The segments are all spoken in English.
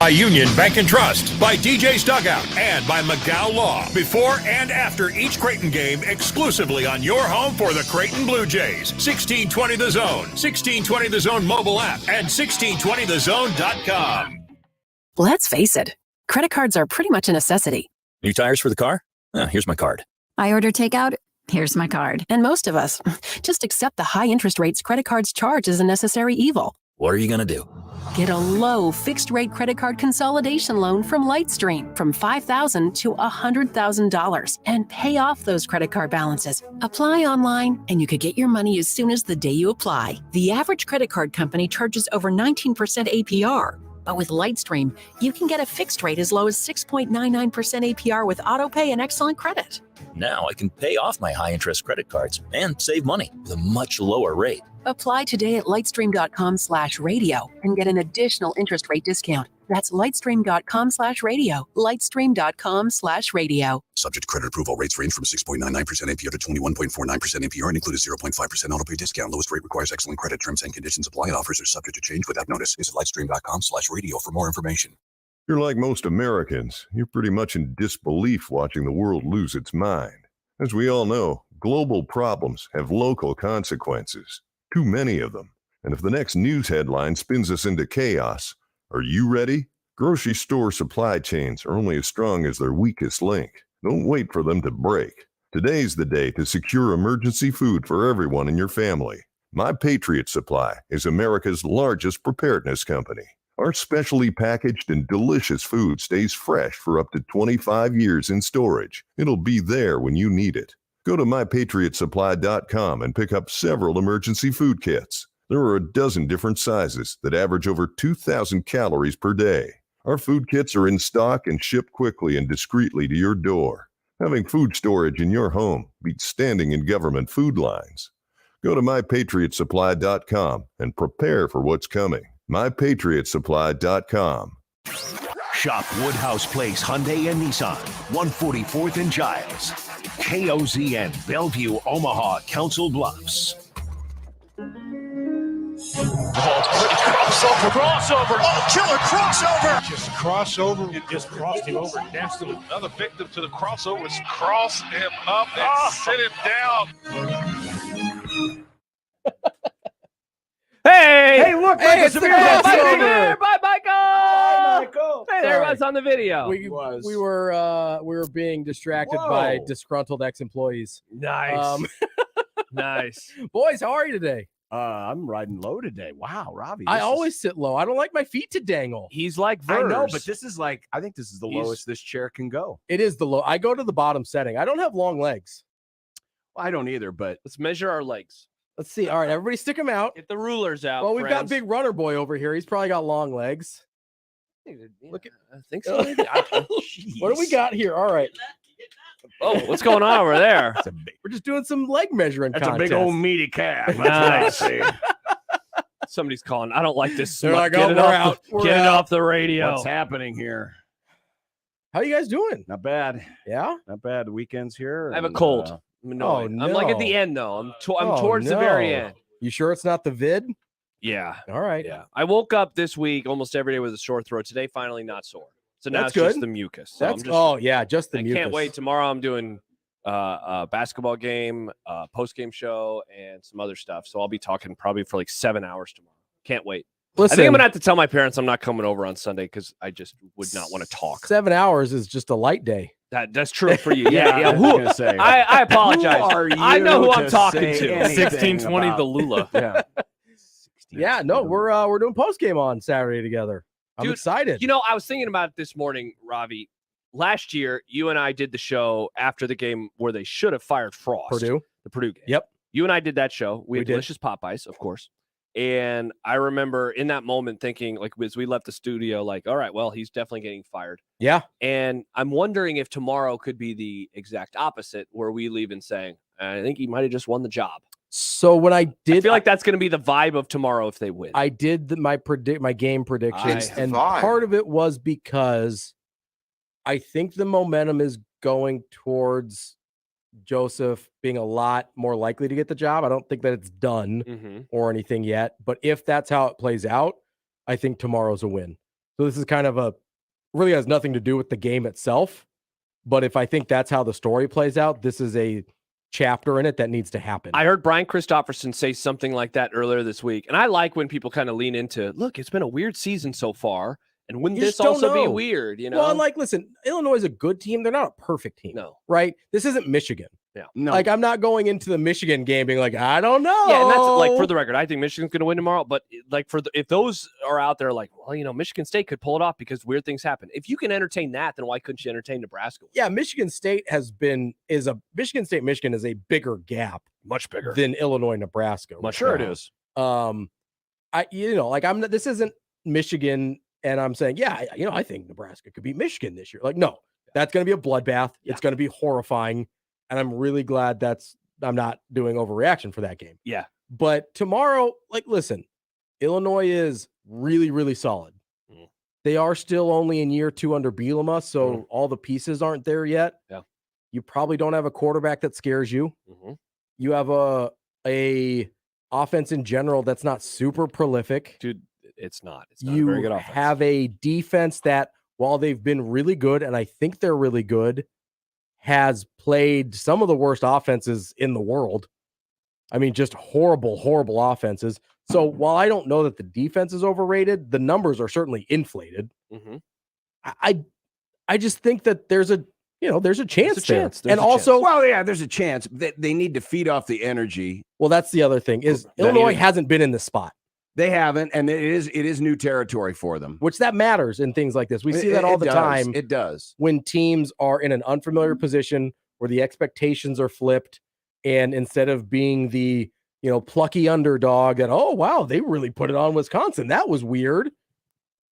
By Union Bank and Trust, by DJ's Dugout, and by McGow Law. Before and after each Creighton game, exclusively on your home for the Creighton Blue Jays. 1620 The Zone, 1620 The Zone mobile app, and 1620thezone.com. Let's face it, credit cards are pretty much a necessity. New tires for the car? Oh, here's my card. I order takeout. Here's my card. And most of us just accept the high interest rates credit cards charge as a necessary evil. What are you going to do? Get a low fixed-rate credit card consolidation loan from Lightstream from $5,000 to $100,000 and pay off those credit card balances. Apply online, and you could get your money as soon as the day you apply. The average credit card company charges over 19% APR. But with Lightstream, you can get a fixed rate as low as 6.99% APR with autopay and excellent credit. Now I can pay off my high-interest credit cards and save money with a much lower rate. Apply today at lightstream.com/radio and get an additional interest rate discount. That's lightstream.com/radio. Lightstream.com/radio. Subject to credit approval. Rates range from 6.99% APR to 21.49% APR and include a 0.5% autopay discount. Lowest rate requires excellent credit. Terms and conditions apply. Offers are subject to change without notice. Visit lightstream.com/radio for more information. You're like most Americans. You're pretty much in disbelief watching the world lose its mind. As we all know, global problems have local consequences. Too many of them. And if the next news headline spins us into chaos, are you ready? Grocery store supply chains are only as strong as their weakest link. Don't wait for them to break. Today's the day to secure emergency food for everyone in your family. My Patriot Supply is America's largest preparedness company. Our specially packaged and delicious food stays fresh for up to 25 years in storage. It'll be there when you need it. Go to mypatriotsupply.com and pick up several emergency food kits. There are a dozen different sizes that average over 2,000 calories per day. Our food kits are in stock and shipped quickly and discreetly to your door. Having food storage in your home beats standing in government food lines. Go to mypatriotsupply.com and prepare for what's coming. mypatriotsupply.com. Shop Woodhouse Place Hyundai and Nissan, 144th and Giles. KOZN, Bellevue, Omaha, Council Bluffs. Crossover. Oh, killer crossover. Just crossover. It just crossed him over. Danced him. Another victim to the crossovers. Cross him up and sit him down. Hey, look, it's crossover. Bye, Michael. Bye, Michael. Hey, there was on the video. We were being distracted by disgruntled ex-employees. Nice. Nice. Boys, how are you today? I'm riding low today. Wow, Robbie. I always sit low. I don't like my feet to dangle. He's like Vers. I know, but this is like, I think this is the lowest this chair can go. It is the low. I go to the bottom setting. I don't have long legs. Well, I don't either, but let's measure our legs. Let's see. All right, everybody stick them out. Get the rulers out. Well, we've got Big Runner Boy over here. He's probably got long legs. Look at, I think so. Maybe. What do we got here? All right. Oh, what's going on over there? We're just doing some leg measuring That's contest. a big old meaty calf. Nice. Somebody's calling. I don't like this. They're like, get it we're off out. Get it off the radio. What's happening here? How you guys doing? Not bad. Yeah? Not bad. The weekend's here. I have a cold. I'm annoyed. I'm like at the end, though. I'm towards the very end. You sure it's not the vid? Yeah. All right. Yeah. I woke up this week almost every day with a sore throat. Today, finally not sore. So now That's it's just good. the mucus. So That's just the mucus. I can't wait. Tomorrow I'm doing a basketball game, post-game show, and some other stuff. So I'll be talking probably for like 7 hours tomorrow. Can't wait. Listen, I think I'm gonna have to tell my parents I'm not coming over on Sunday because I just would not want to talk. 7 hours is just a light day. That's true for you. Yeah. I was gonna say. I apologize. Who are you I know who I'm to talking say to. anything 1620 about- the Lula. Yeah. Yeah, no, we're doing post game on Saturday together. I'm Dude, excited. You know, I was thinking about it this morning, Ravi. Last year, you and I did the show after the game where they should have fired Frost. Purdue? The Purdue game. Yep. You and I did that show. We had did. delicious Popeyes, of course. And I remember in that moment thinking, like, as we left the studio, like, all right, well, he's definitely getting fired. Yeah. And I'm wondering if tomorrow could be the exact opposite, where we leave and saying, I think he might have just won the job. So when I did, I feel like that's going to be the vibe of tomorrow if they win. I did my game predictions, and vibe. part of it was because I think the momentum is going towards Joseph being a lot more likely to get the job. I don't think that it's done or anything yet, but if that's how it plays out, I think tomorrow's a win. So this is kind of really has nothing to do with the game itself. But if I think that's how the story plays out, this is a chapter in it that needs to happen. I heard Brian Christopherson say something like that earlier this week. And I like when people kind of lean into, look, it's been a weird season so far. And wouldn't this also be weird? You know, well, like, listen, Illinois is a good team. They're not a perfect team. No. Right? This isn't Michigan. Yeah. No. Like, I'm not going into the Michigan game being like, I don't know. Yeah, and that's like, for the record, I think Michigan's going to win tomorrow. But like, if those are out there, like, well, you know, Michigan State could pull it off because weird things happen. If you can entertain that, then why couldn't you entertain Nebraska? Yeah, Michigan State Michigan State is a bigger gap, much bigger than Illinois Nebraska. Much sure it is. This isn't Michigan, and I'm saying, yeah, I think Nebraska could beat Michigan this year. Like, no, that's going to be a bloodbath. Yeah. It's going to be horrifying. And I'm really glad I'm not doing overreaction for that game. Yeah. But tomorrow, like, listen, Illinois is really, really solid. Mm. They are still only in year 2 under Bielema, so all the pieces aren't there yet. Yeah. You probably don't have a quarterback that scares you. Mm-hmm. You have a offense in general that's not super prolific. Dude, it's not a very good offense. You have a defense that, while they've been really good, and I think they're really good, has played some of the worst offenses in the world. I mean, just horrible, horrible offenses. So while I don't know that the defense is overrated, the numbers are certainly inflated. Mm-hmm. I just think that there's a chance there. There's a chance. They need to feed off the energy. Well, that's the other thing is Illinois hasn't been in this spot. They haven't, and it is new territory for them. Which that matters in things like this. We see that all the time. It does. When teams are in an unfamiliar position where the expectations are flipped, and instead of being the, plucky underdog that, oh, wow, they really put it on Wisconsin, that was weird,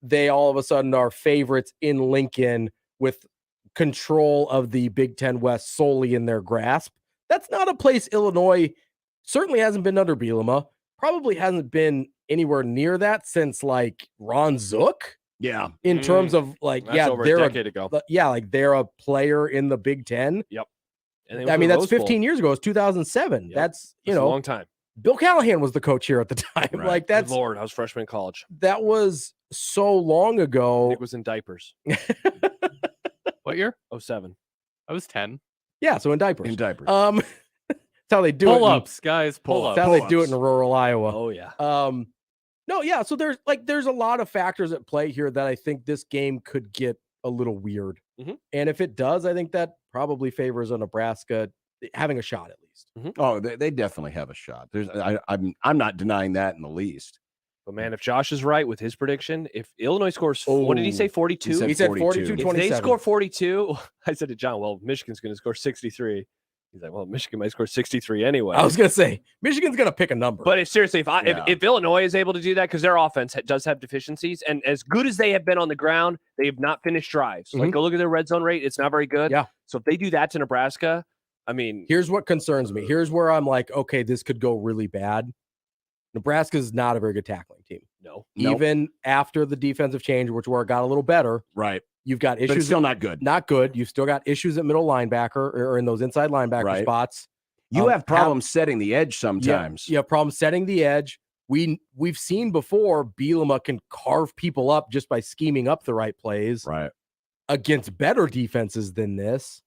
they all of a sudden are favorites in Lincoln with control of the Big Ten West solely in their grasp. That's not a place Illinois certainly hasn't been under Bielema, probably hasn't been anywhere near that since like Ron Zook. Yeah. In terms of like, that's over a decade ago. Yeah, like they're a player in the Big Ten. Yep. And I mean, that's 15 years ago. It's 2007. Yep. That's a long time. Bill Callahan was the coach here at the time. Right. Like that's Good Lord, I was freshman in college. That was so long ago. Nick was in diapers. What year? 07. I was 10. Yeah, so in diapers. In That's how they do Pull-ups, guys. Pull-ups. That's how they do it in rural Iowa. Oh yeah. No, yeah. So there's a lot of factors at play here that I think this game could get a little weird. Mm-hmm. And if it does, I think that probably favors a Nebraska having a shot at least. Mm-hmm. Oh, they definitely have a shot. I'm not denying that in the least. But man, if Josh is right with his prediction, if Illinois scores, what did he say? 42? He said 42, If 27. they score 42, I said to John, well, Michigan's going to score 63. He's like, well, Michigan might score 63 anyway. I was going to say, Michigan's going to pick a number. But seriously, if Illinois is able to do that, because their offense does have deficiencies, and as good as they have been on the ground, they have not finished drives. Mm-hmm. Like, go look at their red zone rate. It's not very good. Yeah. So if they do that to Nebraska, I mean. Here's what concerns me. Here's where I'm like, okay, this could go really bad. Nebraska's not a very good tackling team. No. Even after the defensive change, which where it got a little better. Right. You've got issues. But it's still not good. Not good. You've still got issues at middle linebacker or in those inside linebacker spots. You have problems setting the edge sometimes. You have problems setting the edge. We've seen before Bielema can carve people up just by scheming up the right plays. Right. Against better defenses than this.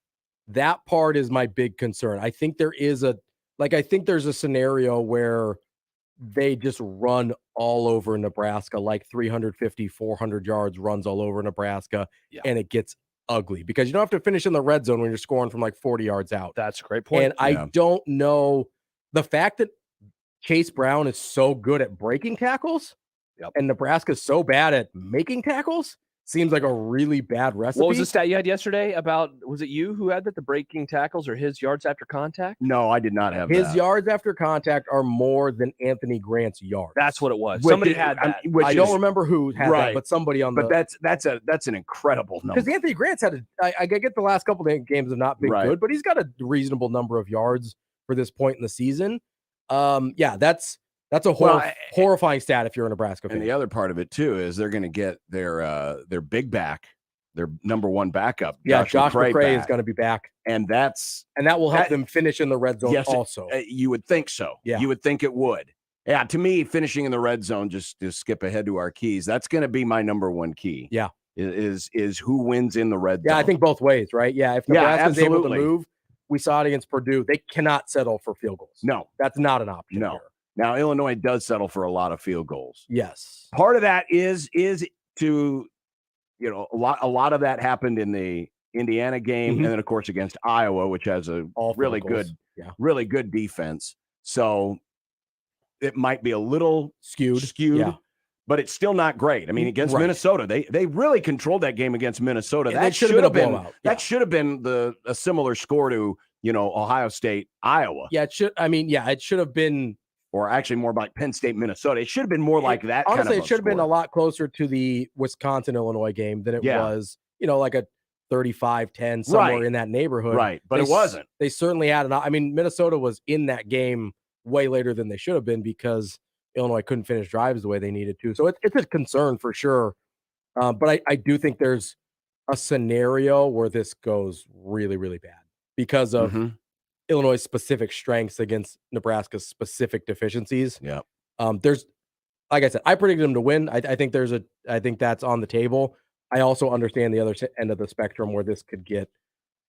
That part is my big concern. I think there's a scenario where they just run all over Nebraska, like 350, 400 yards runs all over Nebraska, and it gets ugly because you don't have to finish in the red zone when you're scoring from like 40 yards out. That's a great point. And I don't know the fact that Chase Brown is so good at breaking tackles and Nebraska's so bad at making tackles seems like a really bad recipe. What was the stat you had yesterday about, was it you who had that, the breaking tackles or his yards after contact? No, I did not have his that. yards after contact are more than Anthony Grant's yards. That's what it was. Somebody had that. I don't remember who had that, but somebody on But that's an incredible number. Because Anthony Grant's had I get the last couple of games have not been good, but he's got a reasonable number of yards for this point in the season. That's a horrifying stat if you're a Nebraska fan. And the other part of it too is they're going to get their big back, their number one backup. Josh McCray is going to be back, and that will help them finish in the red zone. Also, you would think so. Yeah, you would think it would. Yeah, to me, finishing in the red zone, just to skip ahead to our keys, that's going to be my number one key. Yeah. Is who wins in the red zone. Yeah, I think both ways, right? Yeah, if Nebraska's able to absolutely. move, we saw it against Purdue. They cannot settle for field goals. No. That's not an option. No. Here. Now, Illinois does settle for a lot of field goals. Yes. Part of that is to, a lot of that happened in the Indiana game, and then, of course, against Iowa, which has a really good defense. So it might be a little skewed, but it's still not great. I mean, against Minnesota, they really controlled that game against Minnesota. Yeah, that should have been a blowout. That should have been a similar score to, Ohio State, Iowa. Yeah, it should. I mean, yeah, it should have been, or actually more like Penn State, Minnesota. It should have been more like that. Honestly, kind of it should have been a lot closer to the Wisconsin-Illinois game than it was, like a 35-10 somewhere in that neighborhood. Right, but it wasn't. They certainly had Minnesota was in that game way later than they should have been because Illinois couldn't finish drives the way they needed to. So it's a concern for sure. But I do think there's a scenario where this goes really, really bad because of Illinois' specific strengths against Nebraska's specific deficiencies. Yeah. There's, like I said, I predicted them to win. I think that's on the table. I also understand the other end of the spectrum where this could get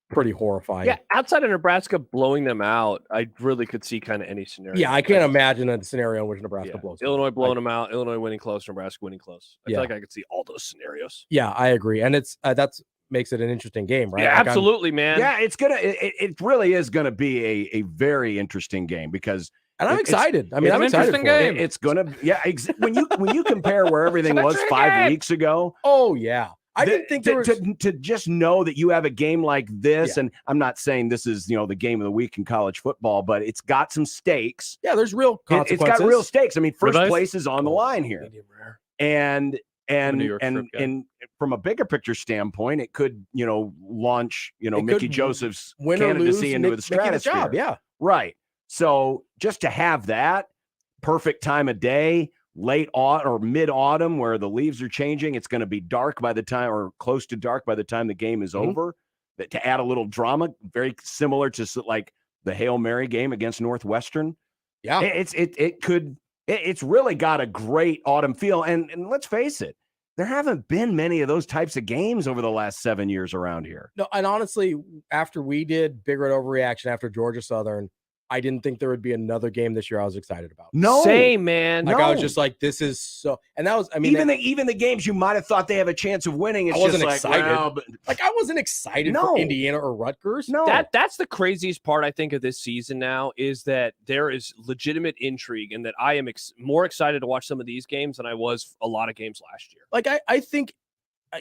pretty horrifying. Yeah, outside of Nebraska blowing them out, I really could see kind of any scenario. Yeah, I can't imagine a scenario in which Nebraska blows them Illinois blowing them out, Illinois winning close, Nebraska winning close. I feel like I could see all those scenarios. Yeah, I agree. And it's that's makes it an interesting game, right? Yeah, absolutely, man. Yeah, it really is gonna be a very interesting game because I'm excited. I'm excited for it. It's gonna when you compare where everything was 5 weeks ago. Oh yeah. I didn't think to just know that you have a game like this, and I'm not saying this is the game of the week in college football, but it's got some stakes. Yeah, there's real consequences. It's got real stakes. I mean, first place is on the line here, and from a bigger picture standpoint, it could launch Mickey Joseph's candidacy into the stratosphere. Yeah, right. So just to have that perfect time of day. Late autumn or mid-autumn where the leaves are changing. It's going to be dark by the time or close to dark by the time the game is over. That to add a little drama, very similar to like the Hail Mary game against Northwestern. Yeah. It's really got a great autumn feel. And let's face it, there haven't been many of those types of games over the last 7 years around here. No, and honestly, after we did Big Red Overreaction after Georgia Southern, I didn't think there would be another game this year I was excited about. No. Same, man. I was just like, this is so, and that was, even the games you might have thought they have a chance of winning. It's I wasn't just excited. Well, I wasn't excited for Indiana or Rutgers. No. That's the craziest part, I think, of this season now is that there is legitimate intrigue and that I am more excited to watch some of these games than I was a lot of games last year. Like, I think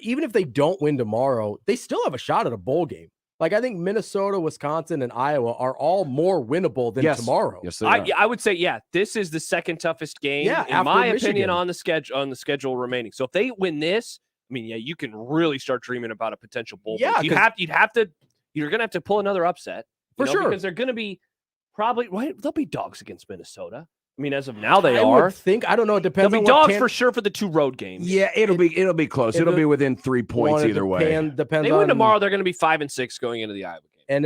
even if they don't win tomorrow, they still have a shot at a bowl game. Like, I think Minnesota, Wisconsin, and Iowa are all more winnable than tomorrow. Yes, I would say, this is the second toughest game, in my opinion, on the schedule remaining. So if they win this, I mean, you can really start dreaming about a potential bowl. Yeah, you're going to have to pull another upset. For sure. Because they're going to be they'll be dogs against Minnesota. I mean, as of now, they are. I don't know. It depends. They'll be dogs for sure for the two road games. Yeah, it'll be close. It'll be within 3 points either way. Depends. They win tomorrow. They're going to be 5-6 going into the Iowa game, and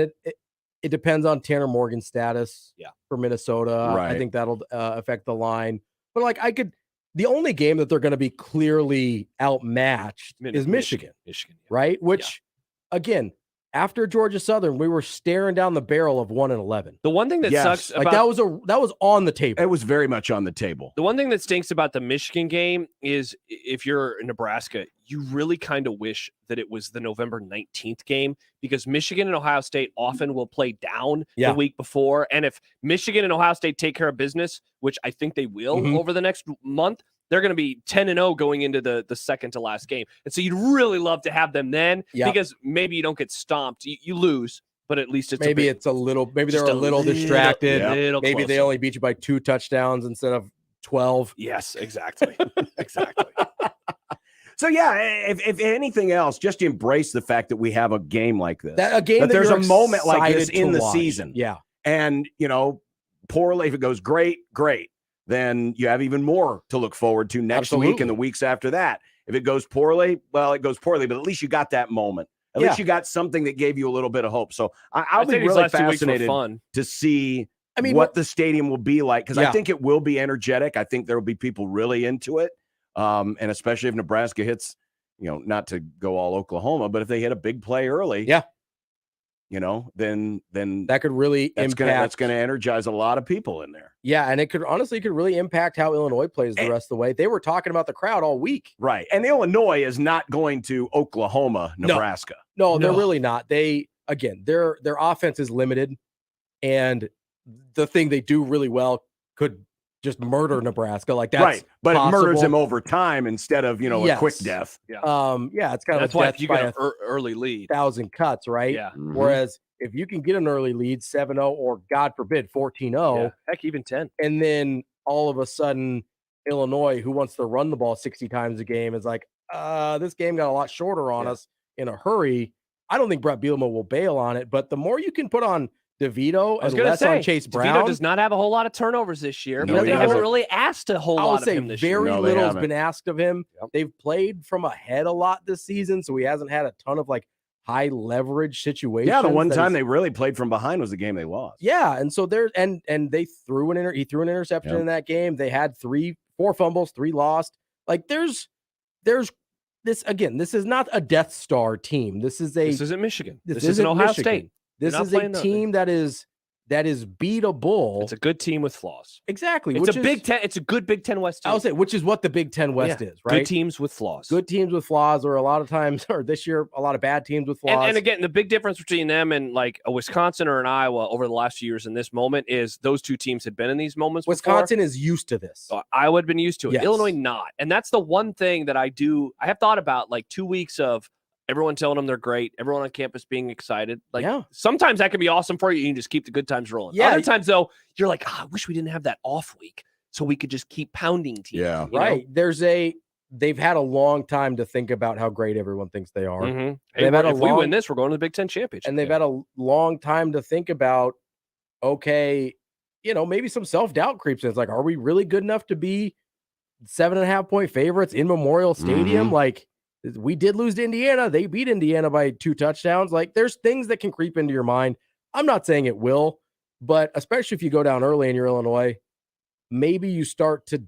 it depends on Tanner Morgan's status. Yeah. For Minnesota, right. I think that'll affect the line. But the only game that they're going to be clearly outmatched is Michigan. Michigan, right? Which, again. After Georgia Southern, we were staring down the barrel of 1-11. The one thing that sucks about that was on the table. It was very much on the table. The one thing that stinks about the Michigan game is if you're in Nebraska, you really kind of wish that it was the November 19th game because Michigan and Ohio State often will play down the week before. And if Michigan and Ohio State take care of business, which I think they will over the next month, they're going to be 10-0 going into the second to last game. And so you'd really love to have them then because maybe you don't get stomped. You lose, but at least it's maybe they're a little distracted. Maybe closer. they only beat you by 2 touchdowns instead of 12. Yes, exactly. Exactly. So if anything else, just embrace the fact that we have a game like this. That there's a moment like this in the watch. season. Yeah. And poorly, if it goes great. Then you have even more to look forward to next week and the weeks after that. If it goes poorly, well, it goes poorly, but at least you got that moment. At least you got something that gave you a little bit of hope. So I'll be really fascinated to see what the stadium will be like, because I think it will be energetic. I think there will be people really into it, and especially if Nebraska hits, not to go all Oklahoma, but if they hit a big play early, then that could really impact. That's going to energize a lot of people in there. Yeah, and it could really impact how Illinois plays the rest of the way. They were talking about the crowd all week. Right. And Illinois is not going to Oklahoma, Nebraska. No, they're really not. Their offense is limited, and the thing they do really well could just murder Nebraska. Like that's right. But possible. It murders them over time instead of, a quick death. Yeah. It's kind of that's why if you get an early lead, 1,000 cuts, right? Yeah. Mm-hmm. Whereas if you can get an early lead, 7-0, or God forbid, 14-0, heck, even 10, and then all of a sudden Illinois, who wants to run the ball 60 times a game, is like, this game got a lot shorter on us in a hurry. I don't think Brett Bielema will bail on it, but the more you can put on DeVito and less on Chase Brown. DeVito does not have a whole lot of turnovers this year, but they haven't really asked a whole lot of him this year. Very little has been asked of him. Yep. They've played from ahead a lot this season, so he hasn't had a ton of high leverage situations. Yeah, the one time they really played from behind was the game they lost. Yeah, and so they threw he threw an interception in that game. They had 4 fumbles, 3 lost. There's this again. This is not a Death Star team. This isn't Michigan. This isn't Ohio State. This is a team that is beatable. It's a good team with flaws. Exactly. It's Big Ten. It's a good Big Ten West team. I would say, which is what the Big Ten West is, right? Good teams with flaws. Good teams with flaws, or a lot of times, or this year, a lot of bad teams with flaws. And again, the big difference between them and a Wisconsin or an Iowa over the last few years in this moment is those two teams had been in these moments. Wisconsin is used to this. So Iowa had been used to it. Yes. Illinois not. And that's the one thing that I have thought about, 2 weeks of everyone telling them they're great, everyone on campus being excited. Sometimes that can be awesome for you. You can just keep the good times rolling. Yeah. Other times, though, you're like, I wish we didn't have that off week so we could just keep pounding teams. Yeah. Right. They've had a long time to think about how great everyone thinks they are. Mm-hmm. Hey, we win this, we're going to the Big Ten championship. And they've had a long time to think about, okay, maybe some self-doubt creeps in. It's are we really good enough to be 7.5-point favorites in Memorial Stadium? Mm-hmm. We did lose to Indiana. They beat Indiana by 2 touchdowns. There's things that can creep into your mind. I'm not saying it will, but especially if you go down early in your Illinois, maybe you start to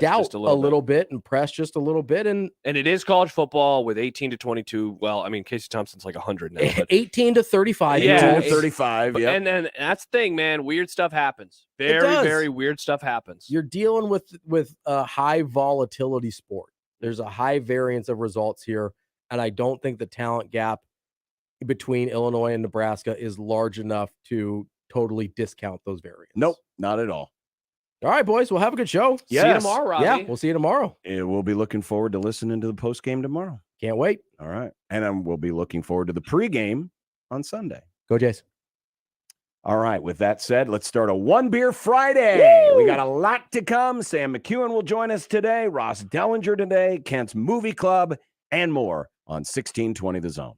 doubt a little bit and press just a little bit. And it is college football with 18 to 22. Well, I mean, Casey Thompson's 100 now. But 18 to 35. Yeah, 18 to 35. Yeah. And then that's the thing, man. Weird stuff happens. Very weird stuff happens. You're dealing with a high volatility sport. There's a high variance of results here, and I don't think the talent gap between Illinois and Nebraska is large enough to totally discount those variants. Nope, not at all. All right, boys, we'll have a good show. Yes. See you tomorrow, Robbie. Yeah, we'll see you tomorrow. And we'll be looking forward to listening to the postgame tomorrow. Can't wait. All right. And we'll be looking forward to the pregame on Sunday. Go Jays. All right. With that said, let's start a One Beer Friday. Woo! We got a lot to come. Sam McKewon will join us today. Ross Dellinger today. Kent's Movie Club and more on 1620 The Zone.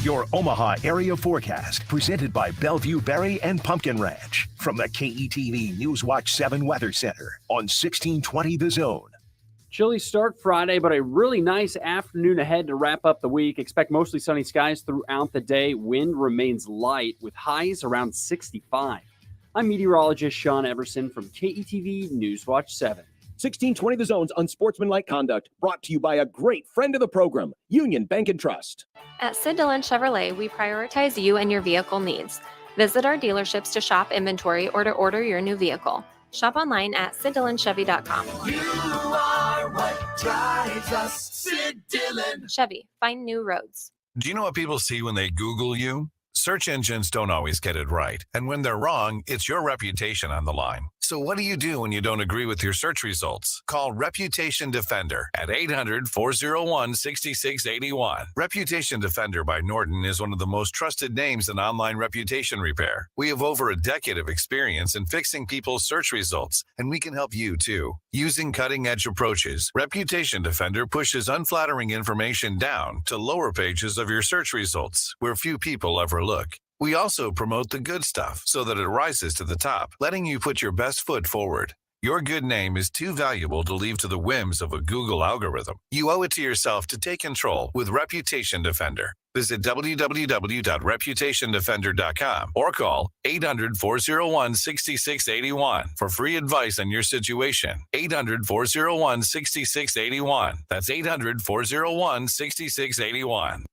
Your Omaha area forecast presented by Bellevue Berry and Pumpkin Ranch from the KETV Newswatch 7 Weather Center on 1620 The Zone. Chilly start Friday, but a really nice afternoon ahead to wrap up the week. Expect mostly sunny skies throughout the day. Wind remains light with highs around 65. I'm meteorologist Sean Everson from KETV Newswatch 7. 1620 The Zone's Unsportsmanlike Conduct, brought to you by a great friend of the program, Union Bank and Trust. At Sid Dillon Chevrolet, we prioritize you and your vehicle needs. Visit our dealerships to shop inventory or to order your new vehicle. Shop online at SidDillonChevy.com. You are what drives us, Sid Dillon. Chevy, find new roads. Do you know what people see when they Google you? Search engines don't always get it right. And when they're wrong, it's your reputation on the line. So what do you do when you don't agree with your search results? Call Reputation Defender at 800-401-6681. Reputation Defender by Norton is one of the most trusted names in online reputation repair. We have over a decade of experience in fixing people's search results, and we can help you too. Using cutting-edge approaches, Reputation Defender pushes unflattering information down to lower pages of your search results, where few people ever look. We also promote the good stuff so that it rises to the top, letting you put your best foot forward. Your good name is too valuable to leave to the whims of a Google algorithm. You owe it to yourself to take control with Reputation Defender. Visit www.reputationdefender.com or call 800-401-6681 for free advice on your situation. 800-401-6681. That's 800-401-6681.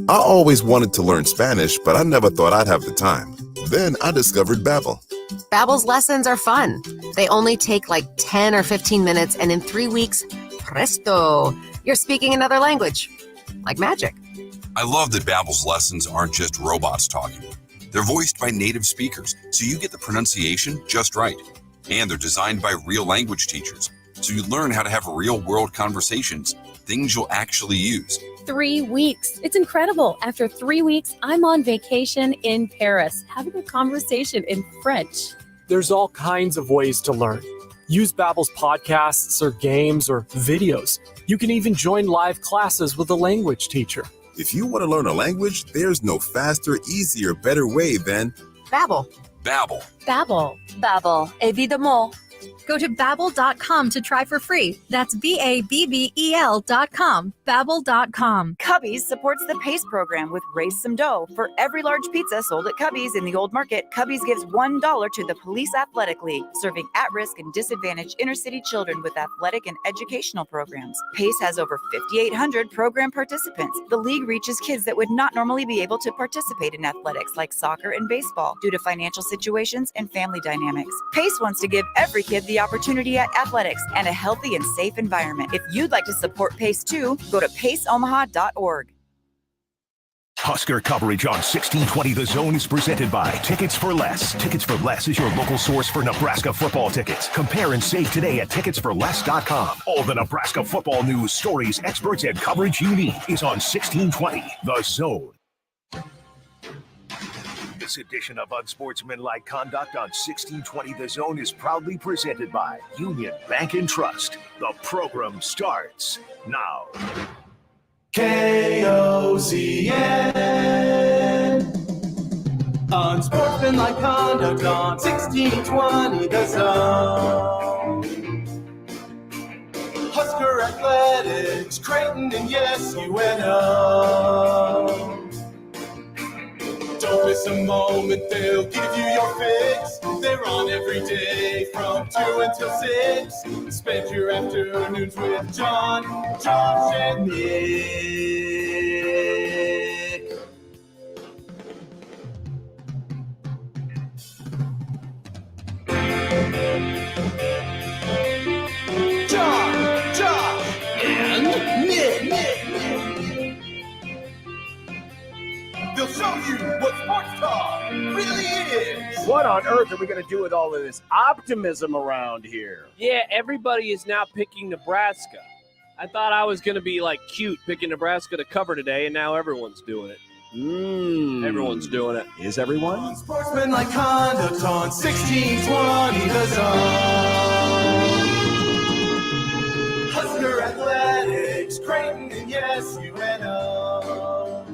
I always wanted to learn Spanish, but I never thought I'd have the time. Then I discovered Babbel. Babbel's lessons are fun. They only take like 10 or 15 minutes, and in 3 weeks, presto, you're speaking another language. Like magic. I love that Babbel's lessons aren't just robots talking. They're voiced by native speakers, so you get the pronunciation just right. And they're designed by real language teachers, so you learn how to have real-world conversations, things you'll actually use. 3 weeks. It's incredible. After 3 weeks, I'm on vacation in Paris, having a conversation in French. There's all kinds of ways to learn. Use Babbel's podcasts or games or videos. You can even join live classes with a language teacher. If you want to learn a language, there's no faster, easier, better way than Babbel. Babbel. Babbel. Babbel. Évidemment. Go to Babbel.com to try for free. That's Babbel.com. Babbel.com. Cubby's supports the PACE program with Raise Some Dough. For every large pizza sold at Cubby's in the Old Market, Cubby's gives $1 to the Police Athletic League, serving at-risk and disadvantaged inner-city children with athletic and educational programs. PACE has over 5,800 program participants. The league reaches kids that would not normally be able to participate in athletics like soccer and baseball due to financial situations and family dynamics. PACE wants to give every kid the opportunity at athletics and a healthy and safe environment. If you'd like to support PACE too, go to paceomaha.org. Husker coverage on 1620 The Zone is presented by Tickets for Less. Tickets for Less is your local source for Nebraska football tickets. Compare and save today at ticketsforless.com. All the Nebraska football news, stories, experts, and coverage you need is on 1620 The Zone. This edition of Unsportsmanlike Conduct on 1620 The Zone is proudly presented by Union Bank and Trust. The program starts now. KOZN. Unsportsmanlike conduct on 1620 The Zone. Husker Athletics, Creighton, and yes, UNO. Don't miss a moment, they'll give you your fix. They're on every day from 2 until 6. Spend your afternoons with John, Josh, and Nick. John, Josh, and Nick. They'll show you what sports talk really is. What on earth are we going to do with all of this optimism around here? Yeah, everybody is now picking Nebraska. I thought I was going to be like cute picking Nebraska to cover today, and now everyone's doing it. Everyone's doing it. Is everyone? Unsportsmanlike conduct on 1620 The Zone. Husker Athletics, Creighton, and yes, UNO.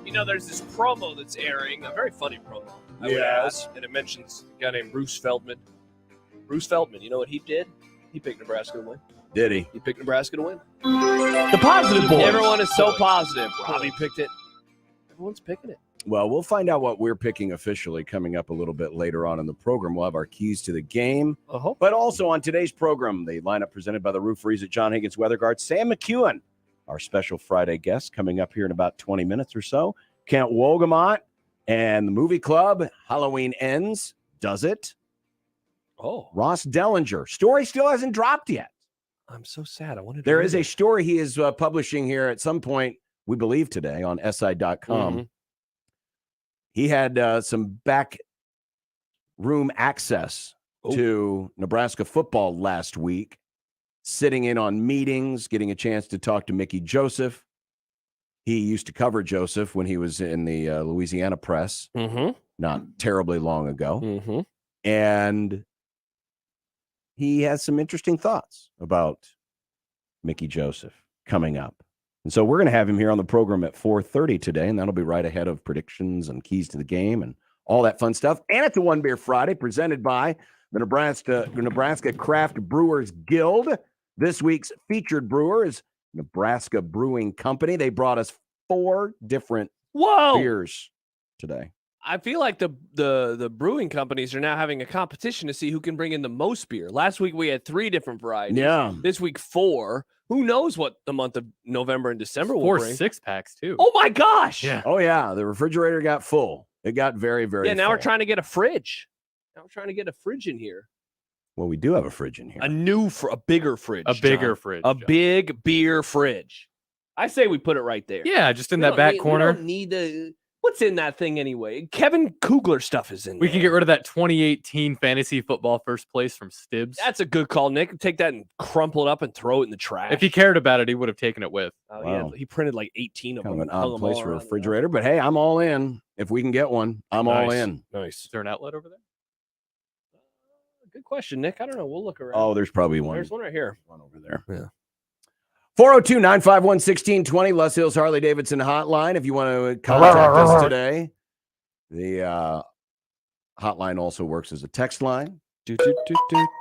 You know, there's this promo that's airing, a very funny promo. I would add, and it mentions a guy named Bruce Feldman. Bruce Feldman, you know what he did? He picked Nebraska to win. Did he? He picked Nebraska to win. The positive boys. Everyone is so positive. Robbie picked it. Everyone's picking it. Well, we'll find out what we're picking officially coming up a little bit later on in the program. We'll have our keys to the game. But also on today's program, the lineup presented by the Rooferys at John Higgins Weather Guard, Sam McKewon, our special Friday guest, coming up here in about 20 minutes or so. Kent Wolgamott and the Movie Club. Halloween Ends. Does it? Oh. Ross Dellinger. Story still hasn't dropped yet. I'm so sad. I wanted to There read is a it. story he is publishing here at some point, we believe today, on SI.com. He had some back room access to Nebraska football last week, sitting in on meetings, getting a chance to talk to Mickey Joseph. He used to cover Joseph when he was in the Louisiana press, not terribly long ago. And he has some interesting thoughts about Mickey Joseph coming up. And so we're going to have him here on the program at 4:30 today, and that'll be right ahead of predictions and keys to the game and all that fun stuff. And it's a One Beer Friday presented by the Nebraska Craft Brewers Guild. This week's featured brewer is Nebraska Brewing Company. They brought us 4 different beers today. I feel like the brewing companies are now having a competition to see who can bring in the most beer. Last week we had 3 different varieties. Yeah. This week 4. Who knows what the month of November and December will bring? 4 6-packs too. Oh my gosh! Yeah. Oh yeah, the refrigerator got full. It got very, very. Yeah. Now full. we're trying to get a fridge. Now we're trying to get a fridge in here. Well, we do have a fridge in here. A bigger fridge. A bigger fridge. A big beer fridge. I say we put it right there. Yeah, just in that back corner. We don't need what's in that thing anyway? Kevin Kugler stuff is in there. We can get rid of that 2018 fantasy football first place from Stibbs. That's a good call, Nick. Take that and crumple it up and throw it in the trash. If he cared about it, he would have taken it with. Oh, yeah. He printed like 18 of them. Kind of an odd place for a refrigerator, but hey, I'm all in. If we can get one, I'm all in. Nice. Is there an outlet over there? Good question, Nick. I don't know. We'll look around. Oh, there's probably one. There's one right here. One over there. Yeah. 402-951-1620, Les Hills Harley Davidson hotline. If you want to contact us today, the hotline also works as a text line. You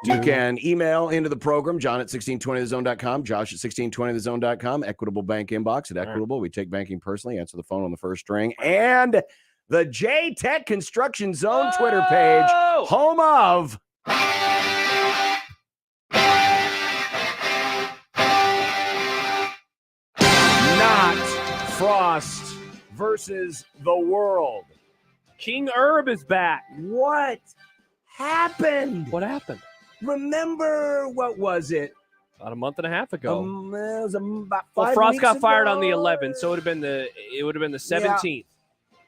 can email into the program, John at 1620thezone.com, Josh at 1620thezone.com, Equitable Bank inbox at Equitable. We take banking personally, answer the phone on the first string. And the J-Tech Construction Zone Twitter page, home of... Frost versus the world. King Herb is back. What happened? What happened? Remember, what was it? About a month and a half ago. It was about 5 well, Frost weeks got fired ago. on the 11th, so it would have been the 17th.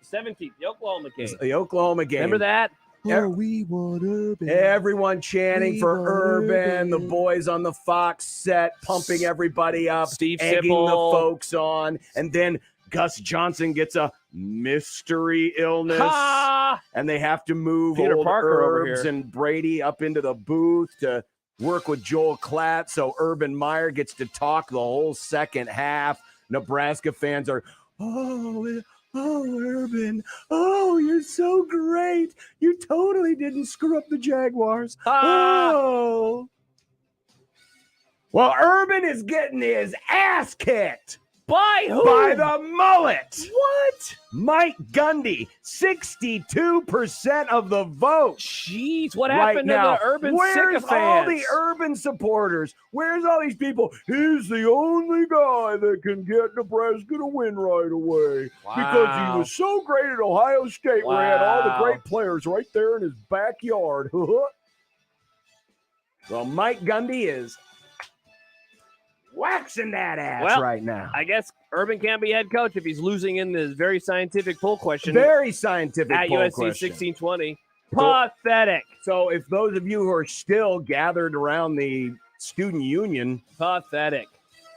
17th, the Oklahoma game. The Oklahoma game. Remember that? We want Urban. Everyone chanting for Urban. The boys on the Fox set pumping everybody up, Steve egging Sipple. the folks on, and then Gus Johnson gets a mystery illness, and they have to move Peter old Parker over Herbs here. and Brady up into the booth to work with Joel Klatt. So Urban Meyer gets to talk the whole second half. Nebraska fans are, Oh, Urban. Oh, you're so great. You totally didn't screw up the Jaguars. Oh. Well, Urban is getting his ass kicked. By who? By the mullet. What? Mike Gundy, 62% of the vote. Jeez, what Right happened now, to the Urban where's sycophants? all the Urban supporters? Where's all these people? He's the only guy that can get Nebraska to win right away. Because he was so great at Ohio State where he had all the great players right there in his backyard. Well, Mike Gundy is waxing that ass right now. I guess Urban can't be head coach if he's losing in this very scientific poll question. Very scientific at poll USC question. 1620. Pathetic. So if those of you who are still gathered around the student union, pathetic,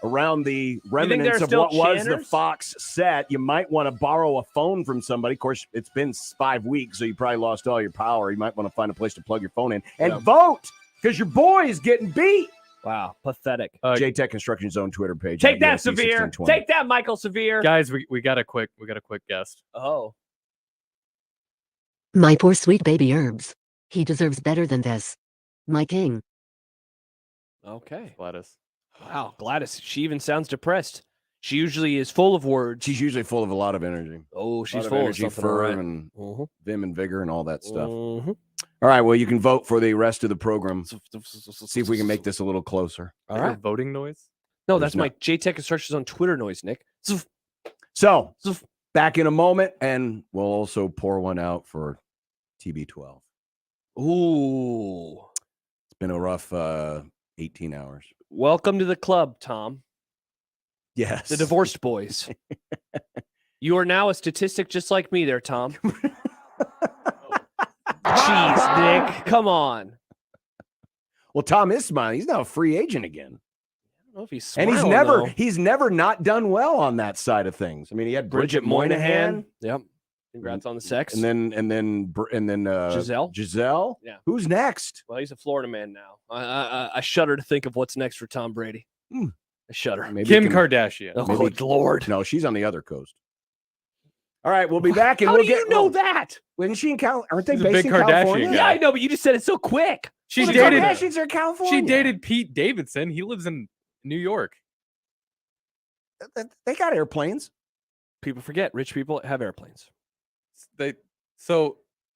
around the think remnants there are of still what was the chanters? Fox set, you might want to borrow a phone from somebody. Of course, it's been 5 weeks, so you probably lost all your power. You might want to find a place to plug your phone in and vote because your boy is getting beat. Wow, pathetic. J-Tech Construction Zone Twitter page. Take at that, USC Severe. 1620. Take that, Michael Severe. Guys, we got a quick guest. Oh. My poor sweet baby Herbs. He deserves better than this. My king. Okay. Gladys. Wow, Gladys. She even sounds depressed. She usually is full of words. She's usually full of a lot of energy. Oh, she's A lot full of energy, something, fervor, all right. and Mhm. vim and vigor and all that stuff. Mhm. All right, well, you can vote for the rest of the program. See if we can make this a little closer. All right. Voting noise? No, There's that's my J-Tech Constructions on Twitter noise, Nick. So, back in a moment, and we'll also pour one out for TB12. Ooh. It's been a rough 18 hours. Welcome to the club, Tom. Yes. The divorced boys. You are now a statistic just like me there, Tom. Jeez, Nick. Come on. Well, Tom is smiling. He's now a free agent again. I don't know if he's And smiling, he's never not done well on that side of things. I mean, he had Bridget Moynihan. Yep. Congrats on the sex. And then Giselle. Giselle. Yeah. Who's next? Well, he's a Florida man now. I shudder to think of what's next for Tom Brady. I shudder. Maybe Kim Kardashian. Oh, good Lord. No, she's on the other coast. All right, we'll be back, and How we'll do you know that? Isn't she in Aren't they He's a based big in Kardashian California? guy. Yeah, I know, but you just said it so quick. She The dated. Kardashians are California. She dated Pete Davidson. He lives in New York. They got airplanes. People forget rich people have airplanes. All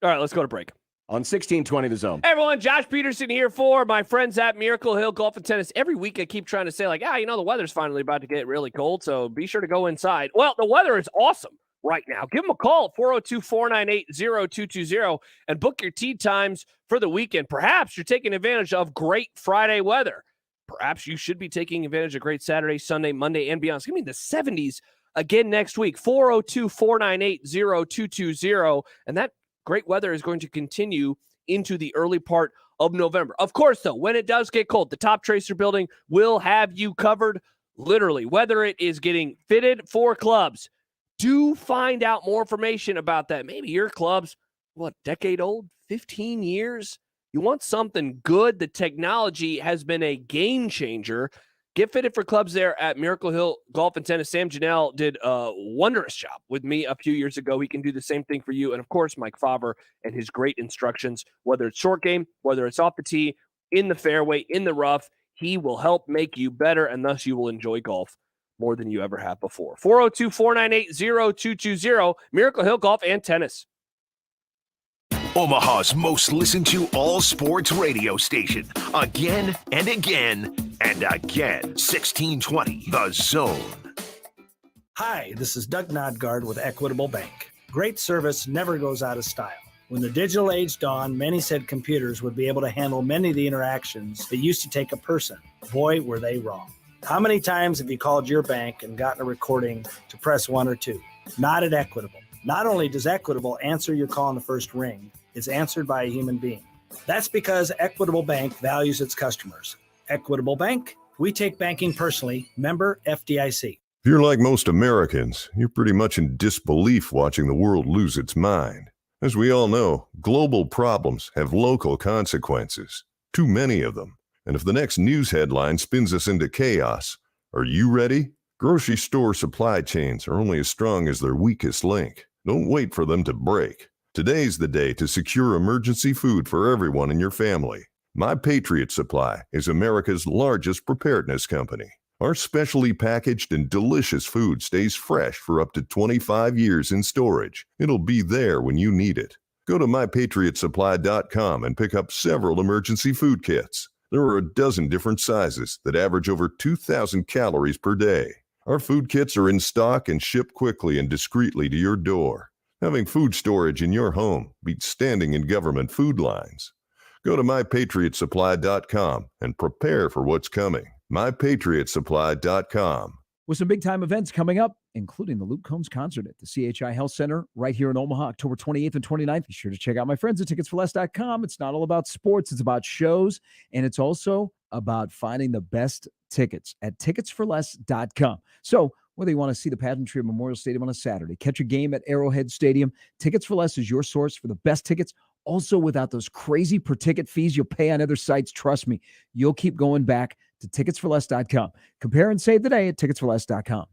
right, let's go to break. On 1620 The Zone. Hey everyone, Josh Peterson here for my friends at Miracle Hill Golf and Tennis. Every week I keep trying to say the weather's finally about to get really cold, so be sure to go inside. Well, the weather is awesome right now. Give them a call, 402-498-0220, and book your tee times for the weekend. Perhaps you're taking advantage of great Friday weather. Perhaps you should be taking advantage of great Saturday, Sunday, Monday, and beyond. It's going to be in the 70s again next week, 402-498-0220, and that great weather is going to continue into the early part of November. Of course, though, when it does get cold, the Top Tracer building will have you covered, literally, whether it is getting fitted for clubs. Do find out more information about that. Maybe your club's, decade old, 15 years? You want something good? The technology has been a game changer. Get fitted for clubs there at Miracle Hill Golf and Tennis. Sam Janelle did a wondrous job with me a few years ago. He can do the same thing for you. And, of course, Mike Favre and his great instructions, whether it's short game, whether it's off the tee, in the fairway, in the rough, he will help make you better, and thus you will enjoy golf more than you ever have before. 402-498-0220, Miracle Hill Golf and Tennis. Omaha's most listened to all sports radio station. Again and again and again. 1620 The Zone. Hi, this is Doug Nodgard with Equitable Bank. Great service never goes out of style. When the digital age dawned, many said computers would be able to handle many of the interactions that used to take a person. Boy, were they wrong. How many times have you called your bank and gotten a recording to press 1 or 2? Not at Equitable. Not only does Equitable answer your call on the first ring, it's answered by a human being. That's because Equitable Bank values its customers. Equitable Bank, we take banking personally. Member FDIC. If you're like most Americans, you're pretty much in disbelief watching the world lose its mind. As we all know, global problems have local consequences. Too many of them. And if the next news headline spins us into chaos, are you ready? Grocery store supply chains are only as strong as their weakest link. Don't wait for them to break. Today's the day to secure emergency food for everyone in your family. My Patriot Supply is America's largest preparedness company. Our specially packaged and delicious food stays fresh for up to 25 years in storage. It'll be there when you need it. Go to mypatriotsupply.com and pick up several emergency food kits. There are a dozen different sizes that average over 2,000 calories per day. Our food kits are in stock and ship quickly and discreetly to your door. Having food storage in your home beats standing in government food lines. Go to mypatriotsupply.com and prepare for what's coming. mypatriotsupply.com. With some big-time events coming up, including the Luke Combs concert at the CHI Health Center right here in Omaha, October 28th and 29th. Be sure to check out my friends at ticketsforless.com. It's not all about sports. It's about shows, and it's also about finding the best tickets at ticketsforless.com. So whether you want to see the pageantry of Memorial Stadium on a Saturday, catch a game at Arrowhead Stadium, Tickets for Less is your source for the best tickets, also without those crazy per-ticket fees you'll pay on other sites. Trust me, you'll keep going back to ticketsforless.com. Compare and save the day at ticketsforless.com.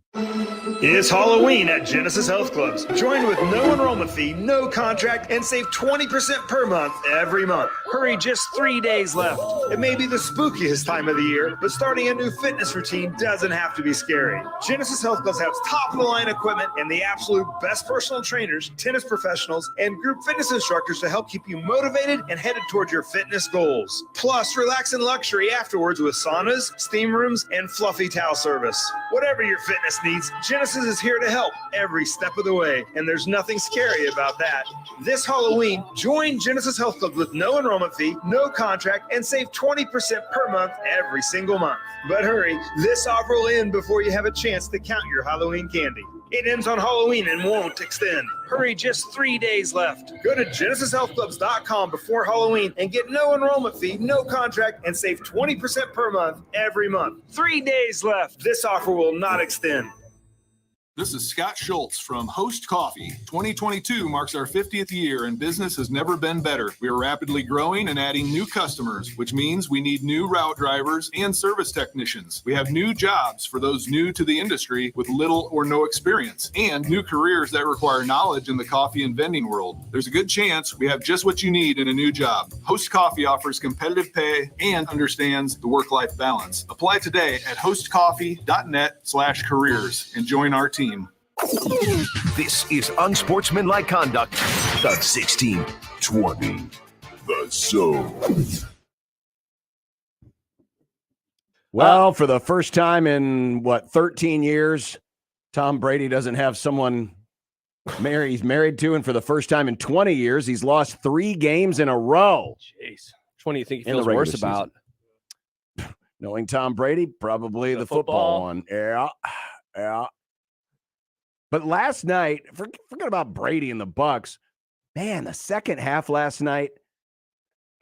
It's Halloween at Genesis Health Clubs. Join with no enrollment fee, no contract, and save 20% per month every month. Hurry, just 3 days left. It may be the spookiest time of the year, but starting a new fitness routine doesn't have to be scary. Genesis Health Clubs has top-of-the-line equipment and the absolute best personal trainers, tennis professionals, and group fitness instructors to help keep you motivated and headed towards your fitness goals. Plus, relax in luxury afterwards with saunas, steam rooms, and fluffy towel service. Whatever your fitness needs, Genesis is here to help every step of the way, and there's nothing scary about that. This Halloween, join Genesis Health Club with no enrollment fee, no contract, and save 20% per month every single month. But hurry, this offer will end before you have a chance to count your Halloween candy. It ends on Halloween and won't extend. Hurry, just 3 days left. Go to GenesisHealthClubs.com before Halloween and get no enrollment fee, no contract, and save 20% per month every month. 3 days left. This offer will not extend. This is Scott Schultz from Host Coffee. 2022 marks our 50th year and business has never been better. We are rapidly growing and adding new customers, which means we need new route drivers and service technicians. We have new jobs for those new to the industry with little or no experience, and new careers that require knowledge in the coffee and vending world. There's a good chance we have just what you need in a new job. Host Coffee offers competitive pay and understands the work-life balance. Apply today at hostcoffee.net/careers and join our team. This is unsportsmanlike conduct of 1620. The Zone. Well, for the first time in 13 years, Tom Brady doesn't have someone he's married to, and for the first time in 20 years, he's lost 3 games in a row. Jeez. Which one do you think he feels worse about? Knowing Tom Brady, probably the football one. Yeah. But last night, forget about Brady and the Bucs. Man, the second half last night,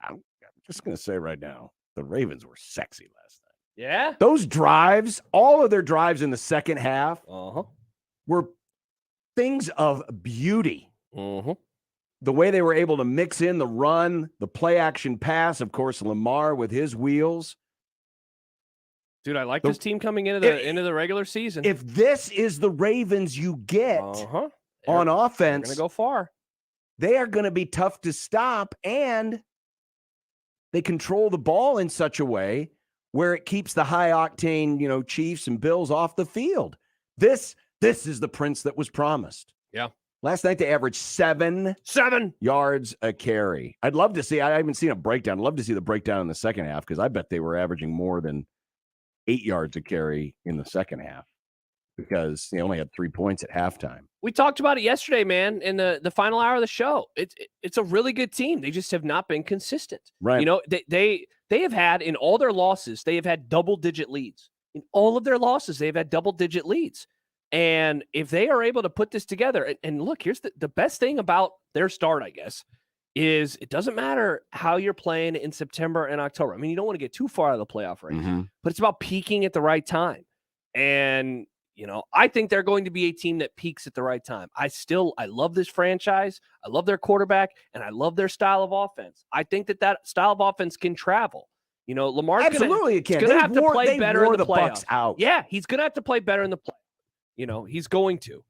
I'm just going to say right now, the Ravens were sexy last night. Yeah? Those drives, all of their drives in the second half were things of beauty. The way they were able to mix in the run, the play action pass, of course, Lamar with his wheels. Dude, I like this team coming into the regular season. If this is the Ravens you get on offense, they're going to go far. They are going to be tough to stop, and they control the ball in such a way where it keeps the high-octane, Chiefs and Bills off the field. This is the Prince that was promised. Yeah. Last night, they averaged 7 yards a carry. I'd love to see – I haven't seen a breakdown. I'd love to see the breakdown in the second half because I bet they were averaging more than 8 yards a carry in the second half because they only had 3 points at halftime. We talked about it yesterday, man, in the final hour of the show. It's a really good team. They just have not been consistent. Right. They have had, in all their losses, they have had double-digit leads. In all of their losses, they've had double-digit leads. And if they are able to put this together, and look, here's the best thing about their start, I guess, is it doesn't matter how you're playing in September and October. I mean, you don't want to get too far out of the playoff race, but it's about peaking at the right time. And, I think they're going to be a team that peaks at the right time. I love this franchise. I love their quarterback, and I love their style of offense. I think that style of offense can travel. Lamar's absolutely going to have to play better in the playoffs. Bucs out. Yeah, he's going to have to play better in the playoffs. He's going to.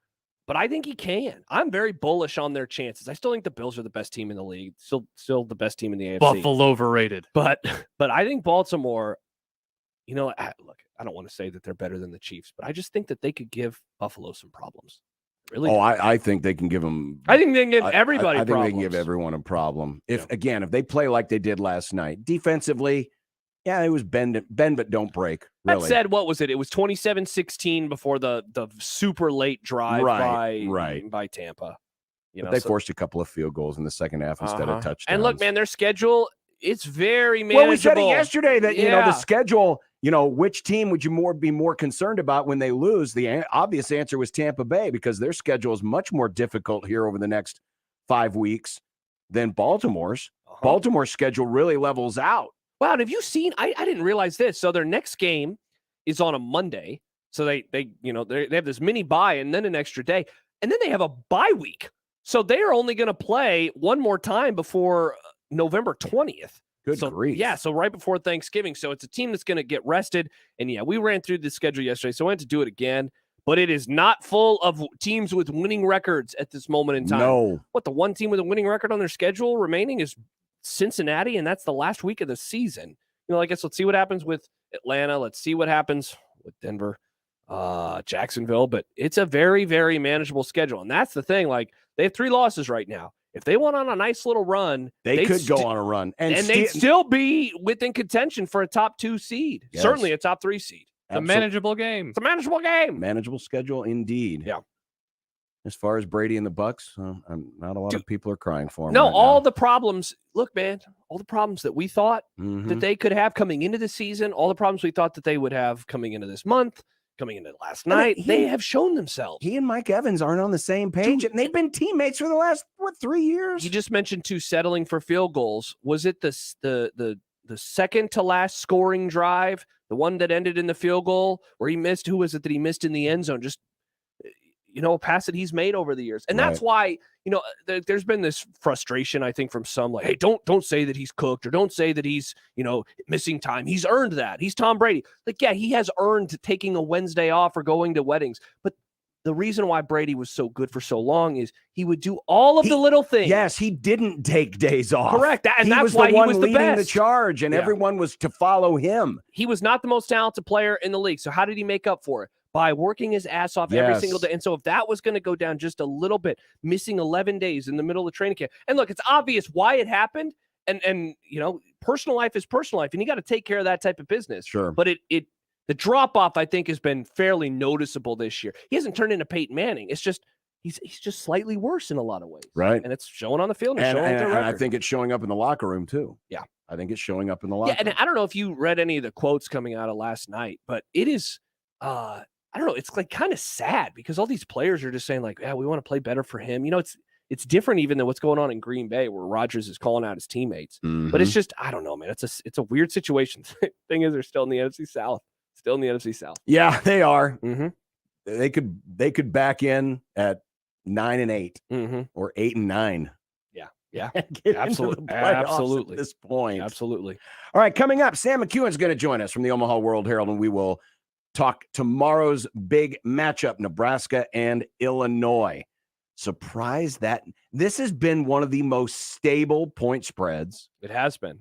But I think he can. I'm very bullish on their chances. I still think the Bills are the best team in the league. Still the best team in the AFC. Buffalo overrated. But I think Baltimore, look, I don't want to say that they're better than the Chiefs, but I just think that they could give Buffalo some problems. Really? I think they can give them. I think they can give everybody I think problems. they can give everyone a problem. If they play like they did last night, defensively, yeah, it was bend but don't break. Really. That said, what was it? It was 27-16 before the super late drive by Tampa. They forced a couple of field goals in the second half instead of touchdowns. And look, man, their schedule, it's very manageable. Well, we said it yesterday that, the schedule, which team would you be more concerned about when they lose? The obvious answer was Tampa Bay because their schedule is much more difficult here over the next 5 weeks than Baltimore's. Baltimore's schedule really levels out. Wow, and have you seen? I didn't realize this. So their next game is on a Monday. So they have this mini bye and then an extra day, and then they have a bye week. So they are only going to play one more time before November 20th. Good grief! Yeah, so right before Thanksgiving. So it's a team that's going to get rested. And we ran through the schedule yesterday, so I went to do it again. But it is not full of teams with winning records at this moment in time. No. What, the one team with a winning record on their schedule remaining is Cincinnati, and that's the last week of the season. I guess let's see what happens with Atlanta. Let's see what happens with Denver, Jacksonville. But it's a very, very manageable schedule. And that's the thing. Like, they have 3 losses right now. If they went on a nice little run, they could go on a run. And they'd still be within contention for a top 2 seed. Yes. Certainly a top 3 seed. It's a manageable game. It's a manageable game. Manageable schedule indeed. Yeah. As far as Brady and the Bucs, not a lot of people are crying for him. No, right all now. the problems. Look, man, all the problems that we thought that they could have coming into the season, all the problems we thought that they would have coming into this month, coming into last night, they have shown themselves. He and Mike Evans aren't on the same page, and they've been teammates for the last 3 years. You just mentioned 2 settling for field goals. Was it the second to last scoring drive, the one that ended in the field goal where he missed? Who was it that he missed in the end zone? Just a pass that he's made over the years. And that's why, there's been this frustration, I think, from some, like, hey, don't say that he's cooked, or don't say that he's, missing time. He's earned that. He's Tom Brady. Like, yeah, he has earned taking a Wednesday off or going to weddings. But the reason why Brady was so good for so long is he would do all of the little things. Yes, he didn't take days off. Correct. And he that's was why the one he was the leading best. the charge, and everyone was to follow him. He was not the most talented player in the league. So how did he make up for it? By working his ass off every single day. And so if that was going to go down just a little bit, missing 11 days in the middle of training camp, and look, it's obvious why it happened. And personal life is personal life, and you got to take care of that type of business. Sure. But the drop-off, I think, has been fairly noticeable this year. He hasn't turned into Peyton Manning. It's just he's just slightly worse in a lot of ways. Right. And it's showing on the field. And I think it's showing up in the locker room, too. Yeah. I think it's showing up in the locker room. And I don't know if you read any of the quotes coming out of last night, but it is I don't know. It's like kind of sad because all these players are just saying, like, yeah, we want to play better for him. It's different even than what's going on in Green Bay, where Rodgers is calling out his teammates. But it's just, I don't know, man. It's a weird situation. Thing is, they're still in the NFC South. Still in the NFC South. Yeah, they are. Mm-hmm. They could back in at 9-8 or 8-9. Yeah, absolutely. Absolutely. At this point. Absolutely. All right, coming up, Sam McKewon is going to join us from the Omaha World Herald, and we will talk tomorrow's big matchup, Nebraska and Illinois. Surprised that this has been one of the most stable point spreads. It has been.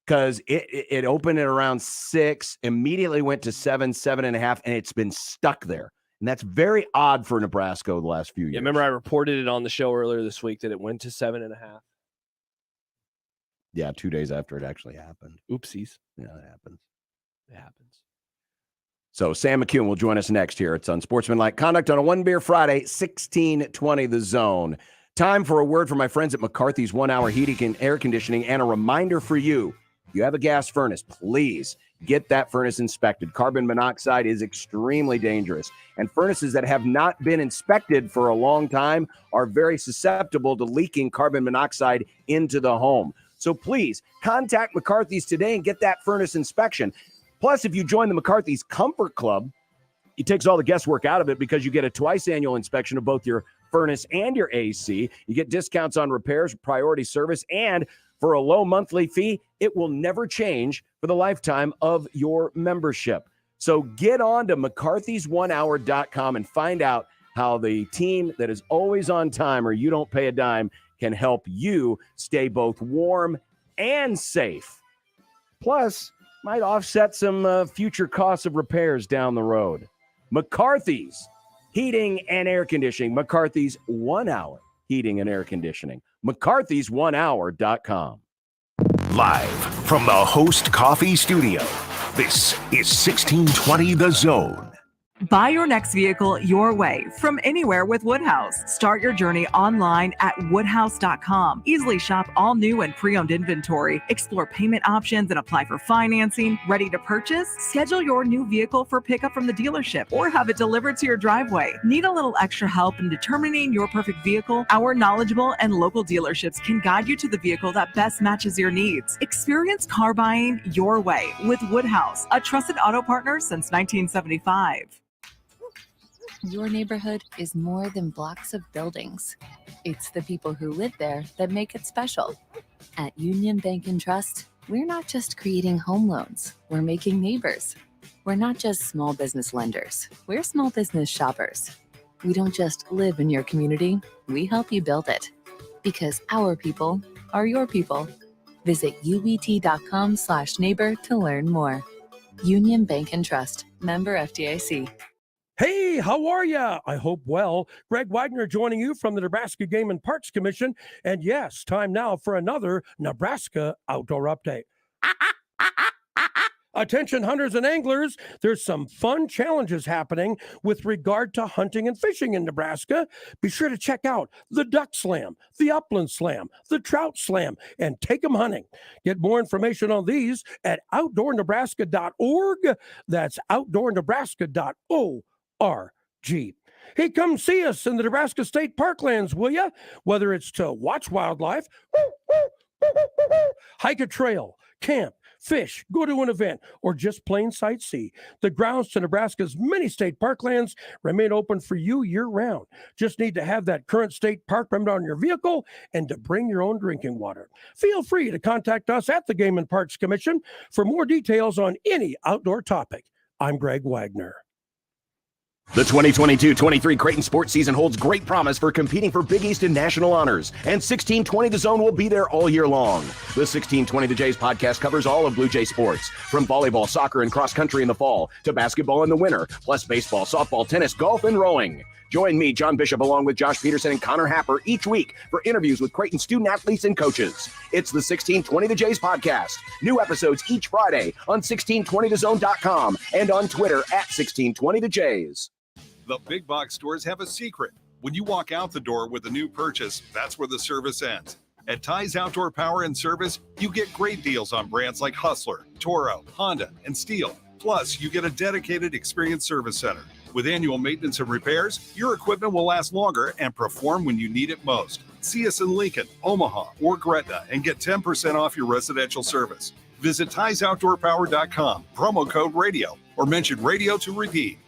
Because it opened at around 6, immediately went to 7.5, and it's been stuck there. And that's very odd for Nebraska the last few years. Yeah, remember I reported it on the show earlier this week that it went to 7.5. Yeah, 2 days after it actually happened. Oopsies. Yeah, it happens. It happens. So Sam McKewon will join us next here. It's Unsportsmanlike Conduct on a One Beer Friday, 1620 The Zone. Time for a word from my friends at McCarthy's 1 Hour Heating and Air Conditioning, and a reminder for you. If you have a gas furnace, please get that furnace inspected. Carbon monoxide is extremely dangerous, and furnaces that have not been inspected for a long time are very susceptible to leaking carbon monoxide into the home. So please contact McCarthy's today and get that furnace inspection. Plus, if you join the McCarthy's Comfort Club, it takes all the guesswork out of it because you get a twice annual inspection of both your furnace and your AC. You get discounts on repairs, priority service, and for a low monthly fee, it will never change for the lifetime of your membership. So get on to McCarthy's1hour.com and find out how the team that is always on time, or you don't pay a dime, can help you stay both warm and safe. Plus, might offset some future costs of repairs down the road. McCarthy's Heating and Air Conditioning. McCarthy's 1 Hour Heating and Air Conditioning. McCarthy's1hour.com. Live from the Host Coffee Studio, this is 1620 The Zone. Buy your next vehicle your way from anywhere with Woodhouse. Start your journey online at woodhouse.com. Easily shop all new and pre-owned inventory. Explore payment options and apply for financing. Ready to purchase? Schedule your new vehicle for pickup from the dealership or have it delivered to your driveway. Need a little extra help in determining your perfect vehicle? Our knowledgeable and local dealerships can guide you to the vehicle that best matches your needs. Experience car buying your way with Woodhouse, a trusted auto partner since 1975. Your neighborhood is more than blocks of buildings. It's the people who live there that make it special. At Union Bank and Trust, we're not just creating home loans, we're making neighbors. We're not just small business lenders, we're small business shoppers. We don't just live in your community, we help you build it. Because our people are your people. Visit uet.com/neighbor to learn more. Union Bank and Trust, member FDIC. Hey, how are ya? I hope well. Greg Wagner joining you from the Nebraska Game and Parks Commission. And yes, time now for another Nebraska Outdoor Update. Attention hunters and anglers, there's some fun challenges happening with regard to hunting and fishing in Nebraska. Be sure to check out the Duck Slam, the Upland Slam, the Trout Slam, and take 'em hunting. Get more information on these at outdoornebraska.org. That's outdoornebraska.org. Hey, come see us in the Nebraska State Parklands, will ya? Whether it's to watch wildlife, hike a trail, camp, fish, go to an event, or just plain sightsee. The grounds to Nebraska's many state parklands remain open for you year-round. Just need to have that current state park permit on your vehicle and to bring your own drinking water. Feel free to contact us at the Game and Parks Commission for more details on any outdoor topic. I'm Greg Wagner. The 2022-23 Creighton sports season holds great promise for competing for Big East and national honors, and 1620 The Zone will be there all year long. The 1620 The Jays podcast covers all of Blue Jay sports, from volleyball, soccer, and cross country in the fall to basketball in the winter, plus baseball, softball, tennis, golf, and rowing. Join me, John Bishop, along with Josh Peterson and Connor Happer each week for interviews with Creighton student athletes and coaches. It's the 1620 The Jays podcast. New episodes each Friday on 1620thezone.com and on Twitter at 1620 The Jays. The big box stores have a secret. When you walk out the door with a new purchase, that's where the service ends. At Ty's Outdoor Power and Service, you get great deals on brands like Hustler, Toro, Honda, and Steel. Plus, you get a dedicated experienced service center. With annual maintenance and repairs, your equipment will last longer and perform when you need it most. See us in Lincoln, Omaha, or Gretna and get 10% off your residential service. Visit Ty'sOutdoorPower.com, promo code radio, or mention radio to repeat.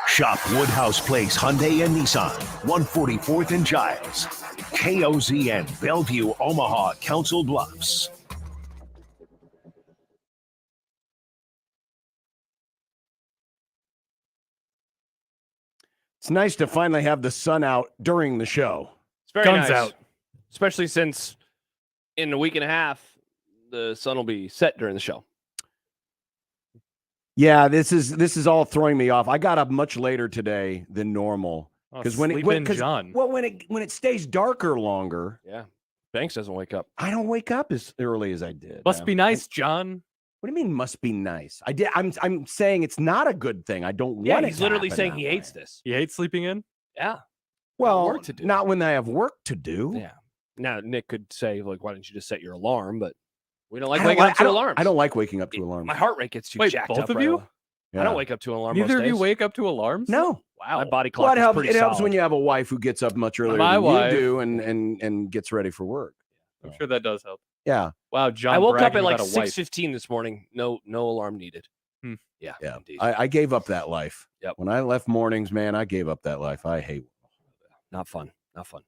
Shop Woodhouse Place Hyundai and Nissan, 144th and Giles. KOZN, Bellevue, Omaha, Council Bluffs. It's nice to finally have the sun out during the show. It's very nice. Out. Especially since in a week and a half, the sun will be set during the show. Yeah, this is all throwing me off. I got up much later today than normal because when it stays darker longer. Yeah, Banks doesn't wake up. I don't wake up as early as I did. Must be nice, John. What do you mean? Must be nice? I'm saying it's not a good thing. I don't want. Yeah, he's literally saying he hates this. He hates sleeping in. Yeah. Well, work to do. Not when I have work to do. Yeah. Now Nick could say like, "Why don't you just set your alarm?" But we don't like waking up to alarms. I don't like waking up to alarms. My heart rate gets too jacked up. Both of you? Yeah. I don't wake up to an alarm. Neither most of you days. wake up to alarms? No. Wow. My body clock is pretty It helps solid. when you have a wife who gets up much earlier My than wife. you do and gets ready for work. I'm sure that does help. Yeah. Wow, John. I woke up bragging at like about a wife. 6:15 this morning. No alarm needed. Yeah. Yeah. Indeed. I gave up that life. Yep. When I left mornings, man, I gave up that life. I hate. Not fun. Not fun.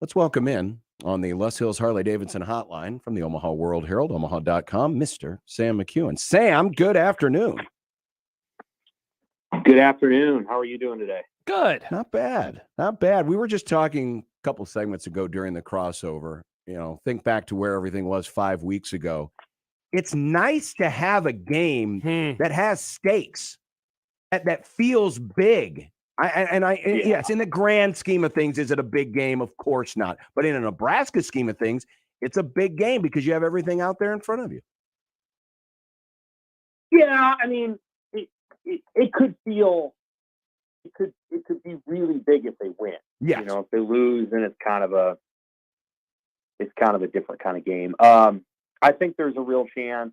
Let's welcome in on the Les Hills Harley Davidson hotline from the Omaha World Herald, Omaha.com, Mr. Sam McKewon. Sam, good afternoon. Good afternoon. How are you doing today? Good. Not bad. Not bad. We were just talking a couple segments ago during the crossover. You know, think back to where everything was 5 weeks ago. It's nice to have a game that has stakes, that feels big. Yes, in the grand scheme of things, is it a big game? Of course not. But in a Nebraska scheme of things, it's a big game because you have everything out there in front of you. Yeah, I mean, it could feel, it could be really big if they win. Yes. You know, if they lose, then it's kind of a different kind of game. I think there's a real chance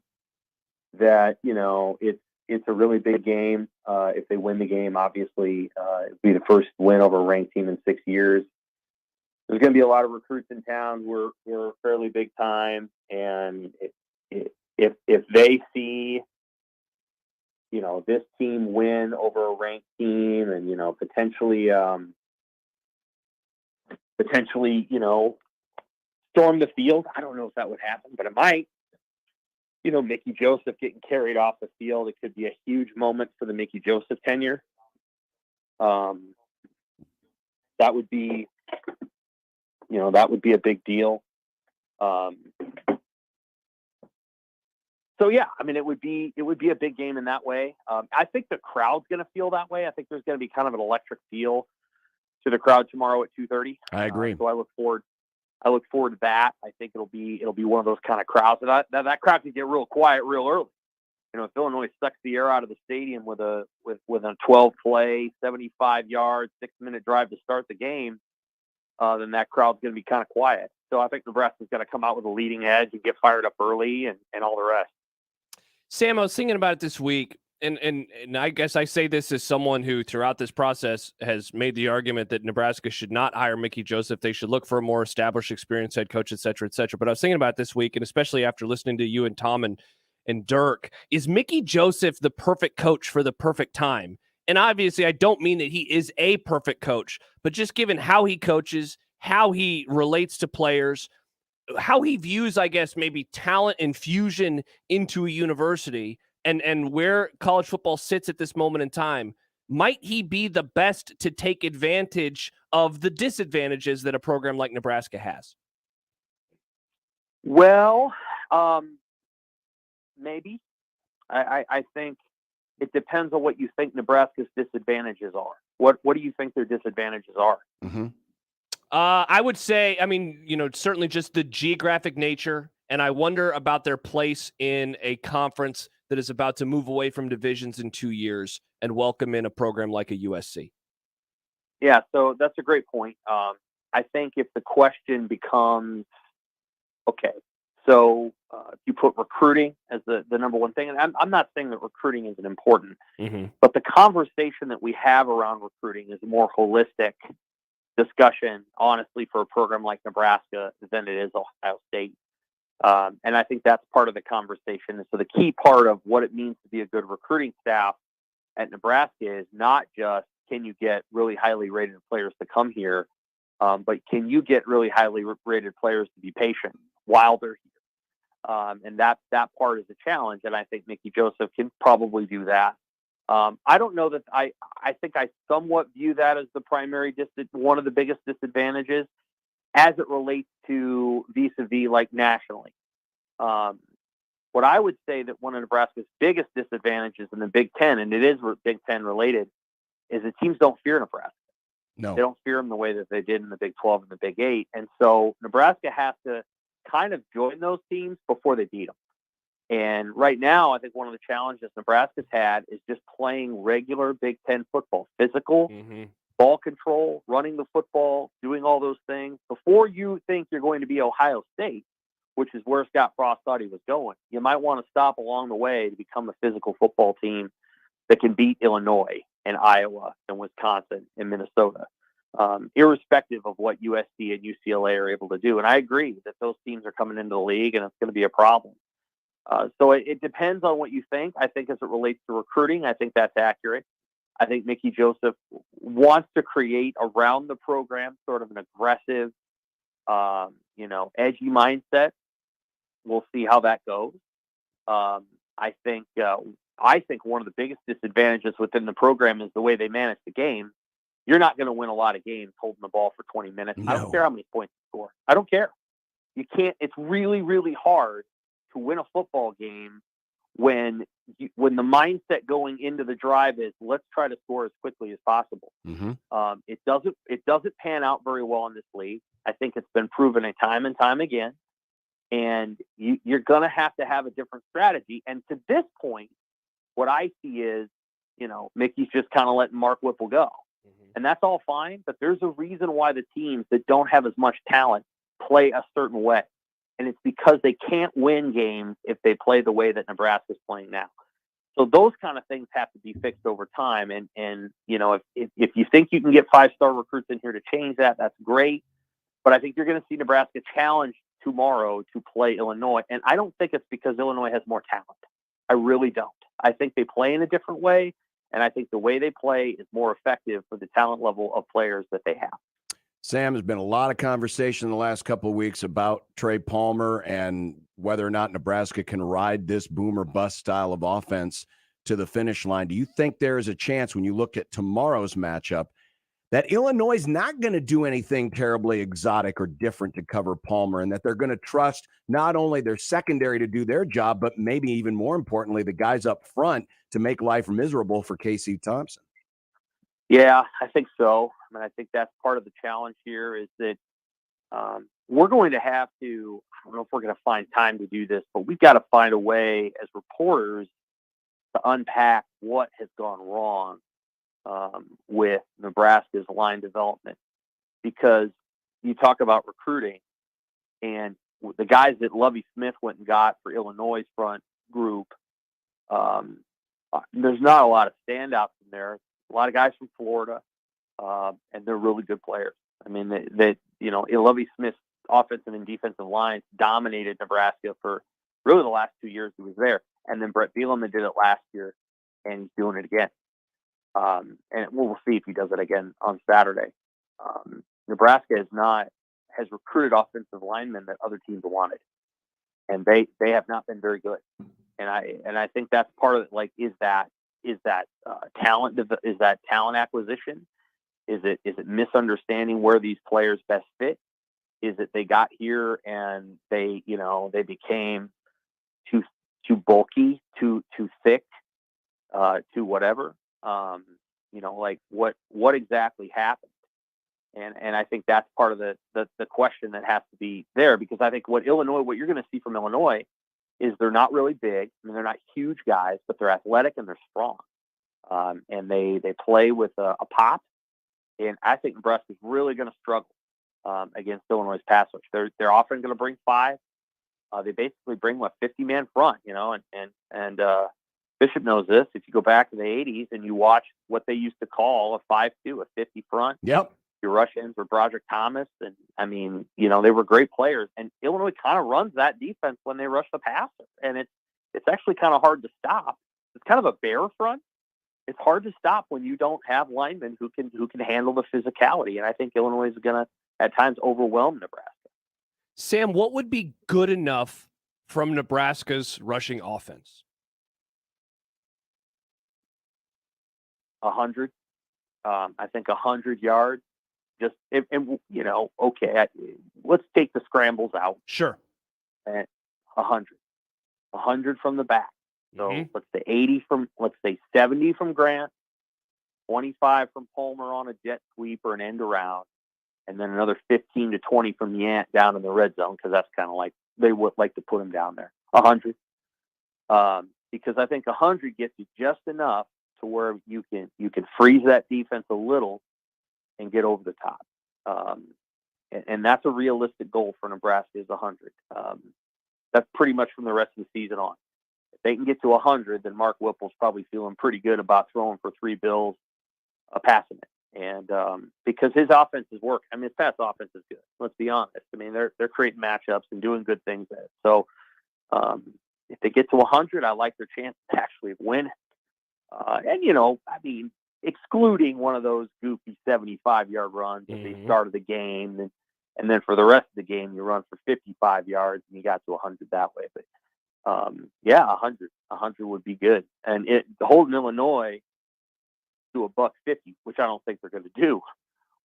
that, you know, it's a really big game. If they win the game, obviously, it'll be the first win over a ranked team in 6 years. There's going to be a lot of recruits in town who are fairly big time, and if they see, you know, this team win over a ranked team, and you know, potentially, you know, storm the field. I don't know if that would happen, but it might. You know, Mickey Joseph getting carried off the field. It could be a huge moment for the Mickey Joseph tenure. That would be, you know, that would be a big deal. So yeah, I mean, it would be a big game in that way. I think the crowd's going to feel that way. I think there's going to be kind of an electric feel to the crowd tomorrow at 2:30. I agree. So I look forward to that. I think it'll be one of those kind of crowds that crowd can get real quiet real early. You know, if Illinois sucks the air out of the stadium with a 12-play, 75-yard, 6-minute drive to start the game, then that crowd's going to be kind of quiet. So I think Nebraska's going to come out with a leading edge and get fired up early and all the rest. Sam, I was thinking about it this week, And I guess I say this as someone who throughout this process has made the argument that Nebraska should not hire Mickey Joseph. They should look for a more established, experienced head coach, et cetera, et cetera. But I was thinking about it this week, and especially after listening to you and Tom and Dirk, is Mickey Joseph the perfect coach for the perfect time? And obviously, I don't mean that he is a perfect coach, but just given how he coaches, how he relates to players, how he views, I guess, maybe talent infusion into a university, and where college football sits at this moment in time, might he be the best to take advantage of the disadvantages that a program like Nebraska has? Well, maybe. I think it depends on what you think Nebraska's disadvantages are. What do you think their disadvantages are? Mm-hmm. I would say, I mean, certainly just the geographic nature, and I wonder about their place in a conference that is about to move away from divisions in 2 years and welcome in a program like a USC. Yeah, so that's a great point. I think if the question becomes, okay, so if you put recruiting as the number one thing, and I'm not saying that recruiting isn't important, but the conversation that we have around recruiting is a more holistic discussion, honestly, for a program like Nebraska than it is Ohio State. And I think that's part of the conversation. And so the key part of what it means to be a good recruiting staff at Nebraska is not just, can you get really highly rated players to come here, but can you get really highly rated players to be patient while they're here? And that part is a challenge. And I think Mickey Joseph can probably do that. I don't know that I think I somewhat view that as the primary one of the biggest disadvantages as it relates to vis-a-vis like nationally. What I would say that one of Nebraska's biggest disadvantages in the Big Ten, and it is Big Ten related, is that teams don't fear Nebraska. No, they don't fear them the way that they did in the Big 12 and the Big 8. And so Nebraska has to kind of join those teams before they beat them. And right now, I think one of the challenges Nebraska's had is just playing regular Big Ten football, physical, ball control, running the football, doing all those things. Before you think you're going to be Ohio State, which is where Scott Frost thought he was going, you might want to stop along the way to become a physical football team that can beat Illinois and Iowa and Wisconsin and Minnesota, irrespective of what USC and UCLA are able to do. And I agree that those teams are coming into the league, and it's going to be a problem. So it depends on what you think. I think as it relates to recruiting, I think that's accurate. I think Mickey Joseph wants to create around the program sort of an aggressive, edgy mindset. We'll see how that goes. I think one of the biggest disadvantages within the program is the way they manage the game. You're not going to win a lot of games holding the ball for 20 minutes. No. I don't care how many points you score. I don't care. You can't. It's really, really hard to win a football game when the mindset going into the drive is let's try to score as quickly as possible. It doesn't pan out very well in this league. I think it's been proven time and time again. And you're going to have a different strategy. And to this point, what I see is, Mickey's just kind of letting Mark Whipple go. And that's all fine. But there's a reason why the teams that don't have as much talent play a certain way. And it's because they can't win games if they play the way that Nebraska's playing now. So those kind of things have to be fixed over time. And if you think you can get 5-star recruits in here to change that, that's great. But I think you're going to see Nebraska challenge tomorrow to play Illinois. And I don't think it's because Illinois has more talent. I really don't. I think they play in a different way. And I think the way they play is more effective for the talent level of players that they have. Sam, there's been a lot of conversation in the last couple of weeks about Trey Palmer and whether or not Nebraska can ride this boom or bust style of offense to the finish line. Do you think there is a chance when you look at tomorrow's matchup that Illinois is not going to do anything terribly exotic or different to cover Palmer, and that they're going to trust not only their secondary to do their job, but maybe even more importantly, the guys up front to make life miserable for Casey Thompson? Yeah, I think so. I mean, I think that's part of the challenge here is that we're going to have to, I don't know if we're going to find time to do this, but we've got to find a way as reporters to unpack what has gone wrong with Nebraska's line development. Because you talk about recruiting, and the guys that Lovie Smith went and got for Illinois' front group there's not a lot of standouts in there. A lot of guys from Florida, and they're really good players. I mean, Lovie Smith's offensive and defensive lines dominated Nebraska for really the last 2 years he was there. And then Brett Bielema did it last year, and he's doing it again. And we'll see if he does it again on Saturday. Nebraska has recruited offensive linemen that other teams wanted, and they have not been very good. And I think that's part of it. Like, is that talent? Is that talent acquisition? Is it misunderstanding where these players best fit? Is it they got here and they became too bulky, too thick, too whatever? Like what exactly happened? And I think that's part of the question that has to be there, because I think what you're going to see from Illinois is they're not really big. I mean, they're not huge guys, but they're athletic and they're strong. And they play with a pop. And I think Nebraska's really going to struggle against Illinois' pass rush. They're often going to bring 5. They basically bring 50-man front, and Bishop knows this. If you go back to the 80s and you watch what they used to call a 5-2, a 50 front. Yep. Your rush ends were Broderick Thomas, and I mean, they were great players. And Illinois kind of runs that defense when they rush the passer, and it's actually kind of hard to stop. It's kind of a bear front. It's hard to stop when you don't have linemen who can handle the physicality. And I think Illinois is going to at times overwhelm Nebraska. Sam, what would be good enough from Nebraska's rushing offense? 100. I think 100 yards. Just okay. Let's take the scrambles out. Sure. And 100 from the back. So let's say 70 from Grant, 25 from Palmer on a jet sweep or an end around, and then another 15 to 20 from Yant down in the red zone, because that's kind of like they would like to put him down there. 100, because I think 100 gets you just enough to where you can freeze that defense a little and get over the top. And that's a realistic goal for Nebraska, is 100. That's pretty much from the rest of the season on. If they can get to 100, then Mark Whipple's probably feeling pretty good about throwing for 3 bills, passing it. And because his offense is working. I mean, his pass offense is good. Let's be honest. I mean, they're creating matchups and doing good things there. So if they get to 100, I like their chance to actually win. And excluding one of those goofy 75-yard runs at the start of the game, and then for the rest of the game, you run for 55 yards and you got to 100 that way. But 100 would be good. And holding Illinois to $150, which I don't think they're going to do,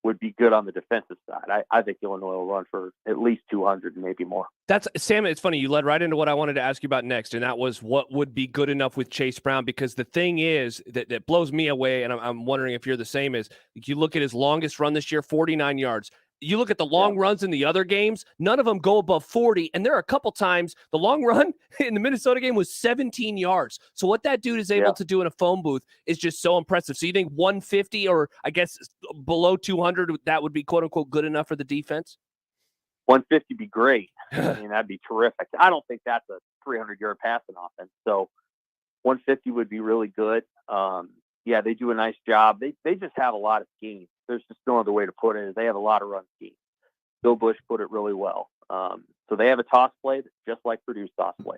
would be good on the defensive side. I think Illinois will run for at least 200 and maybe more. That's Sam. It's funny. You led right into what I wanted to ask you about next, and that was what would be good enough with Chase Brown. Because the thing is that blows me away, and I'm wondering if you're the same. Is you look at his longest run this year, 49 yards. You look at the long runs in the other games, none of them go above 40. And there are a couple times the long run in the Minnesota game was 17 yards. So what that dude is able to do in a phone booth is just so impressive. So you think 150 or I guess below 200, that would be quote unquote good enough for the defense? 150 be great. I mean, that'd be terrific. I don't think that's a 300-yard passing offense. So 150 would be really good. They do a nice job. They just have a lot of schemes. There's just no other way to put it. They have a lot of run schemes. Bill Bush put it really well. So they have a toss play that's just like Purdue's toss play,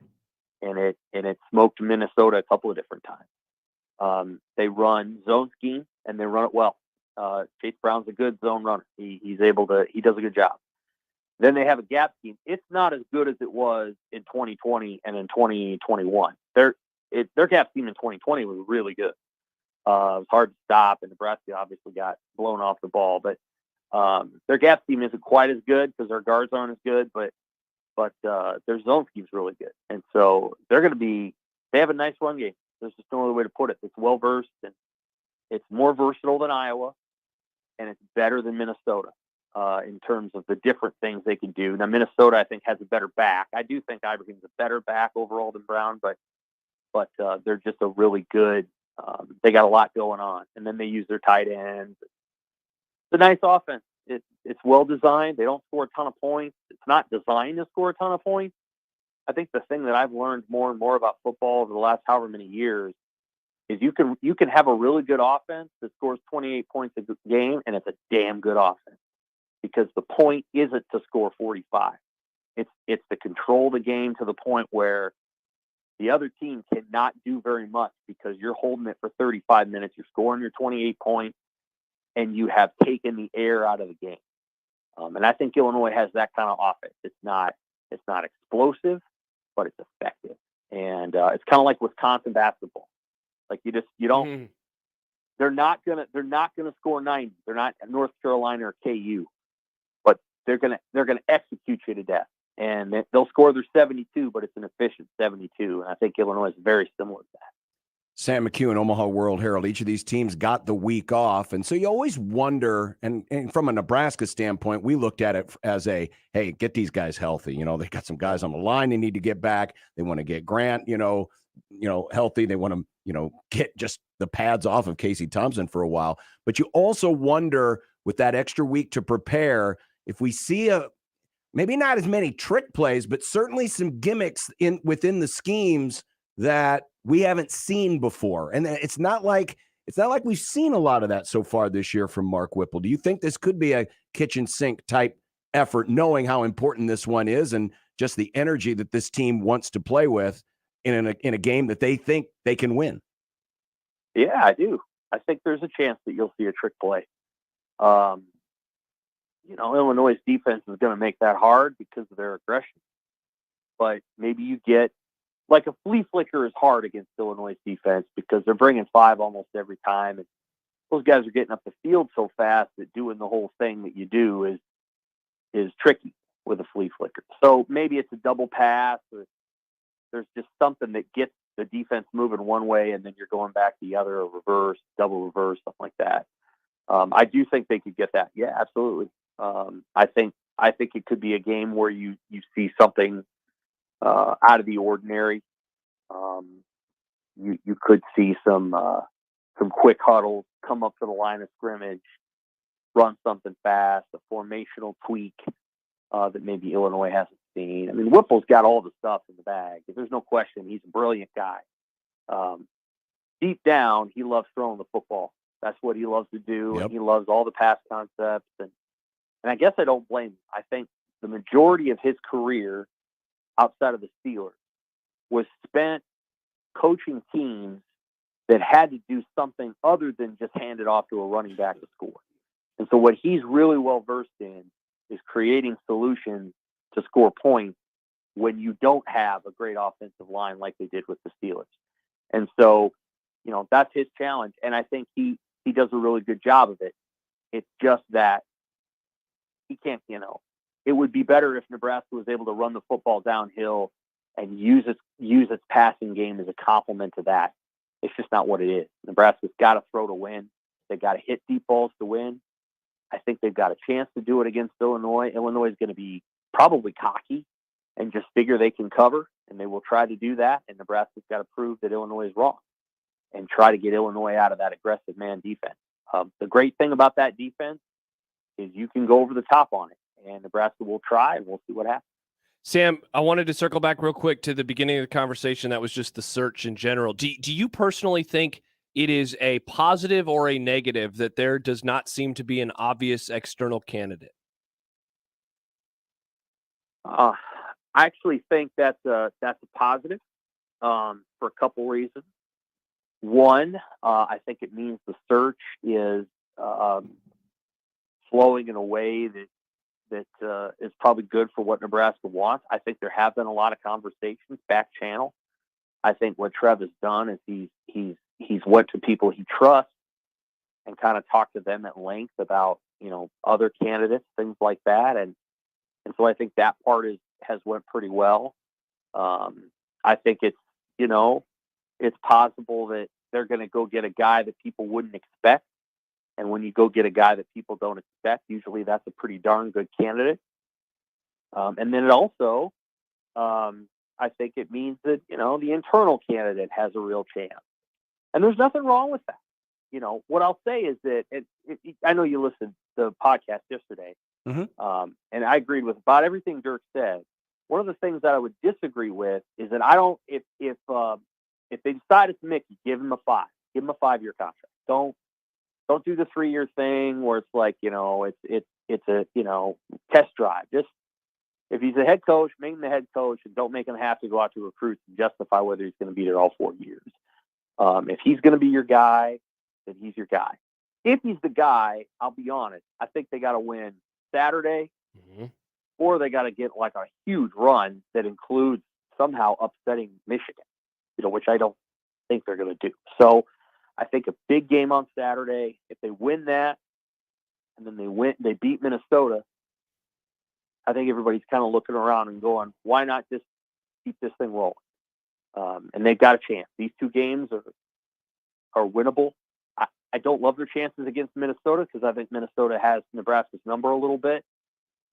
and it smoked Minnesota a couple of different times. They run zone scheme and they run it well. Chase Brown's a good zone runner. He does a good job. Then they have a gap scheme. It's not as good as it was in 2020 and in 2021. Their gap scheme in 2020 was really good. It was hard to stop, and Nebraska obviously got blown off the ball. But their gap scheme isn't quite as good because their guards aren't as good, but their zone scheme's really good. And so they have a nice run game. There's just no other way to put it. It's well-versed, and it's more versatile than Iowa, and it's better than Minnesota in terms of the different things they can do. Now, Minnesota, I think, has a better back. I do think Ibrahim's a better back overall than Brown, but they're just a really good they got a lot going on, and then they use their tight ends. It's a nice offense. It's well designed. They don't score a ton of points. It's not designed to score a ton of points. I think the thing that I've learned more and more about football over the last however many years is you can have a really good offense that scores 28 points a game, and it's a damn good offense, because the point isn't to score 45. It's to control the game to the point where the other team cannot do very much, because you're holding it for 35 minutes, you're scoring your 28 points, and you have taken the air out of the game. And I think Illinois has that kind of offense. It's not explosive, but it's effective. And it's kind of like Wisconsin basketball. Like you don't. They're not gonna score 90. They're not North Carolina or KU, but they're gonna execute you to death. And they'll score their 72, but it's an efficient 72. And I think Illinois is very similar to that. Sam McKewon, Omaha World Herald. Each of these teams got the week off. And so you always wonder, and from a Nebraska standpoint, we looked at it as hey, get these guys healthy. You know, they got some guys on the line they need to get back. They want to get Grant, healthy. They want to, get just the pads off of Casey Thompson for a while. But you also wonder, with that extra week to prepare, if we see maybe not as many trick plays, but certainly some gimmicks within the schemes that we haven't seen before. And it's not like we've seen a lot of that so far this year from Mark Whipple. Do you think this could be a kitchen sink type effort, knowing how important this one is and just the energy that this team wants to play with in a game that they think they can win? Yeah, I do. I think there's a chance that you'll see a trick play. Illinois' defense is going to make that hard because of their aggression. But maybe you get, like, a flea flicker is hard against Illinois' defense because they're bringing 5 almost every time. And those guys are getting up the field so fast that doing the whole thing that you do is tricky with a flea flicker. So maybe it's a double pass, or there's just something that gets the defense moving one way and then you're going back the other, or reverse, double reverse, something like that. I do think they could get that. Yeah, absolutely. I think it could be a game where you see something out of the ordinary. You could see some quick huddles, come up to the line of scrimmage, run something fast, a formational tweak that maybe Illinois hasn't seen. I mean, Whipple's got all the stuff in the bag. There's no question he's a brilliant guy. Deep down, he loves throwing the football. That's what he loves to do. Yep. And he loves all the pass concepts. And I guess I don't blame him. I think the majority of his career outside of the Steelers was spent coaching teams that had to do something other than just hand it off to a running back to score. And so what he's really well versed in is creating solutions to score points when you don't have a great offensive line like they did with the Steelers. And so, that's his challenge. And I think he does a really good job of it. It's just that he can't, it would be better if Nebraska was able to run the football downhill and use its passing game as a complement to that. It's just not what it is. Nebraska's got to throw to win. They got to hit deep balls to win. I think they've got a chance to do it against Illinois. Illinois is going to be probably cocky and just figure they can cover, and they will try to do that. And Nebraska's got to prove that Illinois is wrong and try to get Illinois out of that aggressive man defense. The great thing about that defense is you can go over the top on it, and Nebraska will try, and we'll see what happens. Sam, I wanted to circle back real quick to the beginning of the conversation. That was just the search in general. Do you personally think it is a positive or a negative that there does not seem to be an obvious external candidate? I actually think that's a positive for a couple reasons. One, I think it means the search is flowing in a way that is probably good for what Nebraska wants. I think there have been a lot of conversations back channel. I think what Trev has done is he's went to people he trusts and kind of talked to them at length about other candidates, things like that, and so I think that part has went pretty well. I think it's possible that they're going to go get a guy that people wouldn't expect. And when you go get a guy that people don't expect, usually that's a pretty darn good candidate. And then it also, I think it means that, the internal candidate has a real chance. And there's nothing wrong with that. What I'll say is that I know you listened to the podcast yesterday, and I agreed with about everything Dirk said. One of the things that I would disagree with is that I don't, if they decide it's Mickey, give him a 5. Give him a 5-year contract. Don't do the 3-year thing where it's like, it's a, test drive. Just, if he's a head coach, make him the head coach, and don't make him have to go out to recruits and justify whether he's going to be there all 4 years. If he's going to be your guy, then he's your guy. If he's the guy, I'll be honest, I think they got to win Saturday, or they got to get like a huge run that includes somehow upsetting Michigan, which I don't think they're going to do. So I think a big game on Saturday. If they win that, and then they beat Minnesota, I think everybody's kind of looking around and going, why not just keep this thing rolling? And they've got a chance. These 2 games are winnable. I don't love their chances against Minnesota because I think Minnesota has Nebraska's number a little bit.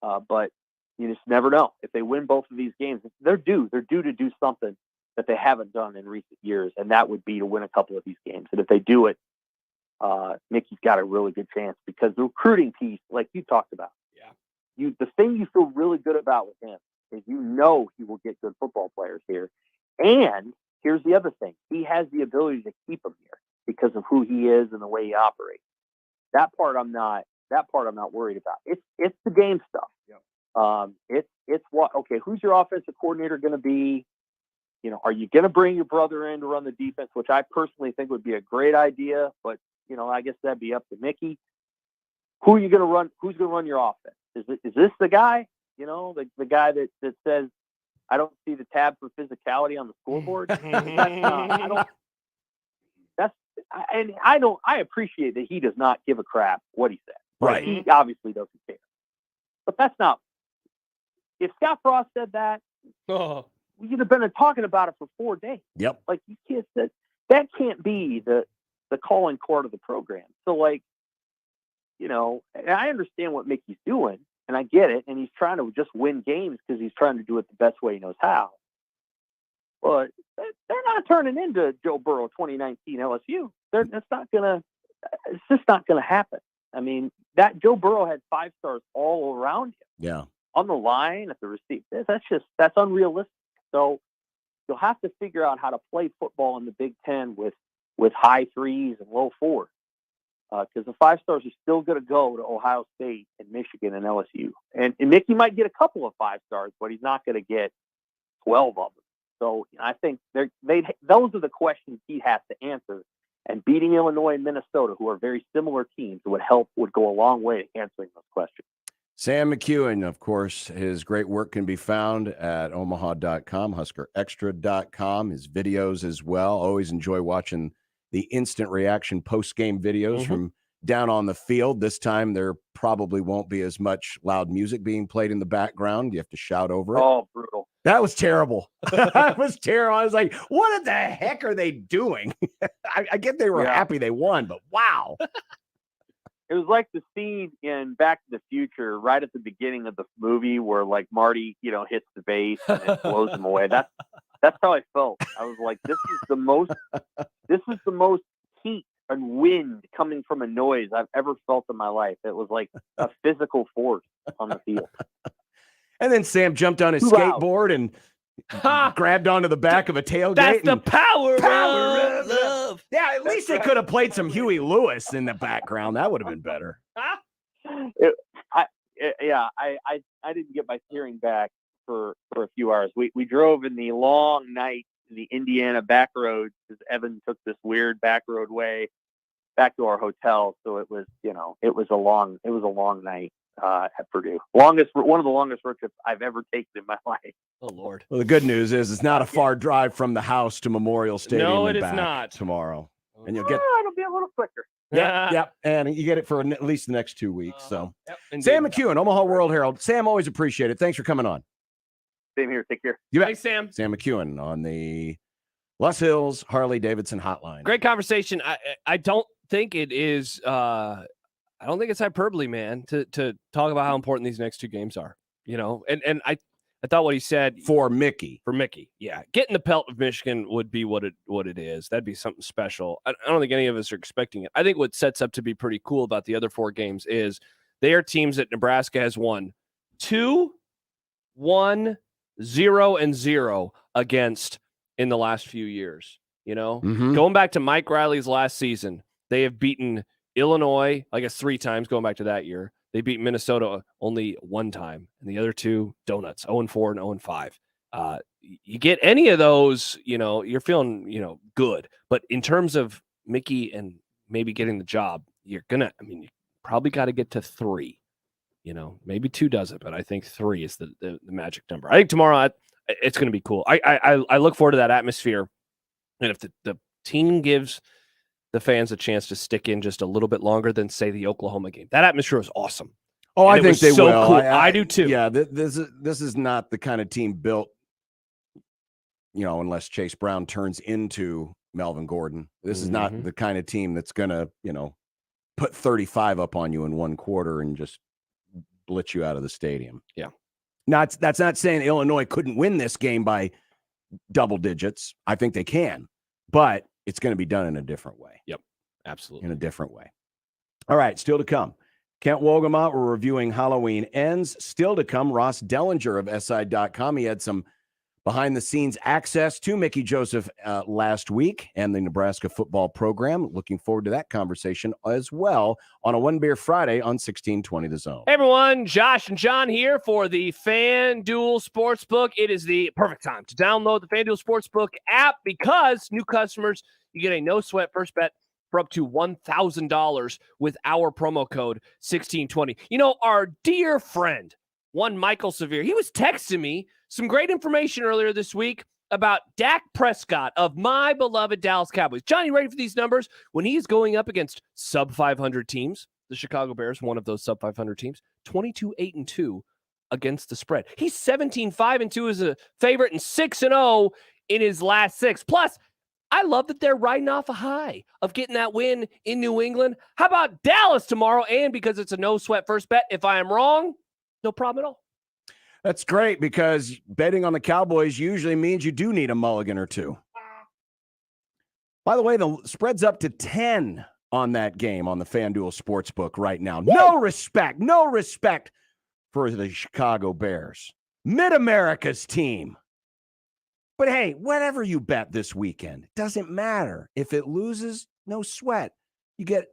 But you just never know. If they win both of these games, they're due to do something that they haven't done in recent years, and that would be to win a couple of these games. And if they do it, Mickey's got a really good chance because the recruiting piece, like you talked about, the thing you feel really good about with him is he will get good football players here. And here's the other thing. He has the ability to keep them here because of who he is and the way he operates. That part I'm not worried about. It's the game stuff. It's what, okay, who's your offensive coordinator going to be? Are you going to bring your brother in to run the defense, which I personally think would be a great idea, but I guess that'd be up to Mickey. Who are you going to run? Who's going to run your offense? Is this the guy? The guy that says, I don't see the tab for physicality on the scoreboard. I appreciate that he does not give a crap what he said. Right. He obviously doesn't care. But that's not. If Scott Frost said that, we'd have been talking about it for 4 days. Yep. Like, you can't say that can't be the calling court of the program. So, and I understand what Mickey's doing, and I get it, and he's trying to just win games because he's trying to do it the best way he knows how. But they're not turning into Joe Burrow 2019 LSU. It's just not gonna happen. I mean, that Joe Burrow had 5 stars all around him. Yeah. On the line, at the receipt. That's unrealistic. So you'll have to figure out how to play football in the Big Ten with high 3s and low 4s. Because the 5 stars are still going to go to Ohio State and Michigan and LSU. And Mickey might get a couple of 5 stars, but he's not going to get 12 of them. So I think those are the questions he has to answer. And beating Illinois and Minnesota, who are very similar teams, would go a long way to answering those questions. Sam McKewon, of course, his great work can be found at omaha.com, huskerextra.com, his videos as well. Always enjoy watching the instant reaction post-game videos from down on the field. This time there probably won't be as much loud music being played in the background. You have to shout over it. Oh, brutal. That was terrible. That was terrible. I was like, what the heck are they doing? I get they were happy they won, but wow. It was like the scene in Back to the Future right at the beginning of the movie where like Marty, hits the base and it blows him away. That's how I felt. I was like, this is the most heat and wind coming from a noise I've ever felt in my life. It was like a physical force on the field. And then Sam jumped on his skateboard and grabbed onto the back of a tailgate. That's the power of love. Yeah, at least they could have played some Huey Lewis in the background. That would have been better. I didn't get my hearing back for a few hours. We drove in the long night in the Indiana back roads because Evan took this weird back road way back to our hotel. So it was a long night at Purdue. One of the longest road trips I've ever taken in my life. Oh Lord. Well, the good news is it's not a far drive from the house to Memorial Stadium. No, it is back not tomorrow. And you'll get it'll be a little quicker. Yep. And you get it for at least the next 2 weeks. So Indeed. Sam McKewon, Omaha World Herald. Sam, always appreciate it. Thanks for coming on. Same here. Take care. You bet. Thanks, Sam. Sam McKewon on the Les Hills Harley-Davidson hotline. Great conversation. I don't think it is I don't think it's hyperbole, man, to talk about how important these next 2 games are. And I thought what he said for Mickey. Yeah. Getting the pelt of Michigan would be what it is. That'd be something special. I don't think any of us are expecting it. I think what sets up to be pretty cool about the other 4 games is they are teams that Nebraska has won 2, 1, 0, and 0 against in the last few years. Going back to Mike Riley's last season, they have beaten Illinois, I guess 3 times going back to that year. They beat Minnesota only 1 time, and the other 2 donuts, 0-4 and 0-5. You get any of those, you're feeling, good. But in terms of Mickey and maybe getting the job, you probably got to get to 3. Maybe 2 does it, but I think 3 is the magic number. I think tomorrow it's going to be cool. I look forward to that atmosphere. And if the team gives the fans a chance to stick in just a little bit longer than, say, the Oklahoma game, that atmosphere was awesome. Oh, I think they will. Cool. I do too. Yeah, this is not the kind of team built, unless Chase Brown turns into Melvin Gordon. This is not the kind of team that's going to, put 35 up on you in 1 quarter and just blitz you out of the stadium. Yeah. Now, that's not saying Illinois couldn't win this game by double digits. I think they can, but it's going to be done in a different way. Yep, absolutely. In a different way. All right, still to come. Kent Wolgamott, we're reviewing Halloween Ends. Still to come, Ross Dellinger of SI.com. He had some behind-the-scenes access to Mickey Joseph last week and the Nebraska football program. Looking forward to that conversation as well on a One Beer Friday on 1620 The Zone. Hey, everyone. Josh and John here for the FanDuel Sportsbook. It is the perfect time to download the FanDuel Sportsbook app because new customers, you get a no-sweat first bet for up to $1,000 with our promo code 1620. Our dear friend, one Michael Severe, he was texting me some great information earlier this week about Dak Prescott of my beloved Dallas Cowboys. Johnny, ready for these numbers? When he's going up against sub-500 teams, the Chicago Bears, one of those sub-500 teams, 22-8-2 against the spread. He's 17-5-2 as a favorite and 6-0 in his last 6. Plus, I love that they're riding off a high of getting that win in New England. How about Dallas tomorrow? And because it's a no-sweat first bet, if I am wrong, no problem at all. That's great because betting on the Cowboys usually means you do need a mulligan or 2. By the way, the spread's up to 10 on that game on the FanDuel Sportsbook right now. No respect for the Chicago Bears. Mid-America's team. But hey, whatever you bet this weekend, it doesn't matter. If it loses, no sweat. You get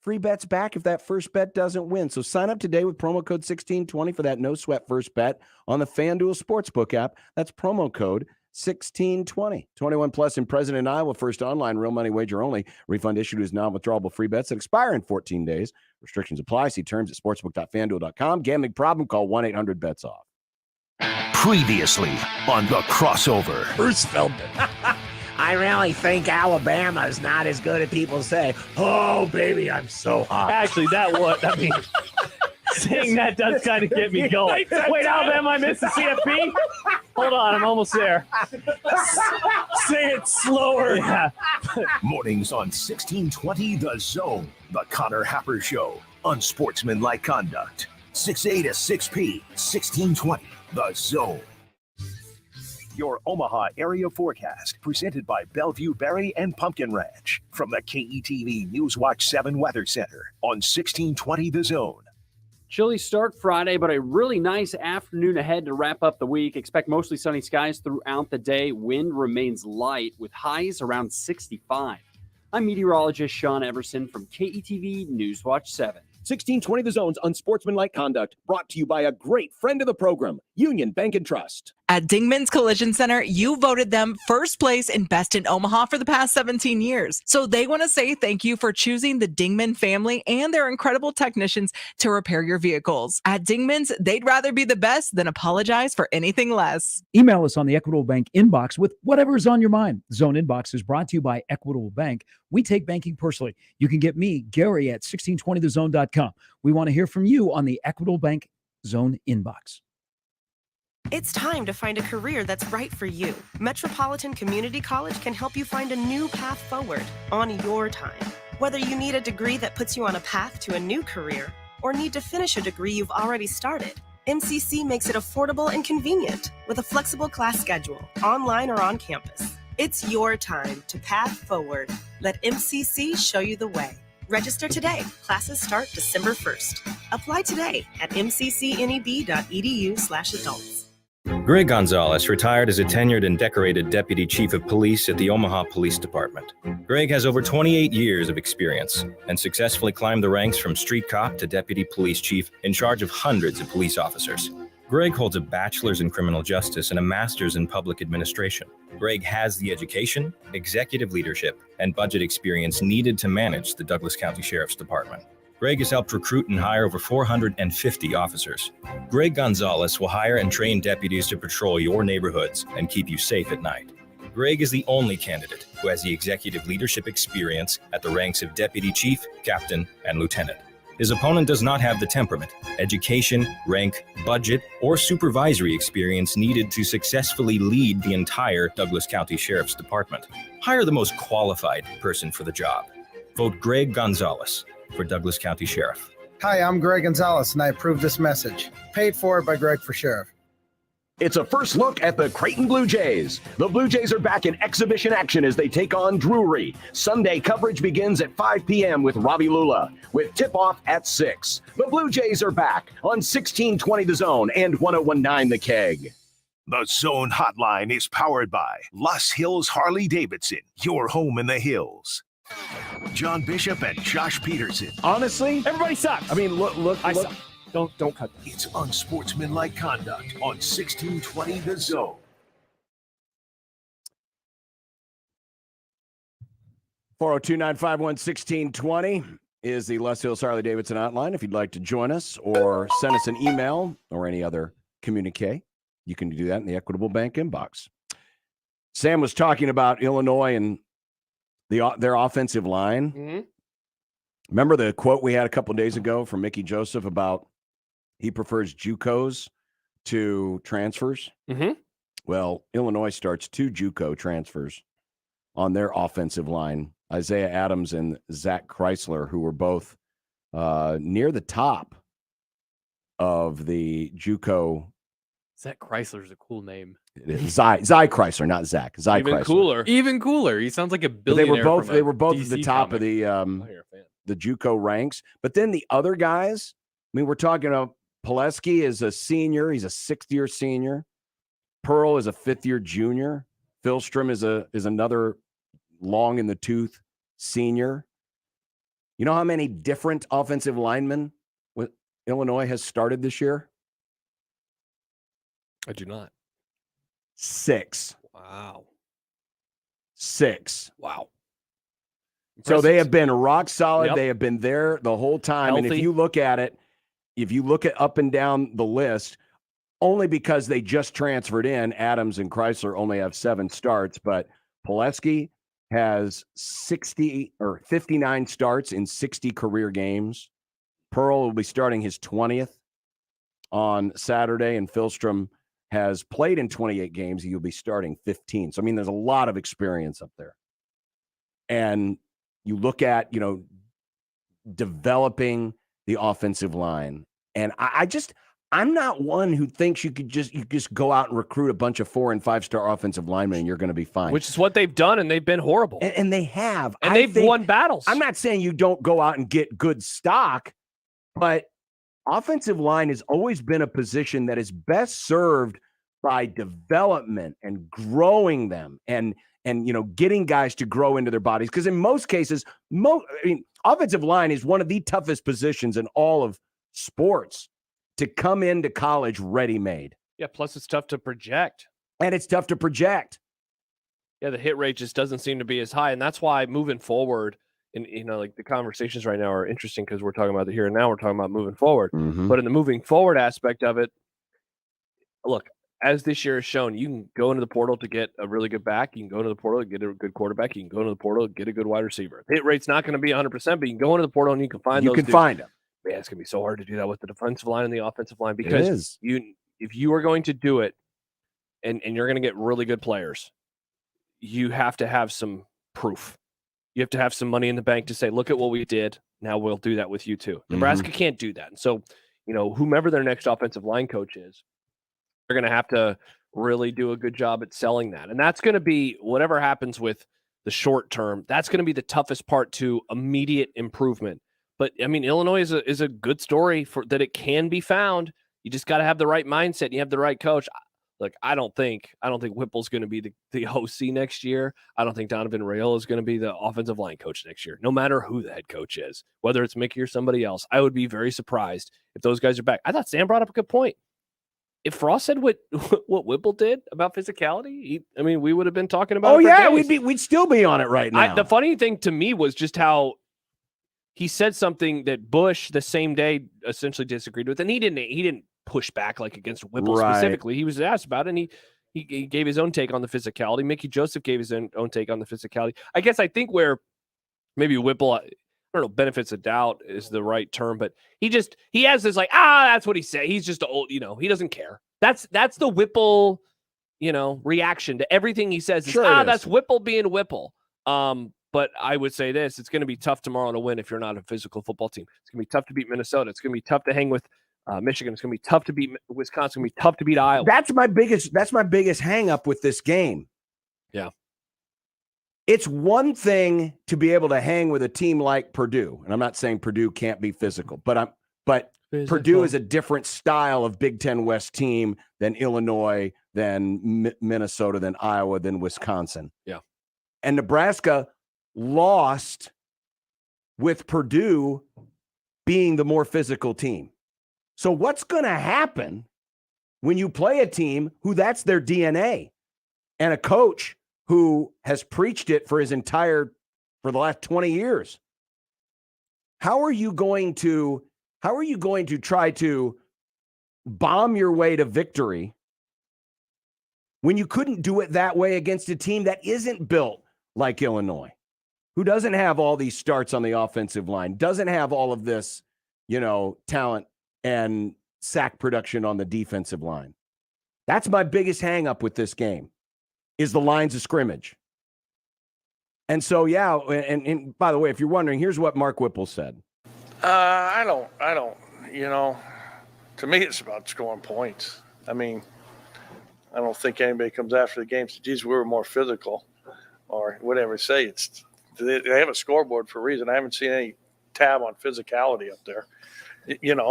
free bets back if that first bet doesn't win. So sign up today with promo code 1620 for that no sweat first bet on the FanDuel Sportsbook app. That's promo code 1620. 21 plus in President Iowa. First online real money wager only. Refund issued as non-withdrawable free bets that expire in 14 days. Restrictions apply. See terms at sportsbook.fanduel.com. Gambling problem? Call 1-800-BETS-OFF. Previously on The Crossover. Bruce Feldman. I really think Alabama is not as good as people say. Oh, baby, I'm so hot. Actually, saying that does kind of get me going. Wait, Alabama, I missed the CFP? Hold on, I'm almost there. Say it slower. Yeah. Mornings on 1620 The Zone. The Connor Happer Show. Unsportsmanlike conduct. 6A to 6P. 1620 The Zone. Your Omaha area forecast presented by Bellevue Berry and Pumpkin Ranch from the KETV Newswatch 7 Weather Center on 1620 The Zone. Chilly start Friday, but a really nice afternoon ahead to wrap up the week. Expect mostly sunny skies throughout the day. Wind remains light with highs around 65. I'm meteorologist Sean Everson from KETV Newswatch 7. 1620 The Zone's Unsportsmanlike Conduct, brought to you by a great friend of the program, Union Bank and Trust. At Dingman's Collision Center, you voted them first place in Best in Omaha for the past 17 years. So they want to say thank you for choosing the Dingman family and their incredible technicians to repair your vehicles. At Dingman's, they'd rather be the best than apologize for anything less. Email us on the Equitable Bank inbox with whatever is on your mind. Zone Inbox is brought to you by Equitable Bank. We take banking personally. You can get me, Gary, at 1620thezone.com. We want to hear from you on the Equitable Bank Zone Inbox. It's time to find a career that's right for you. Metropolitan Community College can help you find a new path forward on your time. Whether you need a degree that puts you on a path to a new career or need to finish a degree you've already started, MCC makes it affordable and convenient with a flexible class schedule, online or on campus. It's your time to path forward. Let MCC show you the way. Register today. Classes start December 1st. Apply today at mccneb.edu/adults. Greg Gonzalez retired as a tenured and decorated Deputy Chief of Police at the Omaha Police Department. Greg has over 28 years of experience and successfully climbed the ranks from street cop to Deputy Police Chief in charge of hundreds of police officers. Greg holds a bachelor's in criminal justice and a master's in public administration. Greg has the education, executive leadership, and budget experience needed to manage the Douglas County Sheriff's Department. Greg has helped recruit and hire over 450 officers. Greg Gonzalez will hire and train deputies to patrol your neighborhoods and keep you safe at night. Greg is the only candidate who has the executive leadership experience at the ranks of deputy chief, captain, and lieutenant. His opponent does not have the temperament, education, rank, budget, or supervisory experience needed to successfully lead the entire Douglas County Sheriff's Department. Hire the most qualified person for the job. Vote Greg Gonzalez for Douglas County Sheriff. Hi, I'm Greg Gonzalez, and I approve this message. Paid for by Greg for Sheriff. It's a first look at the Creighton Blue Jays. The Blue Jays are back in exhibition action as they take on Drury. Sunday coverage begins at 5 p.m. with Ravi Lula, with tip-off at 6. The Blue Jays are back on 1620 The Zone and 1019 The Keg. The Zone Hotline is powered by Los Hills Harley-Davidson, your home in the hills. John Bishop and Josh Peterson. Honestly, everybody sucks. I mean, look. I suck. Don't cut. It's unsportsmanlike conduct on 1620 The Zone. (402-951-1620) is the Les Hills Harley-Davidson hotline. If you'd like to join us or send us an email or any other communique, you can do that in the Equitable Bank inbox. Sam was talking about Illinois and their offensive line. Mm-hmm. Remember the quote we had a couple of days ago from Mickey Joseph about he prefers JUCOs to transfers? Mm-hmm. Well, Illinois starts 2 JUCO transfers on their offensive line, Isaiah Adams and Zach Chrysler, who were both near the top of the JUCO. Zach Chrysler's a cool name. Zy Chrysler, not Zach. Zy Even Chrysler. cooler. Even cooler. He sounds like a billionaire. They were both at the DC top comic. of the JUCO ranks. But then the other guys, I mean, we're talking about Pileski is a senior. He's a 6th-year senior. Pearl is a 5th-year junior. Philstrom is another long in the tooth senior. You know how many different offensive linemen Illinois has started this year? I do not. 6. Wow. 6. Wow. So they have been rock solid. Yep. They have been there the whole time. Healthy. And if you look at up and down the list, only because they just transferred in, Adams and Chrysler only have 7 starts, but Pileski has 59 starts in 60 career games. Pearl will be starting his 20th on Saturday, and Philstrom has played in 28 games. He'll be starting 15. So, I mean, there's a lot of experience up there. And you look at, developing the offensive line. And I'm not one who thinks you just go out and recruit a bunch of 4- and 5-star offensive linemen and you're going to be fine. Which is what they've done, and they've been horrible. And they have. And they've won battles. I'm not saying you don't go out and get good stock, but offensive line has always been a position that is best served by development and growing them and getting guys to grow into their bodies. Because in most cases, offensive line is one of the toughest positions in all of sports to come into college ready-made. Yeah, plus it's tough to project. And it's tough to project. Yeah, the hit rate just doesn't seem to be as high. And that's why moving forward, and the conversations right now are interesting because we're talking about the here and now, we're talking about moving forward. Mm-hmm. But in the moving forward aspect of it, look, as this year has shown, you can go into the portal to get a really good back. You can go into the portal and get a good quarterback. You can go into the portal and get a good wide receiver. The hit rate's not going to be 100%, but you can go into the portal and you can find those dudes. Find them. Yeah, it's going to be so hard to do that with the defensive line and the offensive line because if you are going to do it and you're going to get really good players, you have to have some proof. You have to have some money in the bank to say, look at what we did. Now we'll do that with you too. Nebraska can't do that. And so, whomever their next offensive line coach is, they're going to have to really do a good job at selling that. And that's going to be whatever happens with the short term. That's going to be the toughest part to immediate improvement. But I mean, Illinois is a good story for that. It can be found. You just got to have the right mindset. And you have the right coach. Look, I don't think Whipple's going to be the OC next year. I don't think Donovan Raiola is going to be the offensive line coach next year, no matter who the head coach is, whether it's Mickey or somebody else. I would be very surprised if those guys are back. I thought Sam brought up a good point. If Frost said what Whipple did about physicality, we would have been talking about. We'd still be on it right now. The funny thing to me was just how he said something that Bush the same day essentially disagreed with, and he didn't push back like against Whipple specifically. He was asked about it, and he gave his own take on the physicality. Mickey Joseph gave his own take on the physicality. I guess I think where maybe Whipple, I don't know, benefits of doubt is the right term, but he has this like, that's what he said. He's just old, he doesn't care. That's the Whipple, reaction to everything he says. That's Whipple being Whipple. But I would say this, it's going to be tough tomorrow to win if you're not a physical football team. It's going to be tough to beat Minnesota. It's going to be tough to hang with Michigan. It's going to be tough to beat Wisconsin. It's going to be tough to beat Iowa. That's my biggest hang up with this game. Yeah. It's one thing to be able to hang with a team like Purdue. And I'm not saying Purdue can't be physical, but Purdue is a different style of Big Ten West team than Illinois, than Minnesota, than Iowa, than Wisconsin. Yeah. And Nebraska lost with Purdue being the more physical team. So what's going to happen when you play a team who that's their DNA and a coach who has preached it for the last 20 years? How are you going to try to bomb your way to victory when you couldn't do it that way against a team that isn't built like Illinois, who doesn't have all these starts on the offensive line, doesn't have all of this, talent and sack production on the defensive line? That's my biggest hang up with this game, is the lines of scrimmage. And so, and by the way, if you're wondering, here's what Mark Whipple said. I don't, to me, it's about scoring points. I don't think anybody comes after the game and says, geez, we were more physical or whatever say. They have a scoreboard for a reason. I haven't seen any tab on physicality up there,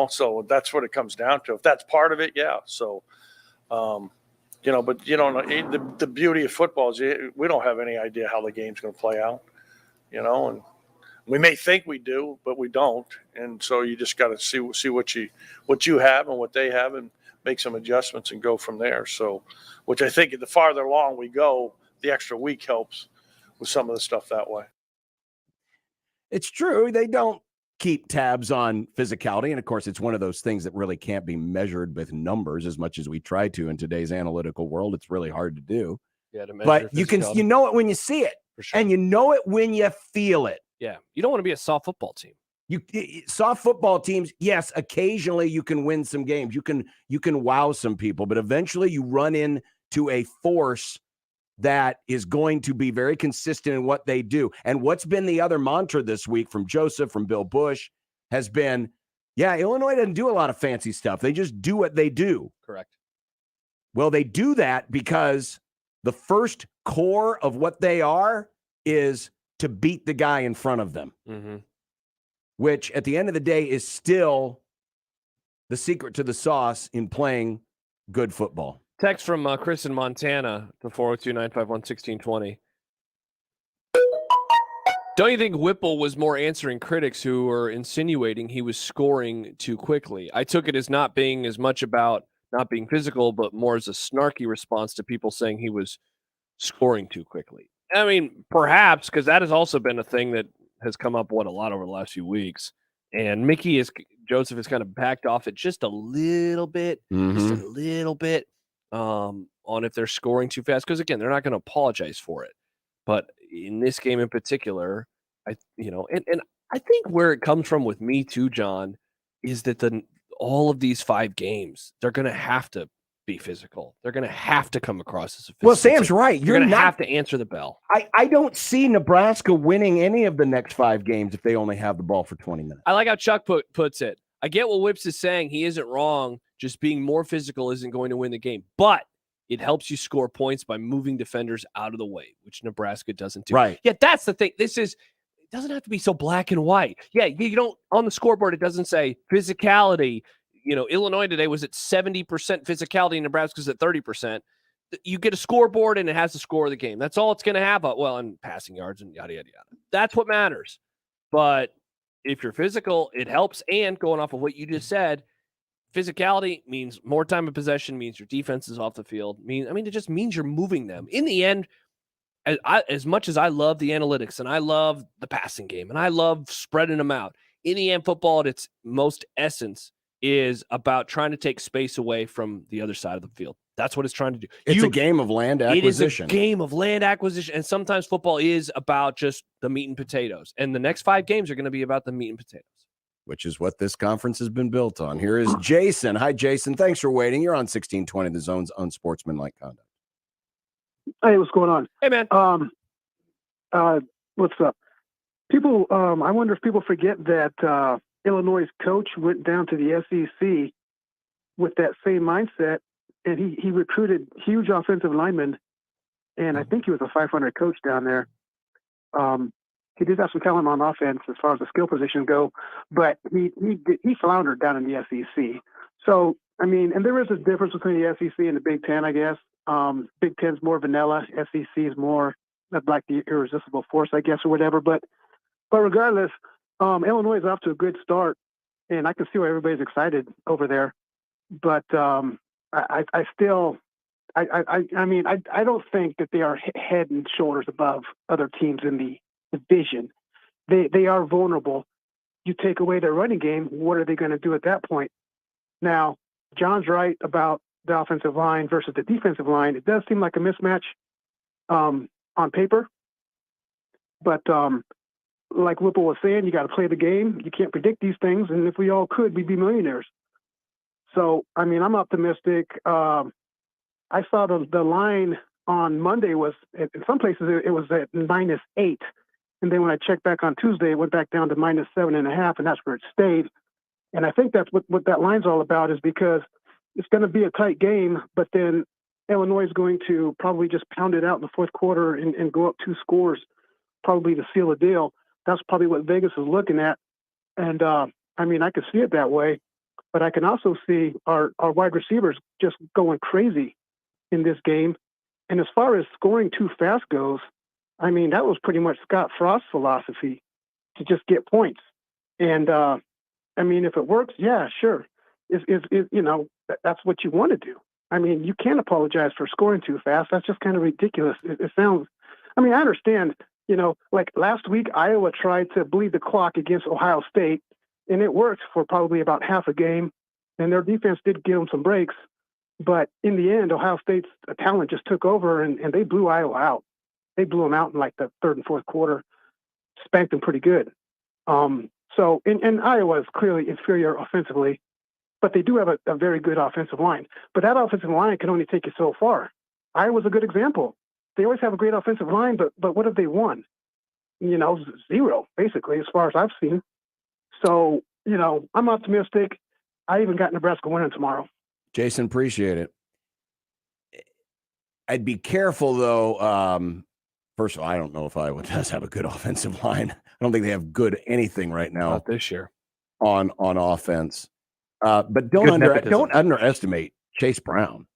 so that's what it comes down to. If that's part of it, yeah. So, but the beauty of football is we don't have any idea how the game's going to play out, and we may think we do, but we don't. And so you just got to see what you have and what they have and make some adjustments and go from there. So, which I think the farther along we go, the extra week helps with some of the stuff that way. It's true. They don't keep tabs on physicality. And of course, it's one of those things that really can't be measured with numbers as much as we try to in today's analytical world. It's really hard to do. Yeah, to measure but you know it when you see it, for sure. And you know it when you feel it. Yeah. You don't want to be a soft football team. Soft football teams, yes, occasionally you can win some games. You can wow some people, but eventually you run into a force that is going to be very consistent in what they do. And what's been the other mantra this week from Joseph, from Bill Bush, has been, Illinois doesn't do a lot of fancy stuff. They just do what they do. Correct. Well, they do that because the first core of what they are is to beat the guy in front of them, which at the end of the day is still the secret to the sauce in playing good football. Text from Chris in Montana to 402-951-1620. Don't you think Whipple was more answering critics who were insinuating he was scoring too quickly? I took it as not being as much about not being physical, but more as a snarky response to people saying he was scoring too quickly. Perhaps, because that has also been a thing that has come up a lot over the last few weeks. And Joseph has kind of backed off it just a little bit, on if they're scoring too fast. Because again, they're not going to apologize for it. But in this game in particular, I think where it comes from with me too, John, is that all of these 5 games, they're going to have to be physical. They're going to have to come across as a physical. Well, Sam's right. You're going to have to answer the bell. I don't see Nebraska winning any of the next 5 games if they only have the ball for 20 minutes. I like how Chuck puts it. I get what Whips is saying. He isn't wrong. Just being more physical isn't going to win the game. But it helps you score points by moving defenders out of the way, which Nebraska doesn't do. Right. Yeah, that's the thing. It doesn't have to be so black and white. Yeah, you don't, on the scoreboard, it doesn't say physicality, Illinois today was at 70% physicality. Nebraska's at 30%. You get a scoreboard and it has the score of the game. That's all it's going to have. And passing yards and yada, yada, yada. That's what matters. But if you're physical, it helps. And going off of what you just said, physicality means more time of possession, means your defense is off the field. It just means you're moving them. In the end, as much as I love the analytics and I love the passing game and I love spreading them out, in the end, football at its most essence is about trying to take space away from the other side of the field. That's what it's trying to do. It's a game of land acquisition. It is a game of land acquisition. And sometimes football is about just the meat and potatoes. And the next 5 games are going to be about the meat and potatoes. Which is what this conference has been built on. Here is Jason. Hi, Jason. Thanks for waiting. You're on 1620, the Zone's Unsportsmanlike Conduct. Hey, what's going on? Hey, man. What's up? People, I wonder if people forget that Illinois' coach went down to the SEC with that same mindset, and he recruited huge offensive linemen, and I think he was a 500 coach down there. He did have some talent on offense as far as the skill position go, but he floundered down in the SEC. So, and there is a difference between the SEC and the Big Ten, I guess. Big Ten's more vanilla. SEC is more like the irresistible force, I guess, or whatever. But regardless, Illinois is off to a good start, and I can see why everybody's excited over there. But I don't think that they are head and shoulders above other teams in the division. They are vulnerable. You take away their running game, what are they going to do at that point? Now, John's right about the offensive line versus the defensive line. It does seem like a mismatch on paper, but like Whipple was saying, you got to play the game. You can't predict these things, and if we all could, we'd be millionaires. So, I'm optimistic. I saw the line on Monday was, in some places, it was at -8. And then when I checked back on Tuesday, it went back down to -7.5, and that's where it stayed. And I think that's what that line's all about, is because it's going to be a tight game, but then Illinois is going to probably just pound it out in the fourth quarter and go up 2 scores, probably to seal the deal. That's probably what Vegas is looking at. And, I could see it that way, but I can also see our wide receivers just going crazy in this game. And as far as scoring too fast goes, that was pretty much Scott Frost's philosophy, to just get points. And, if it works, yeah, sure. That's what you want to do. You can't apologize for scoring too fast. That's just kind of ridiculous. It sounds, I understand, like last week, Iowa tried to bleed the clock against Ohio State, and it worked for probably about half a game. And their defense did give them some breaks. But in the end, Ohio State's talent just took over, and they blew Iowa out. They blew them out in like the third and fourth quarter, spanked them pretty good. And Iowa is clearly inferior offensively, but they do have a very good offensive line. But that offensive line can only take you so far. Iowa's a good example. They always have a great offensive line, but what have they won? Zero, basically, as far as I've seen. So, I'm optimistic. I even got Nebraska winning tomorrow. Jason, appreciate it. I'd be careful, though. First of all, I don't know if Iowa does have a good offensive line. I don't think they have good anything right now. Not this year on offense. But don't underestimate Chase Brown.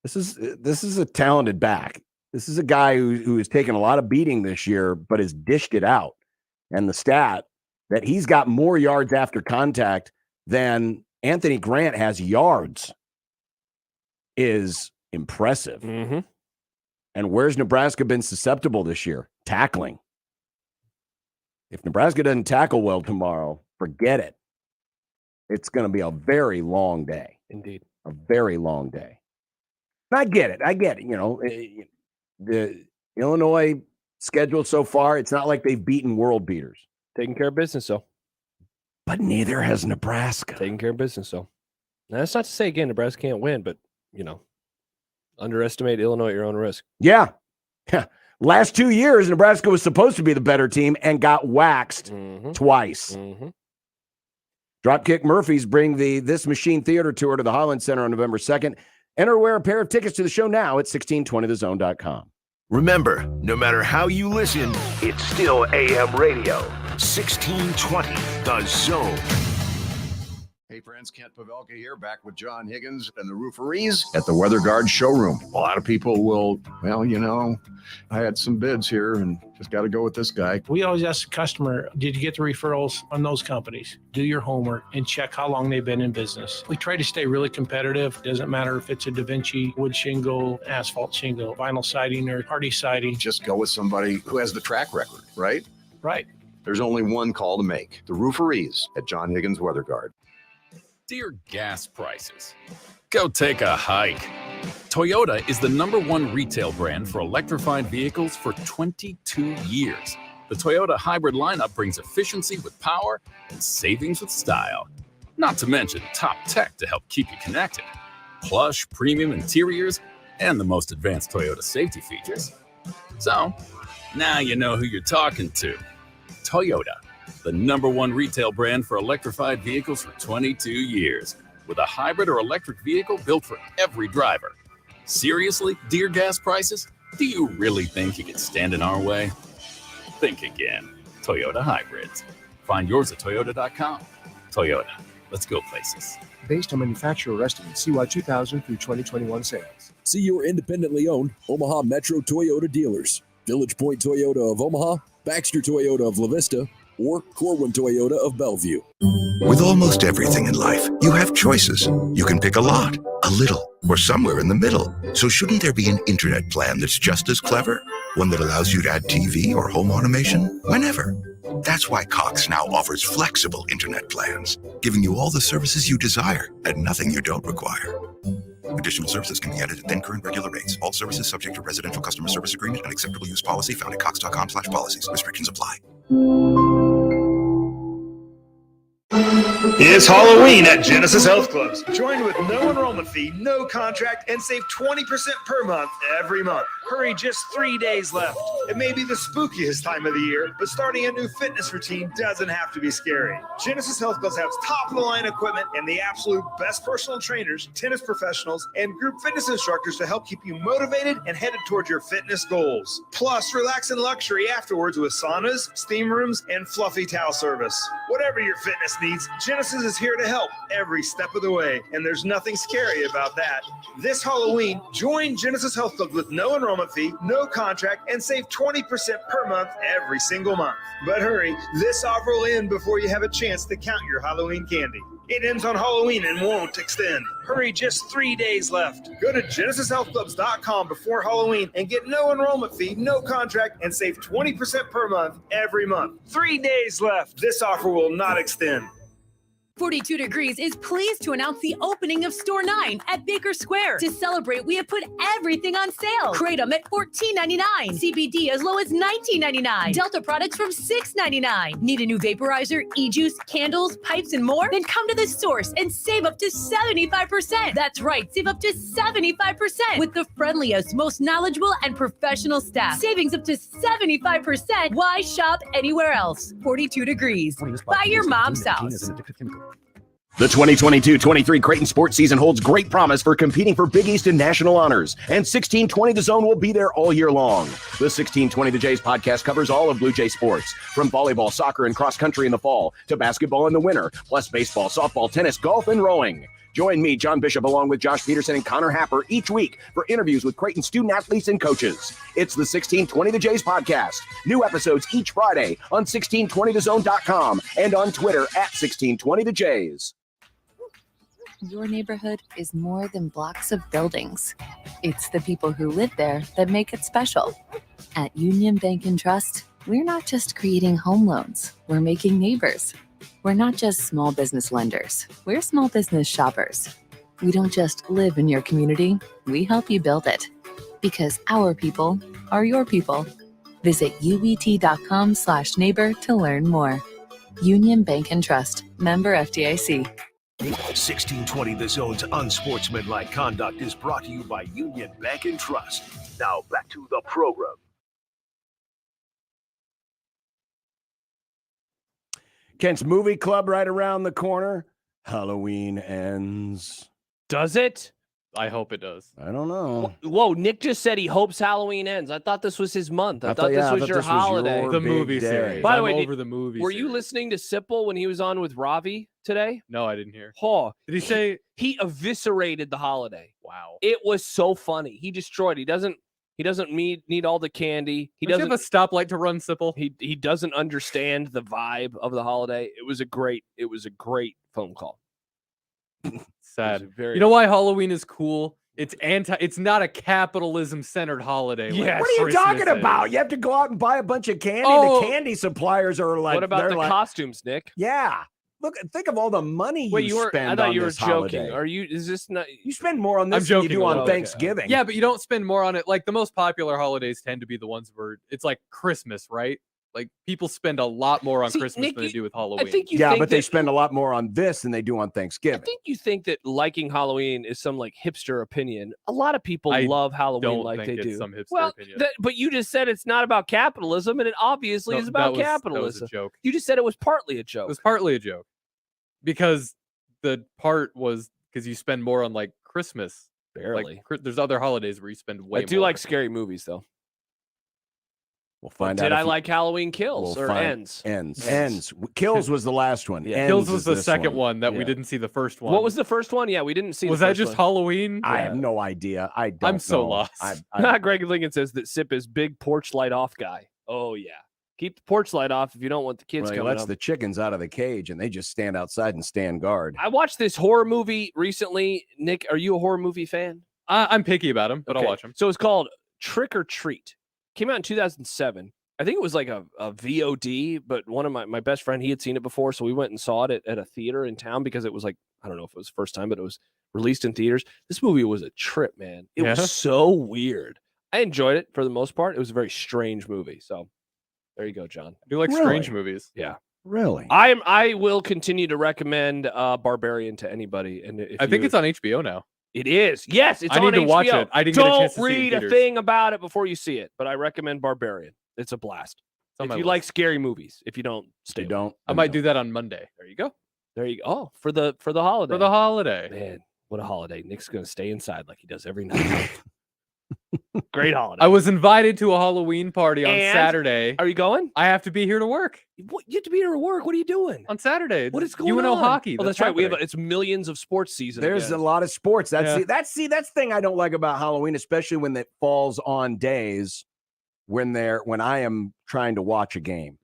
This is a talented back. This is a guy who has taken a lot of beating this year, but has dished it out. And the stat that he's got more yards after contact than Anthony Grant has yards is impressive. Mm-hmm. And where's Nebraska been susceptible this year? Tackling. If Nebraska doesn't tackle well tomorrow, forget it. It's going to be a very long day. Indeed. A very long day. And I get it. The Illinois schedule so far, it's not like they've beaten world beaters. Taking care of business, though. But neither has Nebraska. Taking care of business, though. Now, that's not to say, again, Nebraska can't win, but, underestimate Illinois at your own risk. Yeah. Last 2 years, Nebraska was supposed to be the better team and got waxed twice. Mm-hmm. Dropkick Murphys bring the This Machine Theater Tour to the Holland Center on November 2nd. Enter or wear a pair of tickets to the show now at 1620thezone.com. Remember, no matter how you listen, it's still AM radio. 1620 The Zone. Hey friends, Kent Pavelka here, back with John Higgins and the Rooferees at the Weather Guard showroom. A lot of people will, well, I had some bids here and just got to go with this guy. We always ask the customer, did you get the referrals on those companies? Do your homework and check how long they've been in business. We try to stay really competitive. Doesn't matter if it's a Da Vinci wood shingle, asphalt shingle, vinyl siding, or hardy siding. Just go with somebody who has the track record, right? Right. There's only one call to make. The Rooferees at John Higgins Weather Guard. Dear gas prices, go take a hike. Toyota is the #1 retail brand for electrified vehicles for 22 years. The Toyota hybrid lineup brings efficiency with power and savings with style. Not to mention top tech to help keep you connected. Plush premium interiors and the most advanced Toyota safety features. So, now you know who you're talking to. Toyota, the #1 retail brand for electrified vehicles for 22 years, with a hybrid or electric vehicle built for every driver. Seriously, dear gas prices? Do you really think you can stand in our way? Think again. Toyota hybrids. Find yours at toyota.com. Toyota, let's go places. Based on manufacturer estimate CY 2000 through 2021 sales. See your independently owned Omaha Metro Toyota dealers. Village Point Toyota of Omaha, Baxter Toyota of La Vista, or Corwin Toyota of Bellevue. With almost everything in life, you have choices. You can pick a lot, a little, or somewhere in the middle. So shouldn't there be an internet plan that's just as clever? One that allows you to add TV or home automation whenever. That's why Cox now offers flexible internet plans, giving you all the services you desire at nothing you don't require. Additional services can be added at then current regular rates. All services subject to residential customer service agreement and acceptable use policy found at cox.com/policies. Restrictions apply. It's Halloween at Genesis Health Clubs. Join with no enrollment fee, no contract, and save 20% per month every month. Hurry, just 3 days left. It may be the spookiest time of the year, but starting a new fitness routine doesn't have to be scary. Genesis Health Clubs has top-of-the-line equipment and the absolute best personal trainers, tennis professionals, and group fitness instructors to help keep you motivated and headed towards your fitness goals. Plus, relax in luxury afterwards with saunas, steam rooms, and fluffy towel service. Whatever your fitness needs, Genesis is here to help every step of the way, and there's nothing scary about that. This Halloween, join Genesis Health Club with no enrollment fee, no contract, and save 20% per month every single month. But hurry, this offer will end before you have a chance to count your Halloween candy. It ends on Halloween and won't extend. Hurry, just 3 days left. Go to GenesisHealthClubs.com before Halloween and get no enrollment fee, no contract, and save 20% per month every month. 3 days left. This offer will not extend. 42 Degrees is pleased to announce the opening of Store 9 at Baker Square. To celebrate, we have put everything on sale. Kratom at $14.99. CBD as low as $19.99. Delta products from $6.99. Need a new vaporizer, e-juice, candles, pipes, and more? Then come to the source and save up to 75%. That's right, save up to 75% with the friendliest, most knowledgeable, and professional staff. Savings up to 75%. Why shop anywhere else? 42 Degrees. Buy your mom's house. The 2022-23 Creighton sports season holds great promise for competing for Big East and national honors, and 1620 The Zone will be there all year long. The 1620 The Jays podcast covers all of Blue Jay sports, from volleyball, soccer, and cross country in the fall to basketball in the winter, plus baseball, softball, tennis, golf, and rowing. Join me, John Bishop, along with Josh Peterson and Connor Happer each week for interviews with Creighton student athletes and coaches. It's the 1620 The Jays podcast. New episodes each Friday on 1620thezone.com and on Twitter at 1620 The Jays. Your neighborhood is more than blocks of buildings. It's the people who live there that make it special. At Union Bank and Trust, we're not just creating home loans, we're making neighbors. We're not just small business lenders, we're small business shoppers. We don't just live in your community, we help you build it. Because our people are your people. Visit ubt.com/neighbor to learn more. Union Bank and Trust, member FDIC. 1620 The Zone's unsportsmanlike conduct is brought to you by Union Bank and Trust. Now back to the program. Kent's Movie Club right around the corner. Halloween ends. Does it? I hope it does. I don't know. Whoa, Nick just said he hopes Halloween ends. I thought this was his month. I thought yeah, this was your holiday. The movie series. By the I'm way, over the movie were series. you listening to Sipple when he was on with Ravi today? No, I didn't hear. Oh, did he say he eviscerated the holiday? Wow, it was so funny. He destroyed. He doesn't need all the candy. He doesn't have a stoplight to run, Sipple. He doesn't understand the vibe of the holiday. It was a great phone call. Sad. You know why Halloween is cool? It's not a capitalism centered holiday. Yeah, what are you talking about? You have to go out and buy a bunch of candy. The candy suppliers are like. What about the costumes, Nick? Yeah. Look, think of all the money you spend. I thought on you were this joking. holiday. Is this not? You spend more on this than you do on Thanksgiving. Yeah, but you don't spend more on it. Like the most popular holidays tend to be the ones where it's like Christmas, right? Like people spend a lot more on Christmas Nick, than they do with Halloween. But they spend a lot more on this than they do on Thanksgiving. I think you think that liking Halloween is some like hipster opinion. A lot of people I love Halloween don't like think they it's do. some hipster well, opinion. but you just said it's not about capitalism, and it obviously is about capitalism. That was a joke. You just said it was partly a joke. It was partly a joke because the part was because you spend more on like Christmas. Barely. Like, there's other holidays where you spend way. I do more. like scary movies though. We'll find out. Did I like Halloween Kills or Ends? Ends. Kills was the last one. Yeah. Kills was the second one that we didn't see the first one. What was the first one? Yeah, we didn't see. Was the that first just one. Halloween? I have no idea. I'm so lost. Greg Lincoln says that Sip is big porch light off guy. Oh yeah, keep the porch light off if you don't want the kids Well, he coming lets up. the chickens out of the cage and they just stand outside and stand guard. I watched this horror movie recently. Nick, are you a horror movie fan? I'm picky about them, but I'll watch them. So it's called Trick or Treat. Came out in 2007. I think it was like a VOD, but one of my best friend, he had seen it before, so we went and saw it at a theater in town because it was like, I don't know if it was the first time, but it was released in theaters. This movie was a trip, man. It was so weird. I enjoyed it for the most part. It was a very strange movie. So there you go, John. I do like strange movies. Yeah. Really? I will continue to recommend Barbarian to anybody. And I think it's on HBO now. It is. Yes, it's I on need to HBO. watch it. I didn't get a chance to see it in read a theaters. thing about it before you see it, but I recommend Barbarian. It's a blast. on If my you list. like scary movies, if you don't, stay. You don't. I might do that on Monday. There you go. There you go. Oh, for the holiday. For the holiday. Man, what a holiday. Nick's going to stay inside like he does every night. Great holiday. I was invited to a Halloween party on And? Saturday. Are you going? I have to be here to work What, you have to be here to work. What are you doing? on Saturday. What is going on? UNO hockey. Oh, that's right. We have it's millions of sports season. There's again. a lot of sports. That's Yeah. that's the thing I don't like about Halloween, especially when it falls on days when I am trying to watch a game.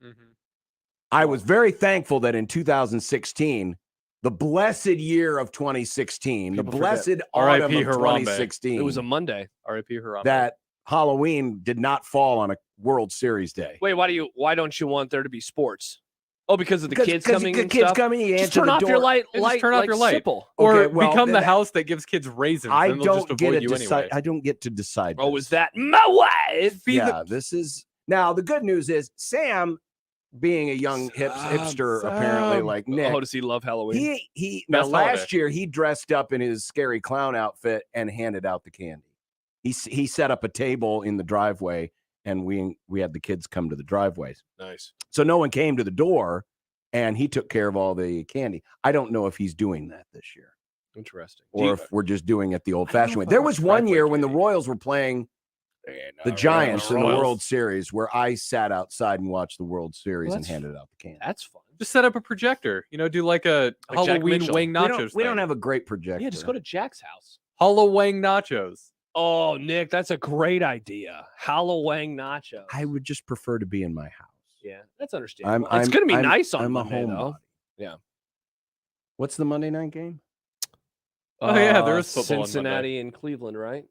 I was very thankful that in 2016, the blessed year of 2016, People the blessed forget. autumn R.I.P. of Harambe. 2016, It was a Monday. R.I.P. Harambe. that Halloween did not fall on a World Series day. Wait, why don't you want there to be sports? Oh, because of the kids coming the and kids stuff? coming, you Just answer turn the off door. your light. Yeah, just turn off your light. Sipple. Or Okay, well, become the that- house that gives kids raisins. I and they'll just don't get avoid it. you anyway. I don't get to decide. Oh, this. is that my wife? Yeah, this is now the good news is Sam, being a young hipster, apparently like Nick. Oh, does he love Halloween? He now Best last holiday. year he dressed up in his scary clown outfit and handed out the candy. He set up a table in the driveway and we had the kids come to the driveways. Nice. So no one came to the door and he took care of all the candy. I don't know if he's doing that this year Interesting. or if we're just doing it the old-fashioned way. There was one year when the Royals were playing the Giants in the World Series where I sat outside and watched the World Series and handed out the candy. That's fun. Just set up a projector. Do like a Like Jack Halloween Mitchell. wing nachos. We don't thing. have a great projector. Yeah, just go to Jack's house. Halloween nachos. Oh, Nick, that's a great idea. Halloween nachos. I would just prefer to be in my house. Yeah, that's understandable. It's I'm- going to be I'm- nice on I'm a Monday, though. homebody. Yeah. What's the Monday night game? Oh, yeah, there is football on Cincinnati and Cleveland, right?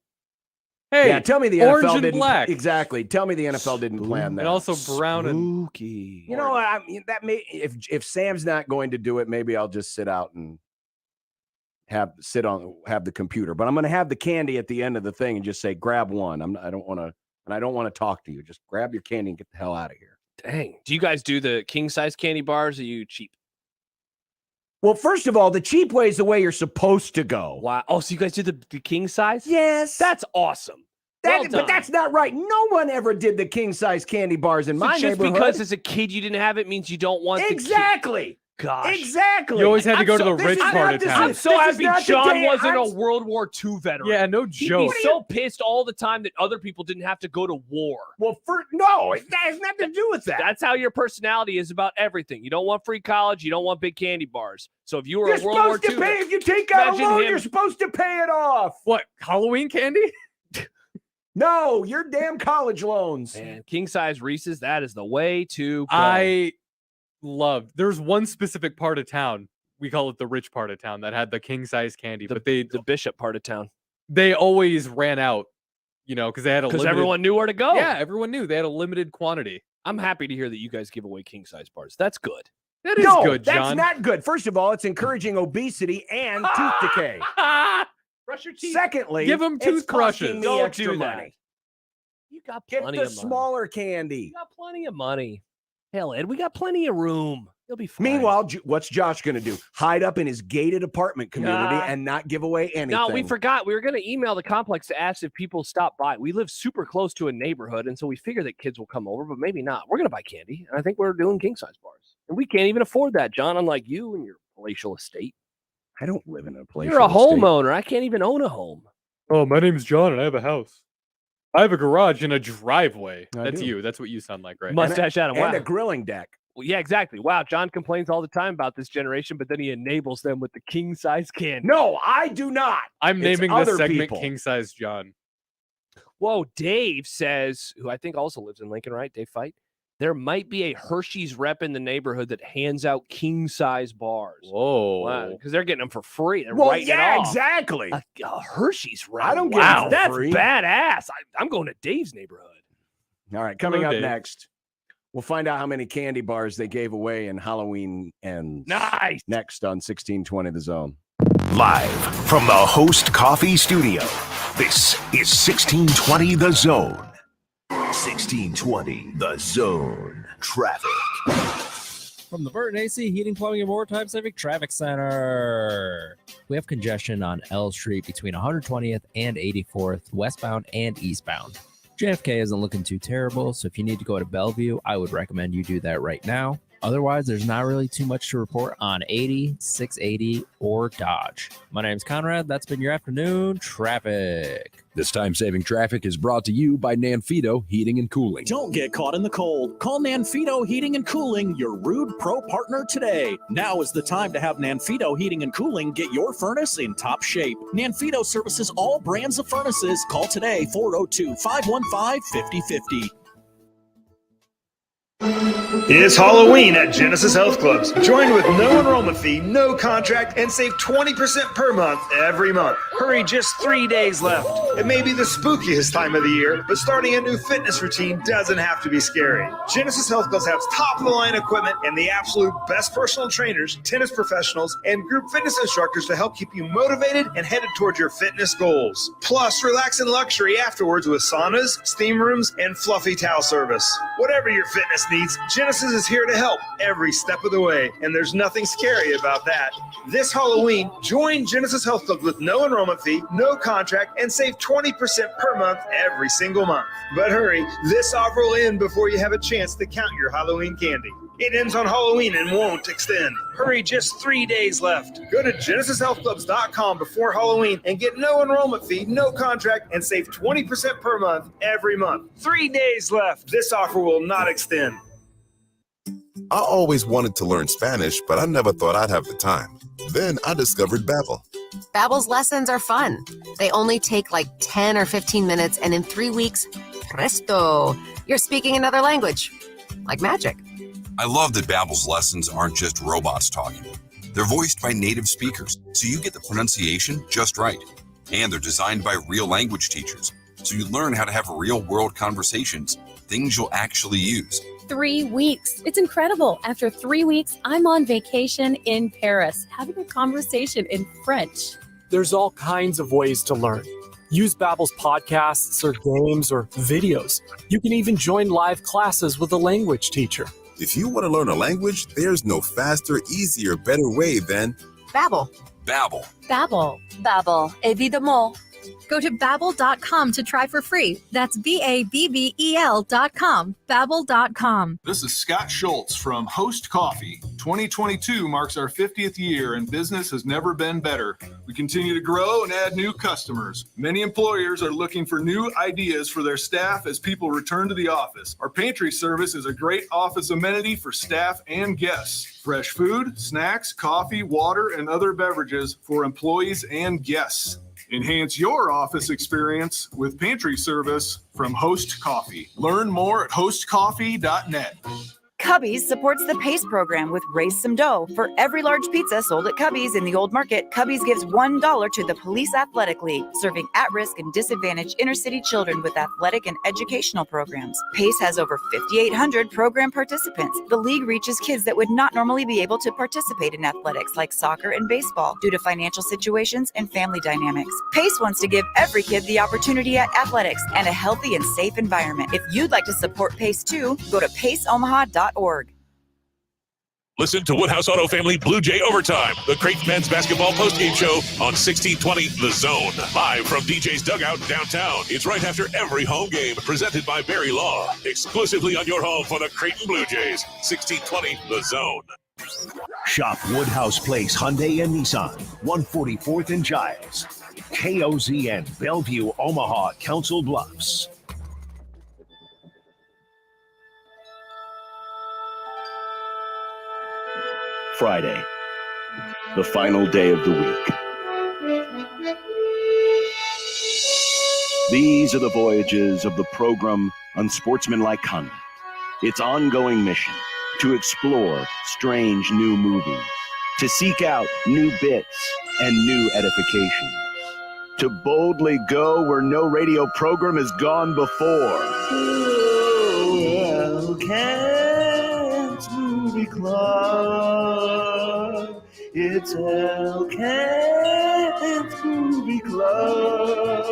Hey, Yeah, tell me the orange NFL and didn't black. exactly. Tell me the NFL didn't plan that. And also brown and Spooky. you know what? I mean, that may if Sam's not going to do it, maybe I'll just sit out and have the computer. But I'm going to have the candy at the end of the thing and just say, grab one. I don't want to talk to you. Just grab your candy and get the hell out of here. Dang. Do you guys do the king size candy bars? Or are you cheap? Well, first of all, the cheap way is the way you're supposed to go. Wow. Oh, so you guys do the king size? Yes. That's awesome. Well But done. that's not right. No one ever did the king size candy bars in So my just neighborhood. because as a kid you didn't have it means you don't want Exactly. gosh. Exactly. You always had to go to so- the rich part of town. I'm so happy John wasn't a World War II veteran. Yeah, no He'd joke. be so pissed all the time that other people didn't have to go to war. Well, no, it has nothing to do with that. That's how your personality is about everything. You don't want free college. You don't want big candy bars. So if you were You're a World War supposed to II, pay if you take out a imagine loan. him- You're supposed to pay it off. What, Halloween candy? No, your damn college loans. Man, king size Reese's, that is the way to go. There's one specific part of town. We call it the rich part of town that had the king size candy, but the Bishop part of town. They always ran out, because they had a limited, everyone knew where to go. Yeah, everyone knew they had a limited quantity. I'm happy to hear that you guys give away king size bars. That's good. That is No, good, that's John. not good. First of all, it's encouraging obesity and tooth decay. Brush your teeth. Secondly, Give 'em it's toothbrushes. costing me Don't extra do that. money. You got Get plenty the of money. smaller candy. You got plenty of money. Hell, Ed, we got plenty of room. You'll be fine. Meanwhile, what's Josh going to do? Hide up in his gated apartment community and not give away anything? No, we forgot. We were going to email the complex to ask if people stop by. We live super close to a neighborhood, and so we figure that kids will come over, but maybe not. We're going to buy candy, and I think we're doing king-size bars. And we can't even afford that, John, unlike you and your palatial estate. I don't live in a palatial You're a estate. homeowner. I can't even own a home. Oh, my name's John, and I have a house. I have a garage and a driveway. I That's do. you. That's what you sound like, right? Mustache Adam. And Wow. a grilling deck. Well, yeah, exactly. Wow, John complains all the time about this generation, but then he enables them with the king-size candy. No, I do not. I'm It's naming this other segment people. King Size John. Whoa, Dave says, who I think also lives in Lincoln, right? Dave Fight. There might be a Hershey's rep in the neighborhood that hands out king-size bars. Whoa. Because they're getting them for free. They're Well, writing yeah, it off. exactly. A Hershey's rep. I don't get wow, it for that's free. badass. I'm going to Dave's neighborhood. All right, coming Hello, up Dave. next, we'll find out how many candy bars they gave away in Halloween ends. Nice. Next on 1620 The Zone. Live from the Host Coffee Studio, this is 1620 The Zone. 1620 The Zone. Traffic. From the Burton AC Heating, Plumbing, and More Time-Saving Traffic Center. We have congestion on L Street between 120th and 84th, westbound and eastbound. JFK isn't looking too terrible, so if you need to go to Bellevue, I would recommend you do that right now. Otherwise, there's not really too much to report on 80, 680, or Dodge. My name's Conrad. That's been your afternoon traffic. This time-saving traffic is brought to you by Nanfito Heating and Cooling. Don't get caught in the cold. Call Nanfito Heating and Cooling, your Rude Pro partner today. Now is the time to have Nanfito Heating and Cooling get your furnace in top shape. Nanfito services all brands of furnaces. Call today, 402-515-5050. It's Halloween at Genesis Health Clubs. Join with no enrollment fee, no contract, and save 20% per month every month. Hurry, just 3 days left. It may be the spookiest time of the year, but starting a new fitness routine doesn't have to be scary. Genesis Health Clubs has top-of-the-line equipment and the absolute best personal trainers, tennis professionals, and group fitness instructors to help keep you motivated and headed towards your fitness goals. Plus, relax in luxury afterwards with saunas, steam rooms, and fluffy towel service. Whatever your fitness needs, Genesis is here to help every step of the way, and there's nothing scary about that. This Halloween, join Genesis Health Club with no enrollment fee, no contract, and save 20% per month every single month. But hurry, this offer will end before you have a chance to count your Halloween candy. It ends on Halloween and won't extend. Hurry, just 3 days left. Go to GenesisHealthClubs.com before Halloween and get no enrollment fee, no contract, and save 20% per month every month. 3 days left. This offer will not extend. I always wanted to learn Spanish, but I never thought I'd have the time. Then I discovered Babbel. Babbel's lessons are fun. They only take like 10 or 15 minutes, and in 3 weeks, presto, you're speaking another language. Like magic. I love that Babbel's lessons aren't just robots talking. They're voiced by native speakers, so you get the pronunciation just right. And they're designed by real language teachers, so you learn how to have real-world conversations, things you'll actually use. 3 weeks. It's incredible. After 3 weeks, I'm on vacation in Paris, having a conversation in French. There's all kinds of ways to learn. Use Babbel's podcasts or games or videos. You can even join live classes with a language teacher. If you want to learn a language, there's no faster, easier, better way than Babbel. Babbel. Babbel. Babbel, évidemment. Go to Babbel.com to try for free. That's BABBEL.com. Babbel.com. This is Scott Schultz from Host Coffee. 2022 marks our 50th year, and business has never been better. We continue to grow and add new customers. Many employers are looking for new ideas for their staff as people return to the office. Our pantry service is a great office amenity for staff and guests. Fresh food, snacks, coffee, water, and other beverages for employees and guests. Enhance your office experience with pantry service from Host Coffee. Learn more at hostcoffee.net. Cubby's supports the PACE program with Raise Some Dough. For every large pizza sold at Cubby's in the Old Market, Cubby's gives $1 to the Police Athletic League, serving at-risk and disadvantaged inner-city children with athletic and educational programs. PACE has over 5,800 program participants. The league reaches kids that would not normally be able to participate in athletics like soccer and baseball due to financial situations and family dynamics. PACE wants to give every kid the opportunity at athletics and a healthy and safe environment. If you'd like to support PACE too, go to paceomaha.org. Listen to Woodhouse Auto Family Blue Jay Overtime, the Creighton men's basketball postgame show on 1620 The Zone. Live from DJ's Dugout downtown. It's right after every home game, presented by Barry Law. Exclusively on your home for the Creighton Blue Jays. 1620 The Zone. Shop Woodhouse Place Hyundai and Nissan, 144th and Giles. KOZ and Bellevue, Omaha, Council Bluffs. Friday, the final day of the week. These are the voyages of the program Unsportsmanlike Conduct. Its ongoing mission to explore strange new movies, to seek out new bits and new edifications, to boldly go where no radio program has gone before. Elkent's Movie Club. It's Elkent's Movie Club.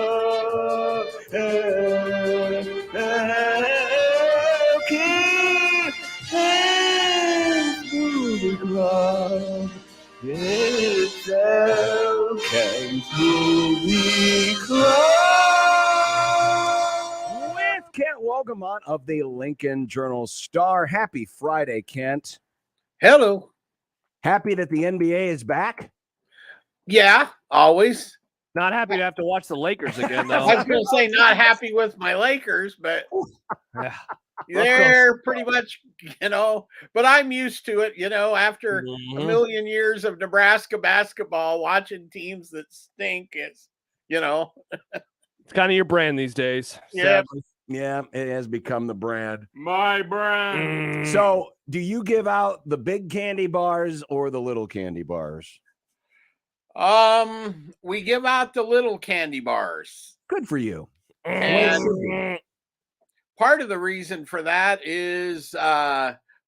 Elkent's Movie Club. It's Elkent's Movie Club. With Kent Wolgamott of the Lincoln Journal-Star. Happy Friday, Kent. Hello. Happy that the NBA is back? Yeah, always. Not happy to have to watch the Lakers again, though. I was going to say not happy with my Lakers, but they're pretty much, but I'm used to it, after a million years of Nebraska basketball, watching teams that stink, it's. It's kind of your brand these days. Yeah. Yeah, it has become the brand. My brand. So, do you give out the big candy bars or the little candy bars? We give out the little candy bars. Good for you. And part of the reason for that is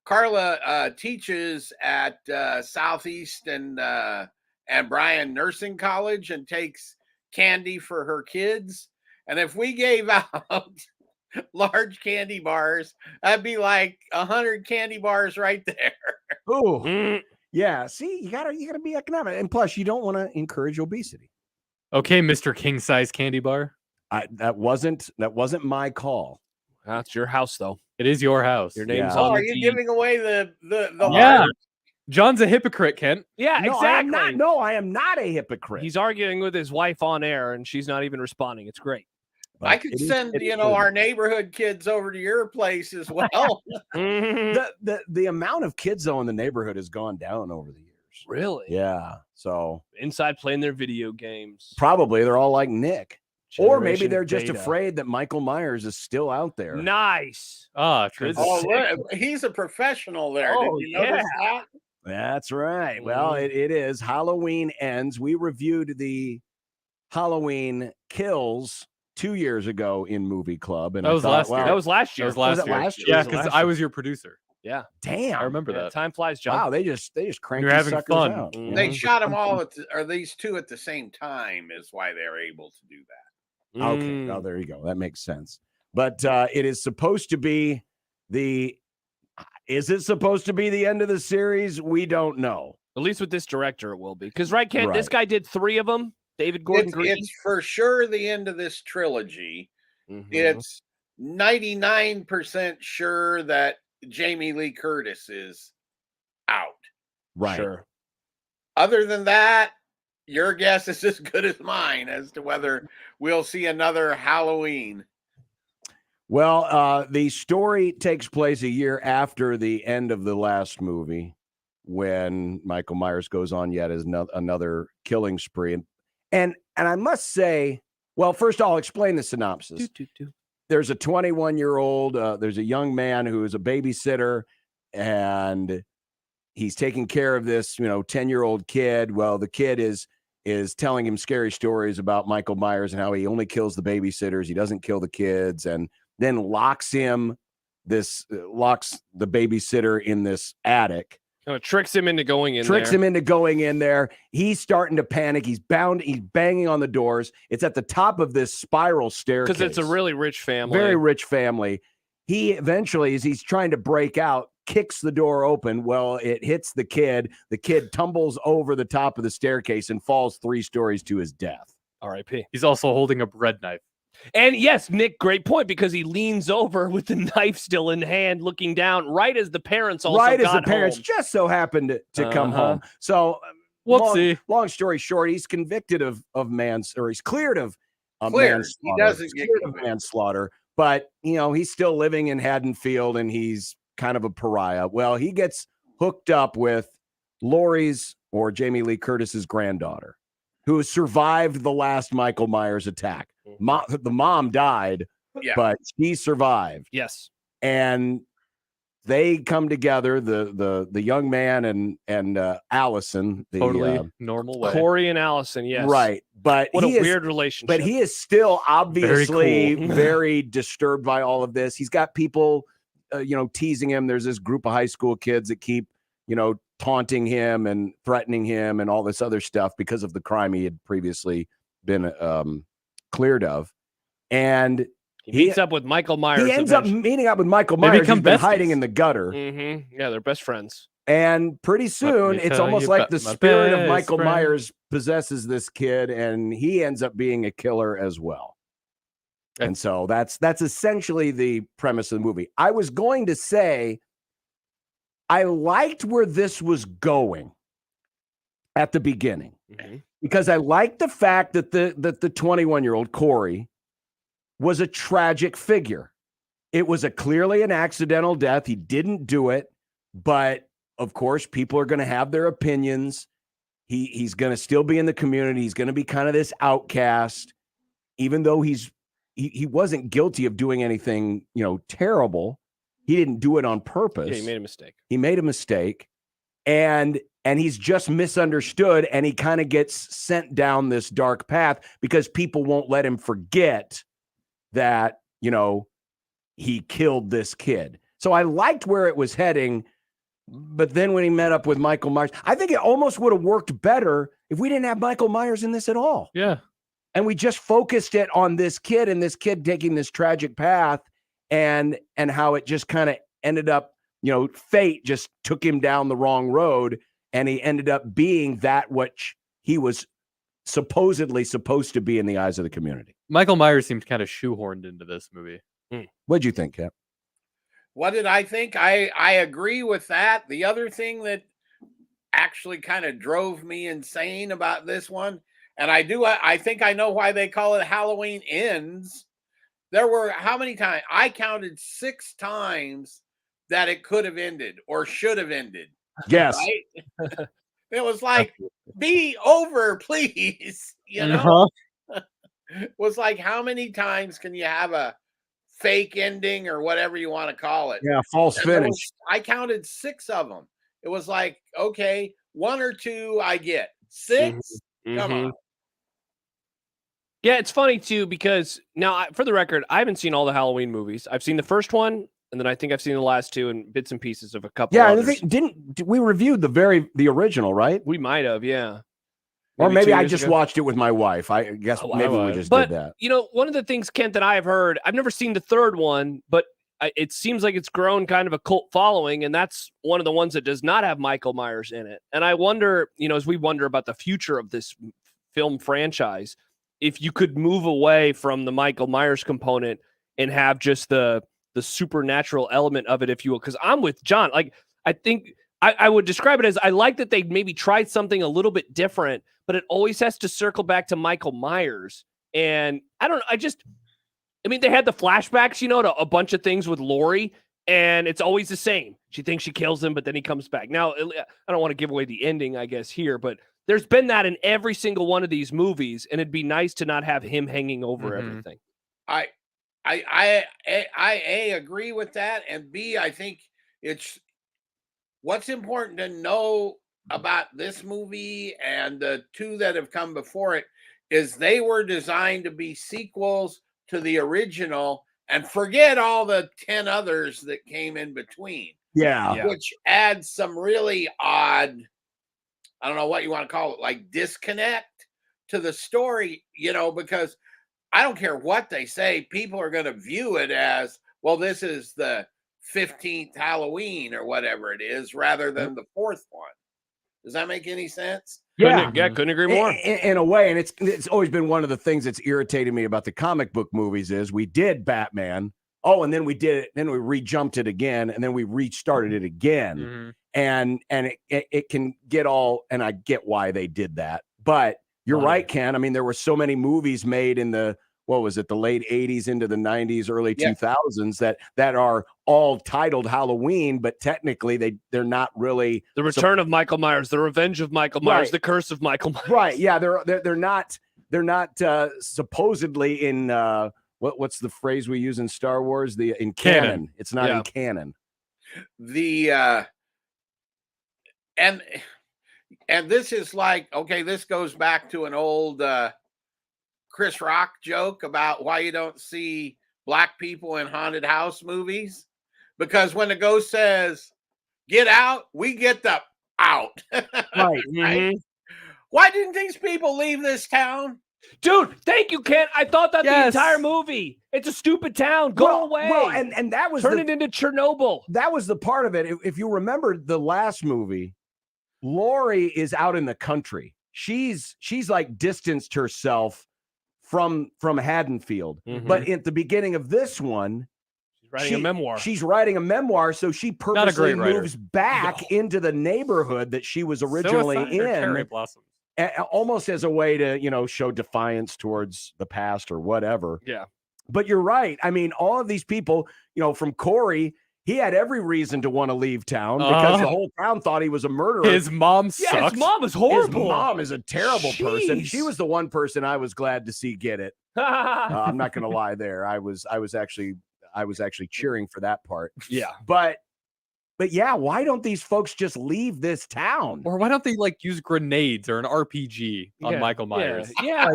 Carla teaches at Southeast and Bryan Nursing College and takes candy for her kids. And if we gave out large candy bars, that'd be like 100 candy bars right there. Oh, yeah. See, you gotta be economic, and plus, you don't want to encourage obesity. Okay, Mr. King Size Candy Bar. That wasn't my call. That's your house, though. It is your house. Your name's Oh, on are the you team. giving away the Yeah. heart? John's a hypocrite, Kent. Yeah, No, exactly. I am not a hypocrite. He's arguing with his wife on air, and she's not even responding. It's great. I could send our neighborhood kids over to your place as well. The amount of kids though in the neighborhood has gone down over the years. Really? Yeah. So inside playing their video games. Probably they're all like Nick. Or maybe Generation they're just Beta. afraid that Michael Myers is still out there. Nice. He's a professional there. Oh, Did you notice that? That's right. Well, it is. Halloween ends. We reviewed the Halloween Kills 2 years ago in Movie Club. And That was last year. That was last year. That was last it year. last year? Yeah, Was it because last I year? was your producer. Yeah. Damn. I remember Yeah, that. time flies, John. Wow, they just cranked You're having these suckers fun. out. They shot them all or these two at the same time is why they're able to do that. Okay. Oh, there you go. That makes sense. But it is supposed to be is it supposed to be the end of the series? We don't know. At least with this director, it will be. Because, right, Ken, this Right. guy did 3 of them. David Gordon Green. It's for sure the end of this trilogy. Mm-hmm. It's 99% sure that Jamie Lee Curtis is out. Right. Sure. Other than that, your guess is as good as mine as to whether we'll see another Halloween. Well, the story takes place a year after the end of the last movie, when Michael Myers goes on yet as another killing spree. And I must say, well, first I'll explain the synopsis. There's a 21-year-old, there's a young man who is a babysitter, and he's taking care of this, 10-year-old kid. Well, the kid is telling him scary stories about Michael Myers and how he only kills the babysitters. He doesn't kill the kids, and then locks the babysitter in this attic. Tricks him into going in there. He's starting to panic. He's banging on the doors. It's at the top of this spiral staircase. Because it's a really rich family. Very rich family. He eventually, as he's trying to break out, kicks the door open. Well, it hits the kid. The kid tumbles over the top of the staircase and falls 3 stories to his death. R.I.P. He's also holding a bread knife. And yes, Nick, great point, because he leans over with the knife still in hand, looking down right as the parents just so happened to come home. So, whoopsie. Long story short, he's convicted of he's cleared of Cleared. manslaughter. He doesn't get Cleared of manslaughter, but he's still living in Haddonfield, and he's kind of a pariah. Well, he gets hooked up with Laurie's, or Jamie Lee Curtis's, granddaughter, who survived the last Michael Myers attack. The mom died, but she survived. Yes. And they come together, the young man and Allison. Totally normal way. Corey and Allison, yes. Right. But what a weird relationship. But he is still obviously Very cool. very disturbed by all of this. He's got people, teasing him. There's this group of high school kids that keep, taunting him and threatening him and all this other stuff because of the crime he had previously been cleared of. And he meets up with Michael Myers. He ends up meeting up with Michael Myers. He's been hiding in the gutter. Mm-hmm. Yeah, they're best friends. And pretty soon, it's almost like the spirit of Michael Myers possesses this kid, and he ends up being a killer as well. And so that's essentially the premise of the movie. I was going to say, I liked where this was going at the beginning, because I liked the fact that the 21-year-old Corey was a tragic figure. It was clearly an accidental death. He didn't do it, but of course, people are going to have their opinions. He's going to still be in the community. He's going to be kind of this outcast, even though he wasn't guilty of doing anything, terrible. He didn't do it on purpose. Yeah, he made a mistake. He made a mistake, and he's just misunderstood, and he kind of gets sent down this dark path because people won't let him forget that, he killed this kid. So I liked where it was heading, but then when he met up with Michael Myers, I think it almost would have worked better if we didn't have Michael Myers in this at all. Yeah. And we just focused it on this kid and this kid taking this tragic path, and how it just kind of ended up, fate just took him down the wrong road, and he ended up being that which he was supposedly supposed to be in the eyes of the community. Michael Myers seemed kind of shoehorned into this movie. What'd you think, Cap? What did I think? I agree with that. The other thing that actually kind of drove me insane about this one, and I think I know why they call it Halloween Ends. There were how many times? I counted 6 times that it could have ended or should have ended. Yes. Right? It was like, be over, please. It was like, how many times can you have a fake ending or whatever you want to call it? Yeah, false finish. I counted 6 of them. It was like, okay, 1 or 2 I get. 6? Come on. Yeah, it's funny too, because now, for the record, I haven't seen all the Halloween movies. I've seen the first one, and then I think I've seen the last 2 and bits and pieces of a couple. Yeah, others. we reviewed the original, right? We might have, yeah. Or maybe I 2 years just ago. watched it with my wife. I guess maybe we just did that. One of the things, Kent, that I have heard, I've never seen the third one, but it seems like it's grown kind of a cult following, and that's one of the ones that does not have Michael Myers in it. And I wonder, as we wonder about the future of this film franchise if you could move away from the Michael Myers component and have just the supernatural element of it, if you will. Because I'm with John. Like, I think I would describe it as I like that they maybe tried something a little bit different, but it always has to circle back to Michael Myers. And I mean, they had the flashbacks, to a bunch of things with Lori, and it's always the same. She thinks she kills him, but then he comes back. Now, I don't want to give away the ending, I guess, here, but there's been that in every single one of these movies, and it'd be nice to not have him hanging over everything. I agree with that, and B, I think it's what's important to know about this movie and the two that have come before it is they were designed to be sequels to the original, and forget all the 10 others that came in between. Yeah. Which adds some really odd, I don't know what you want to call it, like disconnect to the story, because I don't care what they say, people are going to view it as, well, this is the 15th Halloween or whatever it is, rather than the fourth one. Does that make any sense? Couldn't agree more. In a way, and it's always been one of the things that's irritated me about the comic book movies is we did Batman, and then we did it, then we re-jumped it again, and then we restarted it again, and it can get all, and I get why they did that, but you're right, Ken. I mean, there were so many movies made in the the late 80s into the 90s, early 2000s that are all titled Halloween, but technically they're not really The Return of Michael Myers, The Revenge of Michael Myers, The Curse of Michael Myers. Right. Yeah, they're not supposedly in what's the phrase we use in Star Wars? In canon. It's not in canon. And this is like, okay, this goes back to an old Chris Rock joke about why you don't see black people in haunted house movies. Because when the ghost says, get out, we get the out. Right. Right? Why didn't these people leave this town? Dude, thank you, Ken. I thought that the entire movie. It's a stupid town. Go away. Well, and that was Turn it into Chernobyl. That was the part of it. If you remember the last movie, Lori is out in the country. She's like distanced herself from Haddonfield. But at the beginning of this one, writing a memoir. She's writing a memoir, so she purposely moves back into the neighborhood that she was originally in, almost as a way to, show defiance towards the past or whatever. Yeah. But you're right. I mean, all of these people, from Corey, he had every reason to want to leave town because the whole town thought he was a murderer. His mom sucks. Yeah, his mom is horrible. His mom is a terrible person. She was the one person I was glad to see get it. I'm not going to lie there. I was actually cheering for that part. Yeah. But yeah, why don't these folks just leave this town? Or why don't they use grenades or an RPG on Michael Myers? Yeah.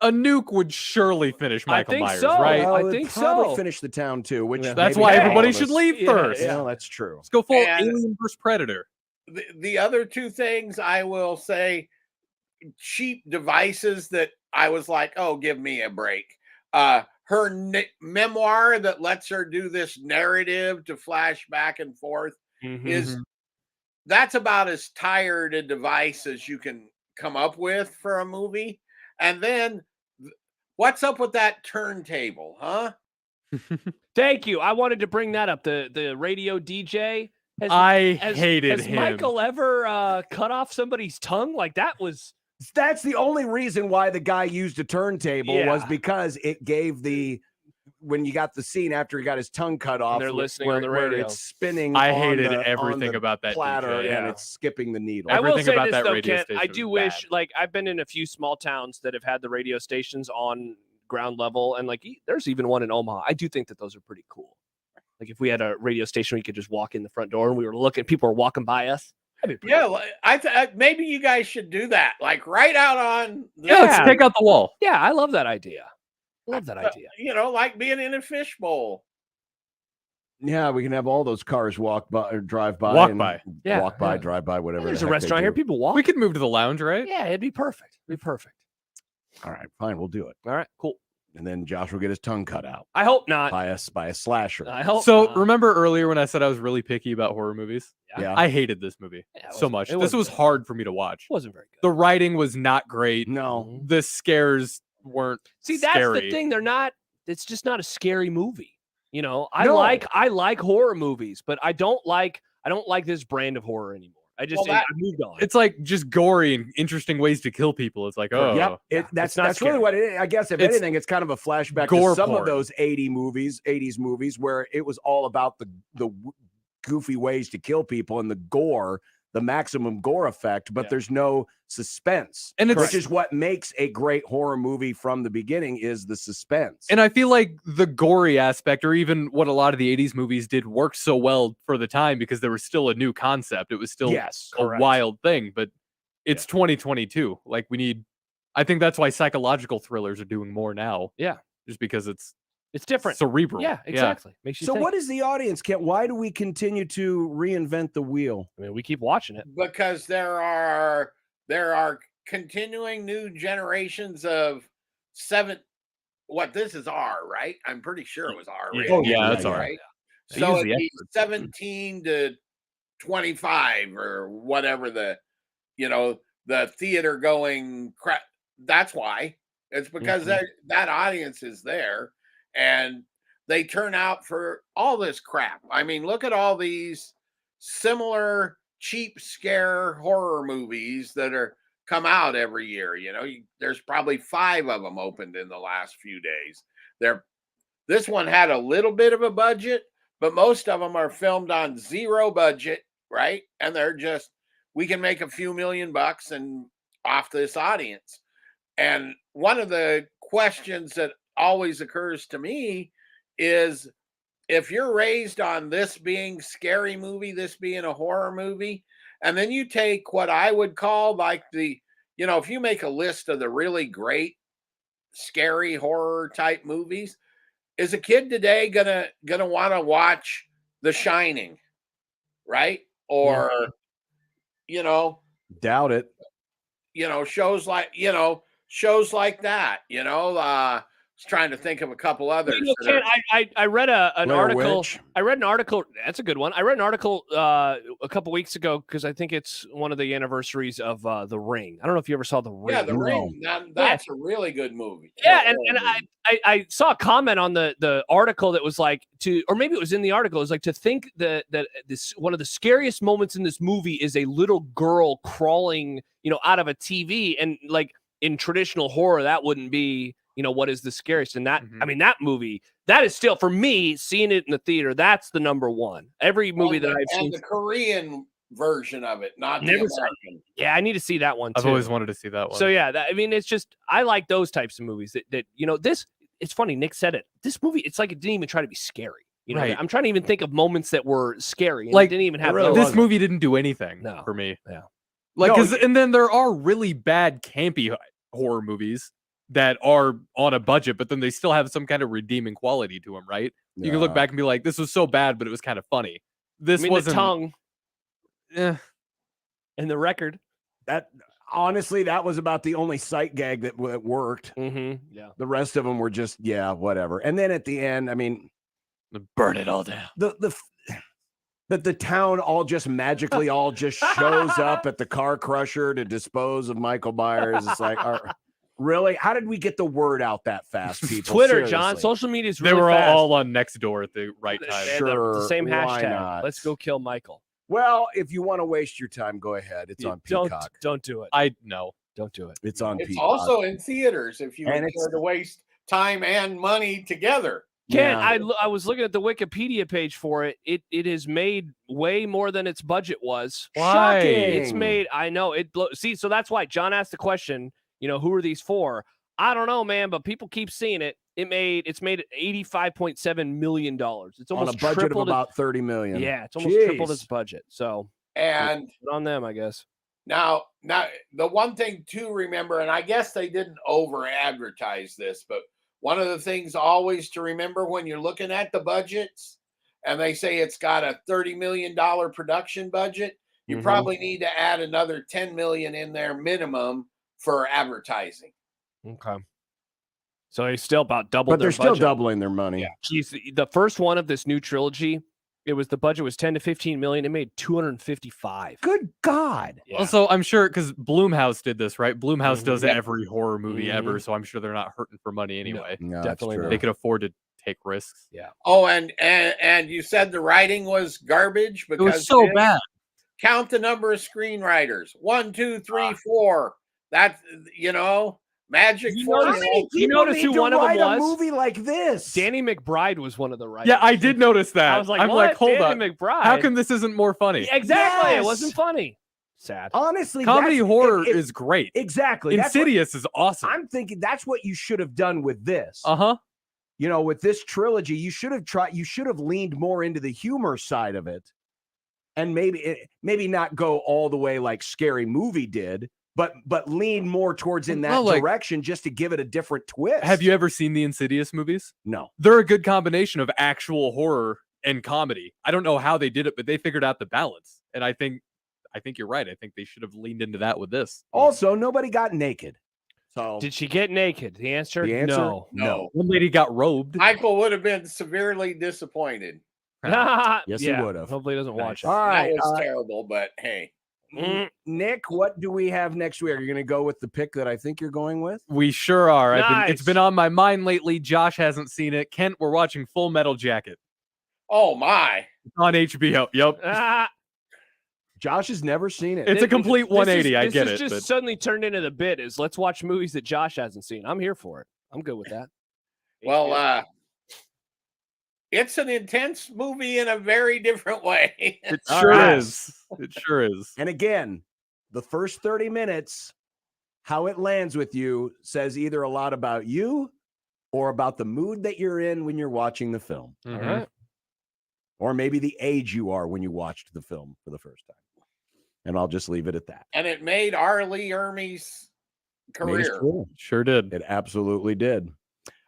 A nuke would surely finish Michael Myers, right? Well, I think probably so. finish the town too, which that's why everybody should leave first. Yeah, that's true. Let's go full Alien versus Predator. The other two things I will say, cheap devices that I was like, oh, give me a break. Her memoir that lets her do this narrative to flash back and forth that's about as tired a device as you can come up with for a movie. And then what's up with that turntable, huh? Thank you. I wanted to bring that up. The radio DJ. Hated has him. Michael ever cut off somebody's tongue? Like that's the only reason why the guy used a turntable was because it gave when you got the scene after he got his tongue cut off, they're listening on the radio. It's spinning. I hated everything about that platter, DJ, and it's skipping the needle. I will say about this that though, radio Kent, station I do wish, I've been in a few small towns that have had the radio stations on ground level, and there's even one in Omaha. I do think that those are pretty cool. Like if we had a radio station, we could just walk in the front door and we were looking, people were walking by us. Yeah, maybe you guys should do that. Like right out on. Let's take out the wall. Yeah, I love that idea. Love that idea. Like being in a fishbowl. Yeah, we can have all those cars drive by, drive by, whatever. There's a restaurant here. People walk. We could move to the lounge, right? Yeah, it'd be perfect. All right, fine, we'll do it. All right, cool. and then Josh will get his tongue cut out. I hope not. By a slasher. I hope So not. remember earlier when I said I was really picky about horror movies? Yeah. I hated this movie so much. This was hard for me to watch. It wasn't very good. The writing was not great. No. The scares weren't See, that's scary. the thing. They're not. It's just not a scary movie. You know, I No. like horror movies, but I don't like this brand of horror anymore. I moved on. It's like just gory and interesting ways to kill people. It's like, oh, Yep. That's not really scary. what it is. I guess if It's anything, it's kind of a flashback gore to some porn. of those 80s movies where it was all about the goofy ways to kill people and the gore, the maximum gore effect, but there's no suspense. And it's- which is what makes a great horror movie from the beginning is the suspense. And I feel like the gory aspect, or even what a lot of the 80s movies did, worked so well for the time because there was still a new concept. It was still a wild thing, but it's 2022. Like I think that's why psychological thrillers are doing more now. Yeah. Just because it's different. Cerebral. Yeah, exactly. Makes you So think. what is the audience, Kent? Why do we continue to reinvent the wheel? I mean, we keep watching it. Because there are continuing new generations of this is R, right? I'm pretty sure it was R. Yeah. Oh, yeah, that's R. Right? Yeah. So Usually it'd be 17 to 25 or whatever the theater going crap. That's why. It's because that audience is there and they turn out for all this crap. I mean, look at all these similar cheap scare horror movies that are come out every year. There's probably 5 of them opened in the last few days. This one had a little bit of a budget, but most of them are filmed on zero budget, right? And they're just, we can make a few $1 million and off this audience. And one of the questions that always occurs to me is, if you're raised on this being scary movie, this being a horror movie, and then you take what I would call like if you make a list of the really great scary horror type movies, is a kid today gonna want to watch The Shining, right? Or doubt it. Shows like that. I was trying to think of a couple others. I read an Blair article. Witch. I read an article. That's a good one. I read an article a couple weeks ago because I think it's one of the anniversaries of The Ring. I don't know if you ever saw The Ring. Yeah, The Ring. That's a really good movie. Yeah, and I saw a comment on the article that was like or maybe it was in the article. It was like to think that this one of the scariest moments in this movie is a little girl crawling, out of a TV, and like in traditional horror that wouldn't be. What is the scariest? And that, I mean, that movie, that is still, for me, seeing it in the theater, that's the number one. Every movie that I've seen. And the Korean version of it, not the American. Yeah, I need to see that one, too. I've always wanted to see that one. So, yeah, it's just, I like those types of movies that this, it's funny, Nick said it. This movie, it's like it didn't even try to be scary. Right. I'm trying to even think of moments that were scary. And Like, it didn't even have this movie didn't do anything for me. Yeah. And then there are really bad, campy horror movies that are on a budget, but then they still have some kind of redeeming quality to them, right? You can look back and be like, this was so bad, but it was kind of funny. This wasn't. The tongue. And the record. That honestly, that was about the only sight gag that worked. Mm-hmm. Yeah. The rest of them were just, whatever. And then at the end, I mean, burn it all down. The town all just magically all just shows up at the car crusher to dispose of Michael Myers. It's like, really? How did we get the word out that fast, people? Twitter, Seriously. John. Social media is really They were fast. all on Nextdoor at the right time. Sure, the same why hashtag. not? Let's go kill Michael. Well, if you want to waste your time, go ahead. It's on Peacock. Don't do it. Don't do it. It's on It's Peacock. also in theaters if you And care to waste time and money together. Ken, I was looking at the Wikipedia page for it. It has made way more than its budget was. Why? It's made. I know it. See, so that's why John asked the question. Who are these for? I don't know, man, but people keep seeing it. It's made $85.7 million. It's almost on a budget of tripled about $30 million. Yeah, it's almost tripled its budget. So And good on them, I guess. Now the one thing to remember, and I guess they didn't over advertise this, but one of the things always to remember when you're looking at the budgets and they say it's got a $30 million production budget, you probably need to add another $10 million in there minimum for advertising. Okay. So they still about doubled But their they're still budget. doubling their money. Yeah. Geez, the first one of this new trilogy, the budget was 10 to 15 million. It made 255. Good God. Yeah. Also, I'm sure because Blumhouse did this, right? Blumhouse does Yep. every horror movie ever, so I'm sure they're not hurting for money anyway. No, definitely not. They could afford to take risks. Yeah. Oh, and you said the writing was garbage because It was so bad. Count the number of screenwriters. 1, 2, 3, 4. That's magic formula. You notice who one of them was? A movie like this. Danny McBride was one of the writers. Yeah, I did notice that. I was like, I'm what? like, hold Danny on. McBride? How come this isn't more funny? Exactly. Yes. It wasn't funny. Sad. Honestly, Comedy horror is great. Exactly. Insidious is awesome. I'm thinking that's what you should have done with this. Uh-huh. With this trilogy, you should have leaned more into the humor side of it. And maybe not go all the way like Scary Movie did, but lean more towards in that direction just to give it a different twist. Have you ever seen the Insidious movies? No. They're a good combination of actual horror and comedy. I don't know how they did it, but they figured out the balance. And I think you're right. I think they should have leaned into that with this. Also, nobody got naked. So did she get naked? The answer, no. One lady got robed. Michael would have been severely disappointed. Yes, Yeah. he would have. Hopefully he doesn't watch it. All right. That was terrible, but hey. Nick, what do we have next week? Are you going to go with the pick that I think you're going with? We sure are. Nice. It's been on my mind lately. Josh hasn't seen it. Kent, we're watching Full Metal Jacket. Oh my. It's on HBO. Yep. Josh has never seen it. It's a complete 180. I get This it. just suddenly turned into the bit is let's watch movies that Josh hasn't seen. I'm here for it. I'm good with that. Well, it's an intense movie in a very different way. It sure is. It sure is. And again, the first 30 minutes, how it lands with you says either a lot about you or about the mood that you're in when you're watching the film. All right. Or maybe the age you are when you watched the film for the first time. And I'll just leave it at that. And it made R. Lee Ermey's career. Sure did. It absolutely did.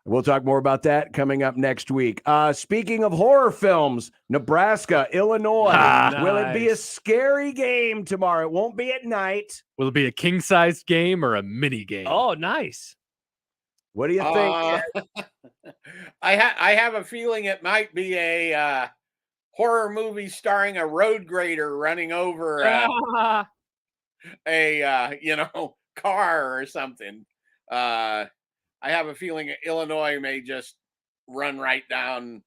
We'll talk more about that coming up next week. Speaking of horror films, Nebraska, Illinois. Nice. Will it be a scary game tomorrow? It won't be at night. Will it be a king-sized game or a mini game? Oh, nice. What do you think? I have a feeling it might be a horror movie starring a road grader running over a car or something. I have a feeling Illinois may just run right down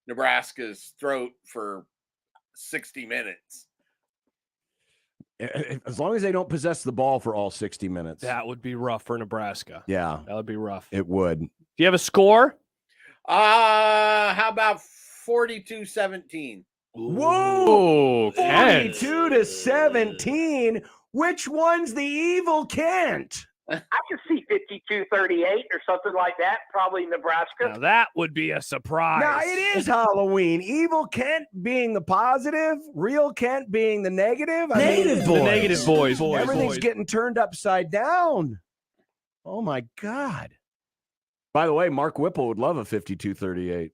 Nebraska's throat for 60 minutes. As long as they don't possess the ball for all 60 minutes. That would be rough for Nebraska. Yeah. That would be rough. It would. Do you have a score? How about 42-17? Whoa! Kent. 42-17. Which one's the evil Kent? I could see 52-38 or something like that. Probably Nebraska. Now that would be a surprise. Now, it is Halloween. Evil Kent being the positive, real Kent being the negative. The negative boys. Everything's getting turned upside down. Oh, my God. By the way, Mark Whipple would love a 52-38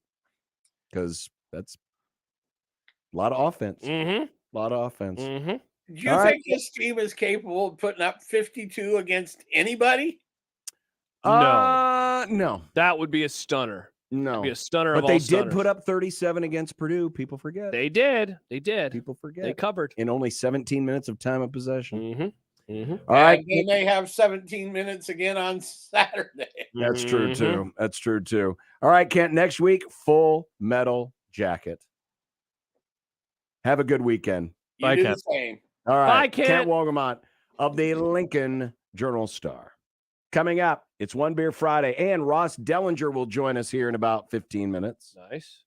because that's a lot of offense. Mm-hmm. A lot of offense. Mm-hmm. Do you think this team is capable of putting up 52 against anybody? No. That would be a stunner. No. That'd be a stunner But of all they stunners. did put up 37 against Purdue. People forget. They did. People forget. They covered. In only 17 minutes of time of possession. Mm-hmm. Mm-hmm. All right. And they may have 17 minutes again on Saturday. That's true, too. That's true, too. All right, Kent, next week, Full Metal Jacket. Have a good weekend. You do the same. All right. Bye, Kent. Kent Wolgamott of the Lincoln Journal-Star. Coming up, it's One Beer Friday, and Ross Dellinger will join us here in about 15 minutes. Nice.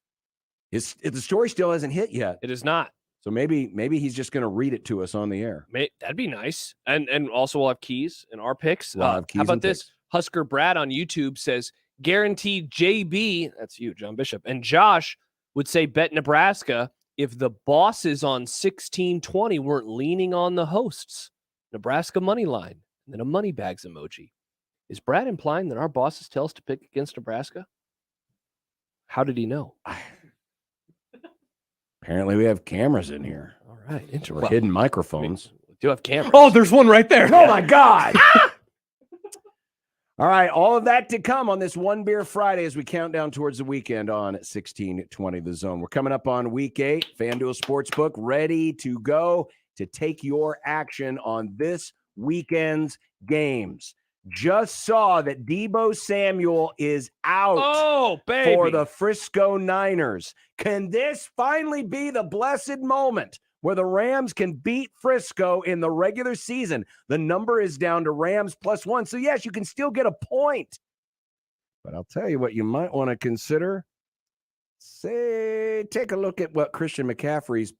The story still hasn't hit yet. It is not. So maybe he's just going to read it to us on the air. That'd be nice. And also we'll have keys and our picks. We'll have keys how about and this? picks. Husker Brad on YouTube says, guaranteed JB, that's you, John Bishop, and Josh would say bet Nebraska if the bosses on 1620 weren't leaning on the hosts. Nebraska money line, and then a money bags emoji. Is Brad implying that our bosses tell us to pick against Nebraska? How did he know? Apparently we have cameras in here. All right. Or hidden microphones. We do have cameras. Oh, there's one right there. Oh, my God. All right, all of that to come on this One Beer Friday as we count down towards the weekend on 1620 The Zone. We're coming up on week 8. FanDuel Sportsbook ready to go to take your action on this weekend's games. Just saw that Deebo Samuel is out for the Frisco Niners. Can this finally be the blessed moment where the Rams can beat Frisco in the regular season? The number is down to Rams +1. So, yes, you can still get a point. But I'll tell you what you might want to consider. Take a look at what Christian McCaffrey's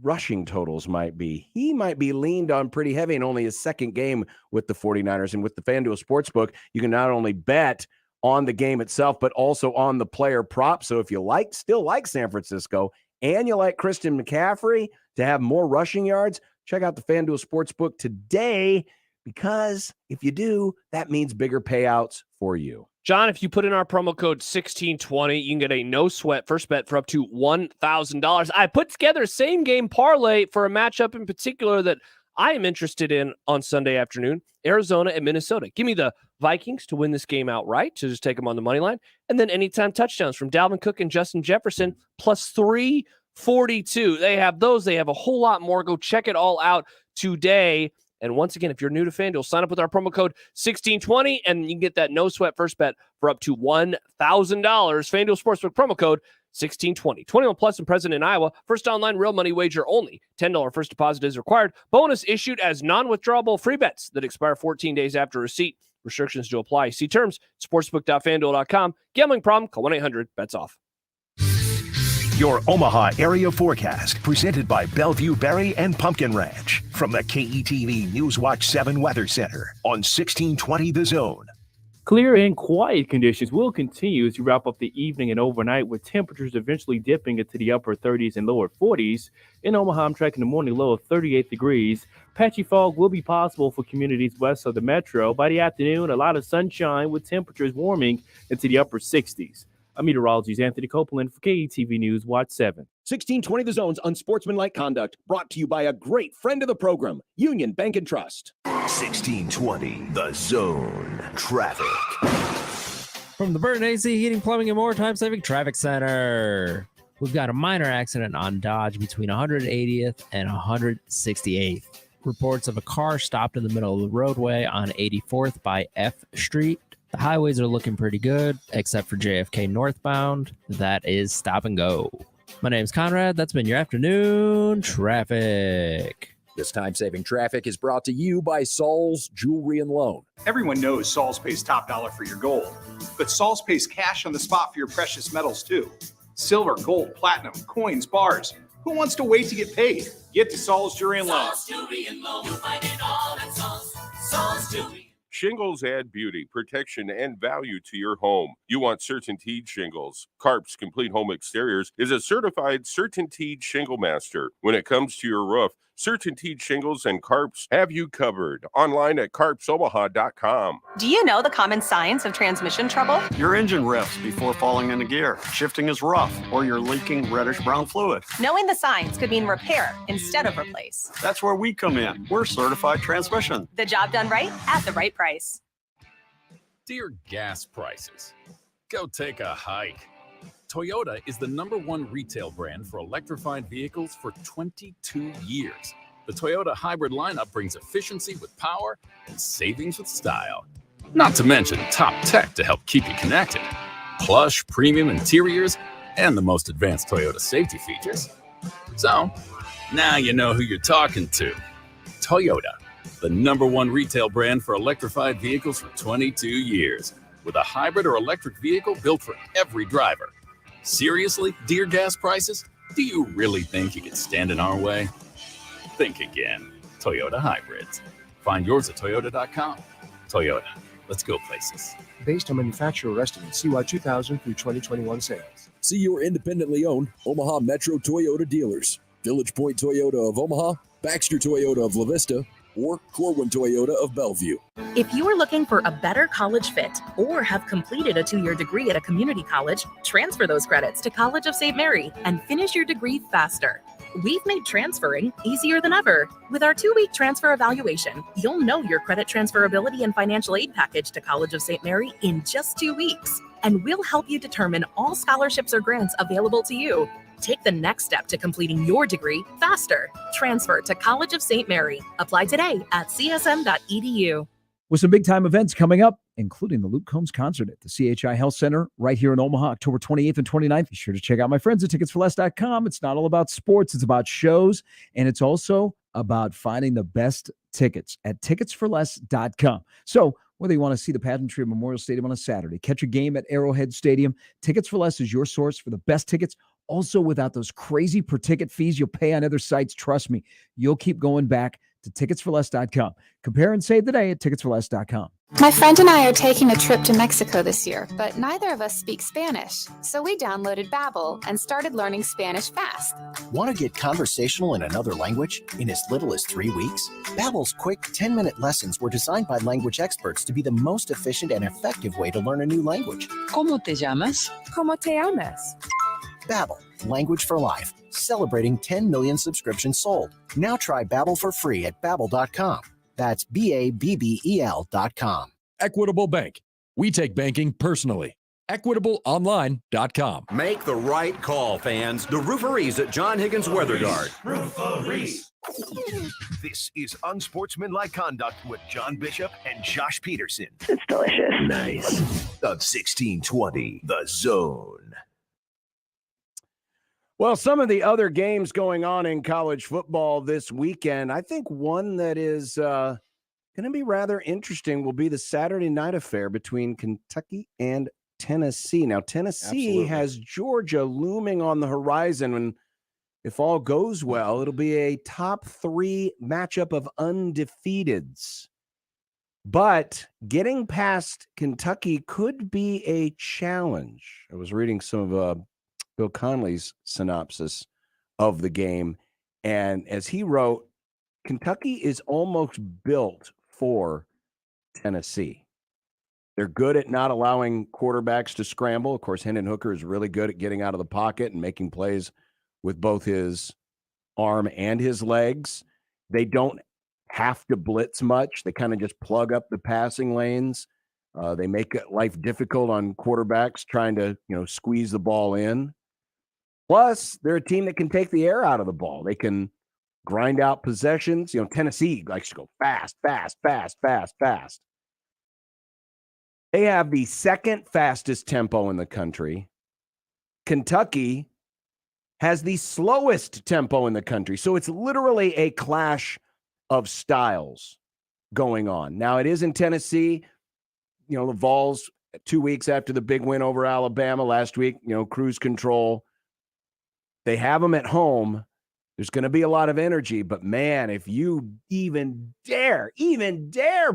rushing totals might be. He might be leaned on pretty heavy in only his second game with the 49ers. And with the FanDuel Sportsbook, you can not only bet on the game itself, but also on the player prop. So if you still like San Francisco and you like Christian McCaffrey to have more rushing yards, check out the FanDuel Sportsbook today, because if you do, that means bigger payouts for you. John, if you put in our promo code 1620, you can get a no-sweat first bet for up to $1,000. I put together a same-game parlay for a matchup in particular that I am interested in on Sunday afternoon, Arizona and Minnesota. Give me the Vikings to win this game outright, to just take them on the money line, and then anytime touchdowns from Dalvin Cook and Justin Jefferson, +342. They have those. They have a whole lot more. Go check it all out today. And once again, if you're new to FanDuel, sign up with our promo code 1620, and you can get that no-sweat first bet for up to $1,000. FanDuel Sportsbook promo code 1620. 21 plus and present in Iowa. First online real money wager only. $10 first deposit is required. Bonus issued as non-withdrawable free bets that expire 14 days after receipt. Restrictions do apply. See terms at sportsbook.fanduel.com. Gambling problem? Call 1-800-BETS-OFF. Your Omaha area forecast, presented by Bellevue Berry and Pumpkin Ranch, from the KETV Newswatch 7 Weather Center on 1620 The Zone. Clear and quiet conditions will continue as you wrap up the evening and overnight, with temperatures eventually dipping into the upper 30s and lower 40s. In Omaha, I'm tracking a morning low of 38 degrees. Patchy fog will be possible for communities west of the metro. By the afternoon, a lot of sunshine with temperatures warming into the upper 60s. I'm meteorologist Anthony Copeland for KETV News Watch 7. 1620 The Zone's Unsportsmanlike Conduct, brought to you by a great friend of the program, Union Bank and Trust. 1620 The Zone. Traffic. From the Burton AC Heating, Plumbing, and More Time-Saving Traffic Center. We've got a minor accident on Dodge between 180th and 168th. Reports of a car stopped in the middle of the roadway on 84th by F Street. The highways are looking pretty good, except for JFK northbound. That is stop and go. My name's Conrad. That's been your afternoon traffic. This time-saving traffic is brought to you by Saul's Jewelry and Loan. Everyone knows Saul's pays top dollar for your gold, but Saul's pays cash on the spot for your precious metals too. Silver, gold, platinum, coins, bars. Who wants to wait to get paid? Get to Saul's Jewelry and Loan. Saul's Jewelry and Loan. You'll find it all at Saul's Jewelry. Shingles add beauty, protection, and value to your home. You want CertainTeed shingles. Carp's Complete Home Exteriors is a certified CertainTeed shingle master. When it comes to your roof, CertainTeed Shingles and Carps have you covered. Online at carpsomaha.com. Do you know the common signs of transmission trouble? Your engine revs before falling into gear. Shifting is rough, or you're leaking reddish-brown fluid. Knowing the signs could mean repair instead of replace. That's where we come in. We're certified transmission. The job done right at the right price. Dear gas prices, go take a hike. Toyota is the #1 retail brand for electrified vehicles for 22 years. The Toyota hybrid lineup brings efficiency with power and savings with style. Not to mention top tech to help keep you connected. Plush premium interiors and the most advanced Toyota safety features. So, now you know who you're talking to. Toyota, the #1 retail brand for electrified vehicles for 22 years. With a hybrid or electric vehicle built for every driver. Seriously, dear gas prices? Do you really think you can stand in our way? Think again. Toyota hybrids. Find yours at toyota.com. Toyota, let's go places. Based on manufacturer estimate, CY 2000 through 2021 sales. See your independently owned Omaha Metro Toyota dealers. Village Point Toyota of Omaha, Baxter Toyota of La Vista, or Corwin Toyota of Bellevue. If you are looking for a better college fit or have completed a 2-year degree at a community college, transfer those credits to College of St. Mary and finish your degree faster. We've made transferring easier than ever. With our 2-week transfer evaluation, you'll know your credit transferability and financial aid package to College of St. Mary in just 2 weeks. And we'll help you determine all scholarships or grants available to you. Take the next step to completing your degree faster. Transfer to College of St. Mary. Apply today at csm.edu. With some big-time events coming up, including the Luke Combs concert at the CHI Health Center right here in Omaha, October 28th and 29th. Be sure to check out my friends at ticketsforless.com. It's not all about sports. It's about shows, and it's also about finding the best tickets at ticketsforless.com. So whether you want to see the pageantry of Memorial Stadium on a Saturday, catch a game at Arrowhead Stadium, Tickets for Less is your source for the best tickets, also without those crazy per-ticket fees you'll pay on other sites. Trust me, you'll keep going back to ticketsforless.com. Compare and save the day at ticketsforless.com. My friend and I are taking a trip to Mexico this year, but neither of us speak Spanish. So we downloaded Babbel and started learning Spanish fast. Want to get conversational in another language in as little as 3 weeks? Babbel's quick 10-minute lessons were designed by language experts to be the most efficient and effective way to learn a new language. ¿Cómo te llamas? ¿Cómo te llamas? Babbel, language for life. Celebrating 10 million subscriptions sold. Now try Babbel for free at Babbel.com. That's Babbel.com. Equitable Bank. We take banking personally. EquitableOnline.com. Make the right call, fans. The Rooferees at John Higgins Weather Guard. Rooferees. This is Unsportsmanlike Conduct with John Bishop and Josh Peterson. It's delicious. Nice. Of 1620, The Zone. Well, some of the other games going on in college football this weekend, I think one that is going to be rather interesting will be the Saturday night affair between Kentucky and Tennessee. Now, Tennessee has Georgia looming on the horizon, and if all goes well, it'll be a top 3 matchup of undefeateds. But getting past Kentucky could be a challenge. I was reading some of Bill Conley's synopsis of the game, and as he wrote, Kentucky is almost built for Tennessee. They're good at not allowing quarterbacks to scramble. Of course, Hendon Hooker is really good at getting out of the pocket and making plays with both his arm and his legs. They don't have to blitz much. They kind of just plug up the passing lanes. They make life difficult on quarterbacks trying to, squeeze the ball in. Plus, they're a team that can take the air out of the ball. They can grind out possessions. Tennessee likes to go fast, fast, fast, fast, fast. They have the second fastest tempo in the country. Kentucky has the slowest tempo in the country. So it's literally a clash of styles going on. Now, it is in Tennessee. The Vols, 2 weeks after the big win over Alabama last week, cruise control. They have them at home. There's going to be a lot of energy, but man, if you even dare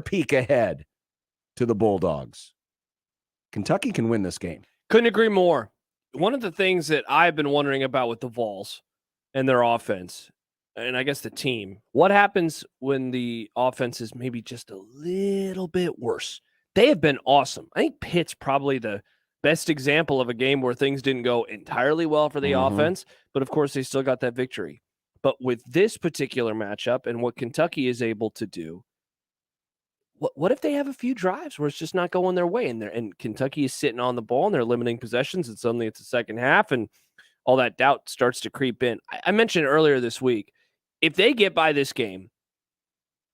peek ahead to the Bulldogs, Kentucky can win this game. Couldn't agree more. One of the things that I've been wondering about with the Vols and their offense, and I guess the team, what happens when the offense is maybe just a little bit worse? They have been awesome. I think Pitt's probably the best example of a game where things didn't go entirely well for the offense, but of course they still got that victory. But with this particular matchup and what Kentucky is able to do, what if they have a few drives where it's just not going their way and Kentucky is sitting on the ball and they're limiting possessions and suddenly it's the second half and all that doubt starts to creep in? I mentioned earlier this week, if they get by this game,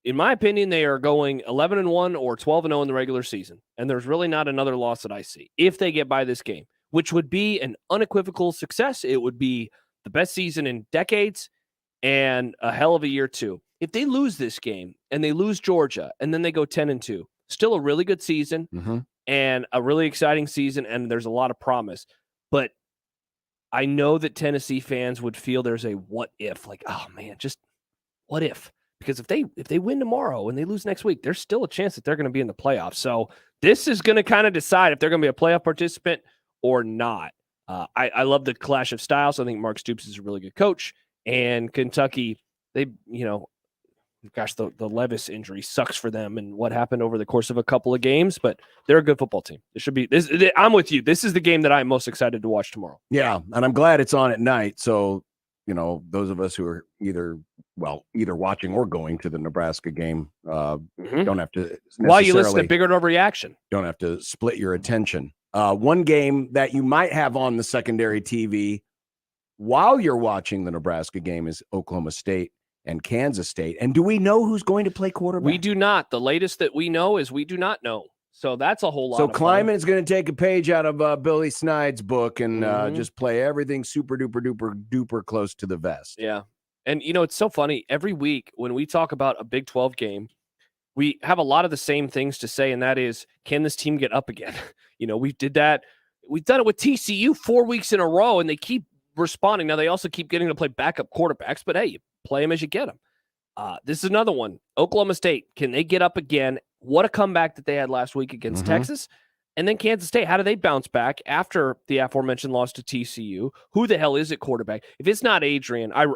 in my opinion, they are going 11-1 or 12-0 in the regular season. And there's really not another loss that I see if they get by this game, which would be an unequivocal success. It would be the best season in decades and a hell of a year too. If they lose this game and they lose Georgia and then they go 10-2, still a really good season and a really exciting season. And there's a lot of promise, but I know that Tennessee fans would feel there's a what if, like, oh man, just what if? Because if they win tomorrow and they lose next week, there's still a chance that they're going to be in the playoffs. So this is going to kind of decide if they're going to be a playoff participant or not. I love the clash of styles. I think Mark Stoops is a really good coach. And Kentucky, they, gosh, the Levis injury sucks for them and what happened over the course of a couple of games, but they're a good football team. It should be this. I'm with you. This is the game that I'm most excited to watch tomorrow. Yeah, and I'm glad it's on at night. So those of us who are either watching or going to the Nebraska game don't have to. While you listen to Bigger Overreaction, don't have to split your attention. One game that you might have on the secondary TV while you're watching the Nebraska game is Oklahoma State and Kansas State. And do we know who's going to play quarterback? We do not. The latest that we know is we do not know. So that's a whole lot. So of Kleiman is going to take a page out of Billy Snide's book and just play everything super duper close to the vest. Yeah. And, it's so funny. Every week when we talk about a Big 12 game, we have a lot of the same things to say, and that is, can this team get up again? We did that. We've done it with TCU 4 weeks in a row, and they keep responding. Now, they also keep getting to play backup quarterbacks, but hey, you play them as you get them. This is another one. Oklahoma State, can they get up again? What a comeback that they had last week against Texas. And then Kansas State, how do they bounce back after the aforementioned loss to TCU? Who the hell is it quarterback? If it's not Adrian, I'm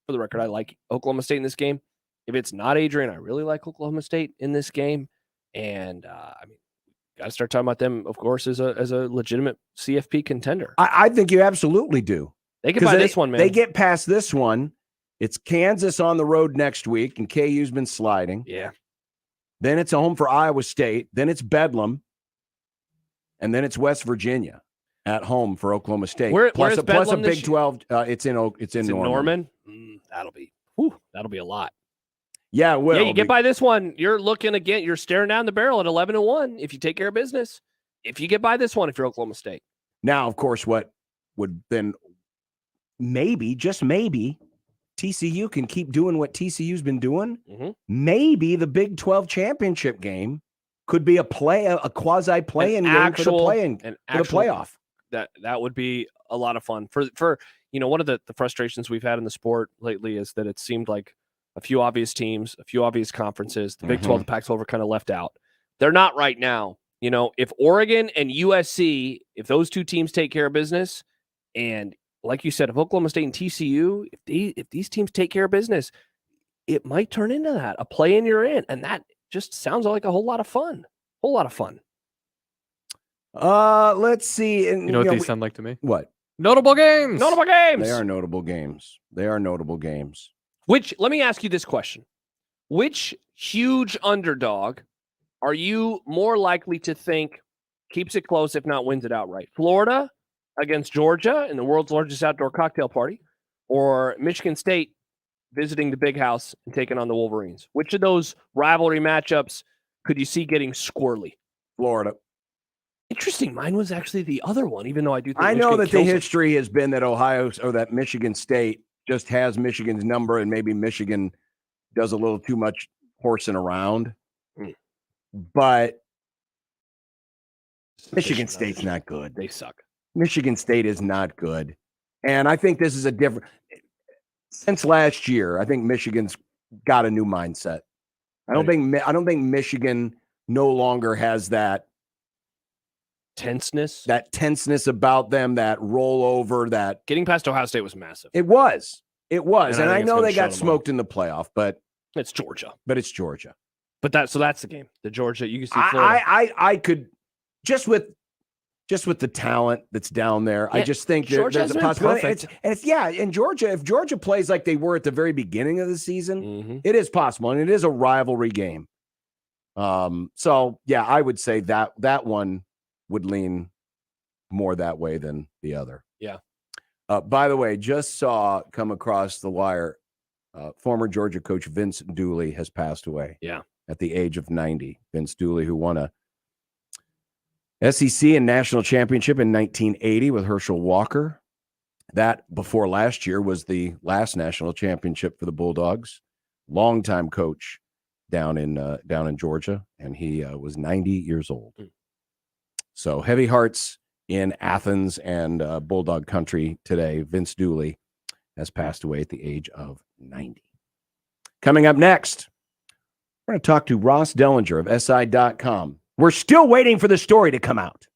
for the record, I like Oklahoma State in this game. If it's not Adrian, I really like Oklahoma State in this game. And, got to start talking about them, of course, as a legitimate CFP contender. I think you absolutely do. They can buy this one, man. They get past this one. It's Kansas on the road next week, and KU's been sliding. Yeah. Then it's a home for Iowa State. Then it's Bedlam. And then it's West Virginia at home for Oklahoma State. Where's plus a Big 12. It's in Norman. That'll be a lot. Yeah, well, you get by this one. You're looking again. You're staring down the barrel at 11-1 if you take care of business. If you get by this one, if you're Oklahoma State. Now, of course, what would then maybe, just maybe, TCU can keep doing what TCU's been doing. Maybe the Big 12 championship game could be a quasi play-in game for the playoff. That would be a lot of fun. For one of the frustrations we've had in the sport lately is that it seemed like a few obvious teams, a few obvious conferences, the Big 12, the Pac-12 were kind of left out. They're not right now. If Oregon and USC, if those two teams take care of business, and like you said, if Oklahoma State and TCU, if these teams take care of business, it might turn into that, a play-in you're in, and that just sounds like a whole lot of fun. Let's see. And, you know what these sound like to me? What? Notable games. They are notable games. Let me ask you this question. Which huge underdog are you more likely to think keeps it close, if not wins it outright? Florida against Georgia in the world's largest outdoor cocktail party, or Michigan State visiting the Big House and taking on the Wolverines? Which of those rivalry matchups could you see getting squirrely? Florida. Interesting. Mine was actually the other one, even though I do think I know that the Michigan history has been that that Michigan State just has Michigan's number, and maybe Michigan does a little too much horsing around. But Michigan State's not good. They suck. Michigan State is not good. And I think this is a different – since last year, I think Michigan's got a new mindset. I don't think Michigan no longer has that tenseness about them, that rollover, that getting past Ohio State was massive. It was. And I know they got smoked in the playoff, but it's Georgia. But that's the game. The Georgia, you can see Florida. I could just with the talent that's down there. Yeah, I just think there's a possibility. And Georgia, if Georgia plays like they were at the very beginning of the season, it is possible, and it is a rivalry game. So yeah, I would say that one would lean more that way than the other. Yeah. By the way, just saw come across the wire, former Georgia coach Vince Dooley has passed away. Yeah. At the age of 90. Vince Dooley, who won a SEC and national championship in 1980 with Herschel Walker. That, before last year, was the last national championship for the Bulldogs. Longtime coach down in Georgia, and he was 90 years old. So heavy hearts in Athens and Bulldog country today. Vince Dooley has passed away at the age of 90. Coming up next, we're going to talk to Ross Dellinger of SI.com. We're still waiting for the story to come out,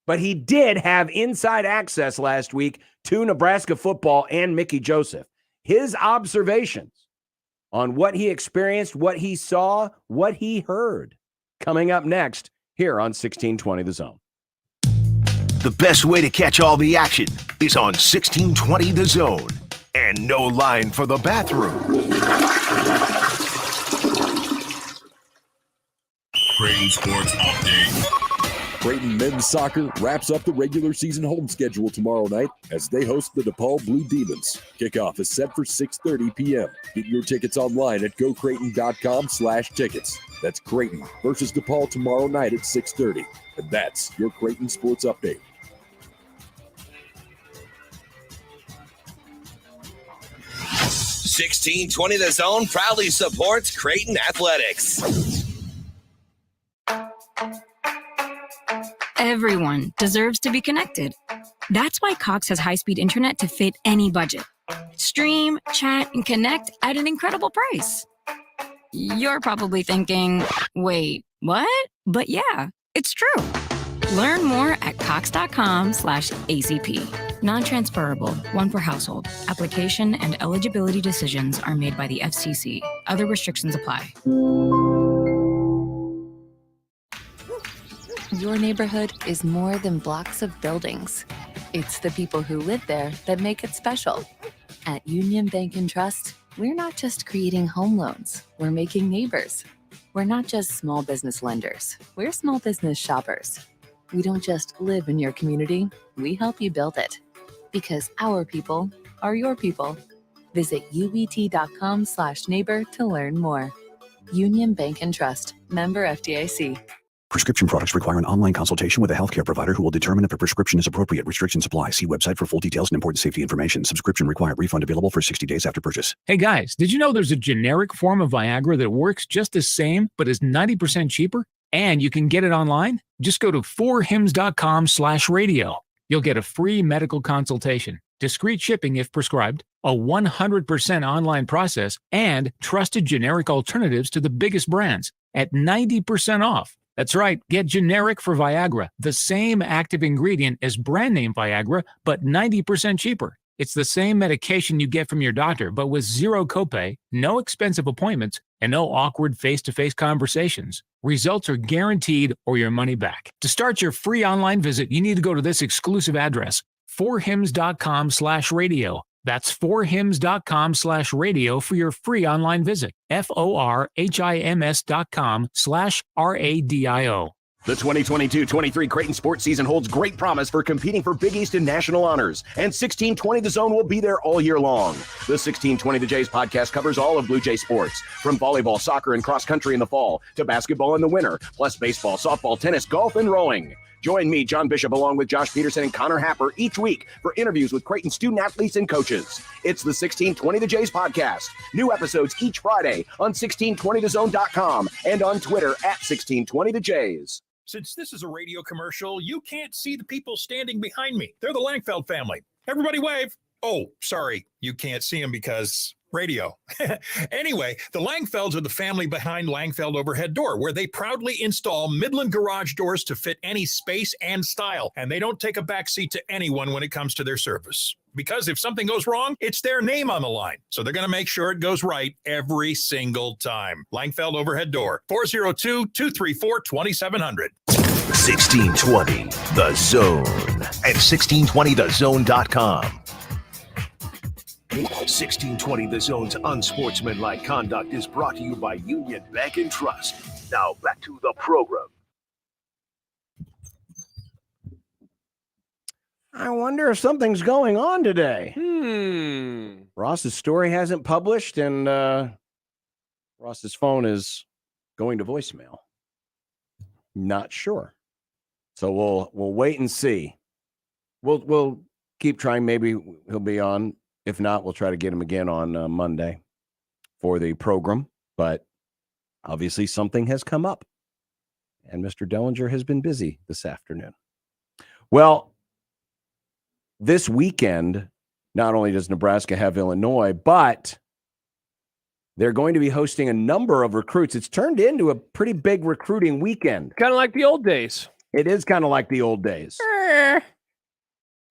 but he did have inside access last week to Nebraska football and Mickey Joseph. His observations on what he experienced, what he saw, what he heard. Coming up next here on 1620 The Zone. The best way to catch all the action is on 1620 The Zone. and no line for the bathroom. Creighton Sports Update. Creighton men's soccer wraps up the regular season home schedule tomorrow night as they host the DePaul Blue Demons. Kickoff is set for 6:30 p.m. Get your tickets online at gocreighton.com/tickets. That's Creighton versus DePaul tomorrow night at 6:30. And that's your Creighton Sports Update. $16.20 The Zone proudly supports Creighton Athletics. Everyone deserves to be connected. That's why Cox has high-speed internet to fit any budget. Stream, chat, and connect at an incredible price. You're probably thinking, wait, what? But yeah, it's true. Learn more at cox.com/ACP. Non-transferable, one per household. Application and eligibility decisions are made by the FCC. Other restrictions apply. Your neighborhood is more than blocks of buildings. It's the people who live there that make it special. At Union Bank and Trust, we're not just creating home loans, we're making neighbors. We're not just small business lenders, we're small business shoppers. We don't just live in your community, we help you build it. Because our people are your people. Visit ubt.com/neighbor to learn more. Union Bank and Trust, member FDIC. Prescription products require an online consultation with a healthcare provider who will determine if a prescription is appropriate. Restrictions apply. See website for full details and important safety information. Subscription required. Refund available for 60 days after purchase. Hey guys, did you know there's a generic form of Viagra that works just the same but is 90% cheaper? And you can get it online? Just go to 4hims.com/radio. You'll get a free medical consultation, discreet shipping if prescribed, a 100% online process, and trusted generic alternatives to the biggest brands at 90% off. That's right, get generic for Viagra, the same active ingredient as brand name Viagra, but 90% cheaper. It's the same medication you get from your doctor, but with zero copay, no expensive appointments, and no awkward face-to-face conversations. Results are guaranteed or your money back. To start your free online visit, you need to go to this exclusive address, 4hims.com/radio. That's 4hims.com/radio for your free online visit. FORHIMS.com/RADIO. The 2022-23 Creighton sports season holds great promise for competing for Big East and national honors, and 1620 The Zone will be there all year long. The 1620 The Jays podcast covers all of Blue Jay sports, from volleyball, soccer, and cross country in the fall to basketball in the winter, plus baseball, softball, tennis, golf, and rowing. Join me, John Bishop, along with Josh Peterson and Connor Happer each week for interviews with Creighton student athletes and coaches. It's the 1620 The Jays podcast. New episodes each Friday on 1620thezone.com and on Twitter at 1620 The Jays. Since this is a radio commercial, you can't see the people standing behind me. They're the Langfeld family. Everybody wave. Oh, sorry, you can't see them because radio. Anyway, the Langfelds are the family behind Langfeld Overhead Door, where they proudly install Midland garage doors to fit any space and style. And they don't take a backseat to anyone when it comes to their service. Because if something goes wrong, it's their name on the line. So they're going to make sure it goes right every single time. Langfeld Overhead Door, 402-234-2700. 1620 The Zone at 1620thezone.com. 1620 The Zone's unsportsmanlike conduct is brought to you by Union Bank and Trust. Now back to the program. I wonder if something's going on today. Ross's story hasn't published, and Ross's phone is going to voicemail. Not sure. So we'll wait and see. We'll keep trying. Maybe he'll be on. If not, we'll try to get him again on Monday for the program. But obviously something has come up, and Mr. Dellinger has been busy this afternoon. Well, this weekend, not only does Nebraska have Illinois, but they're going to be hosting a number of recruits. It's turned into a pretty big recruiting weekend. Kind of like the old days. It is kind of like the old days.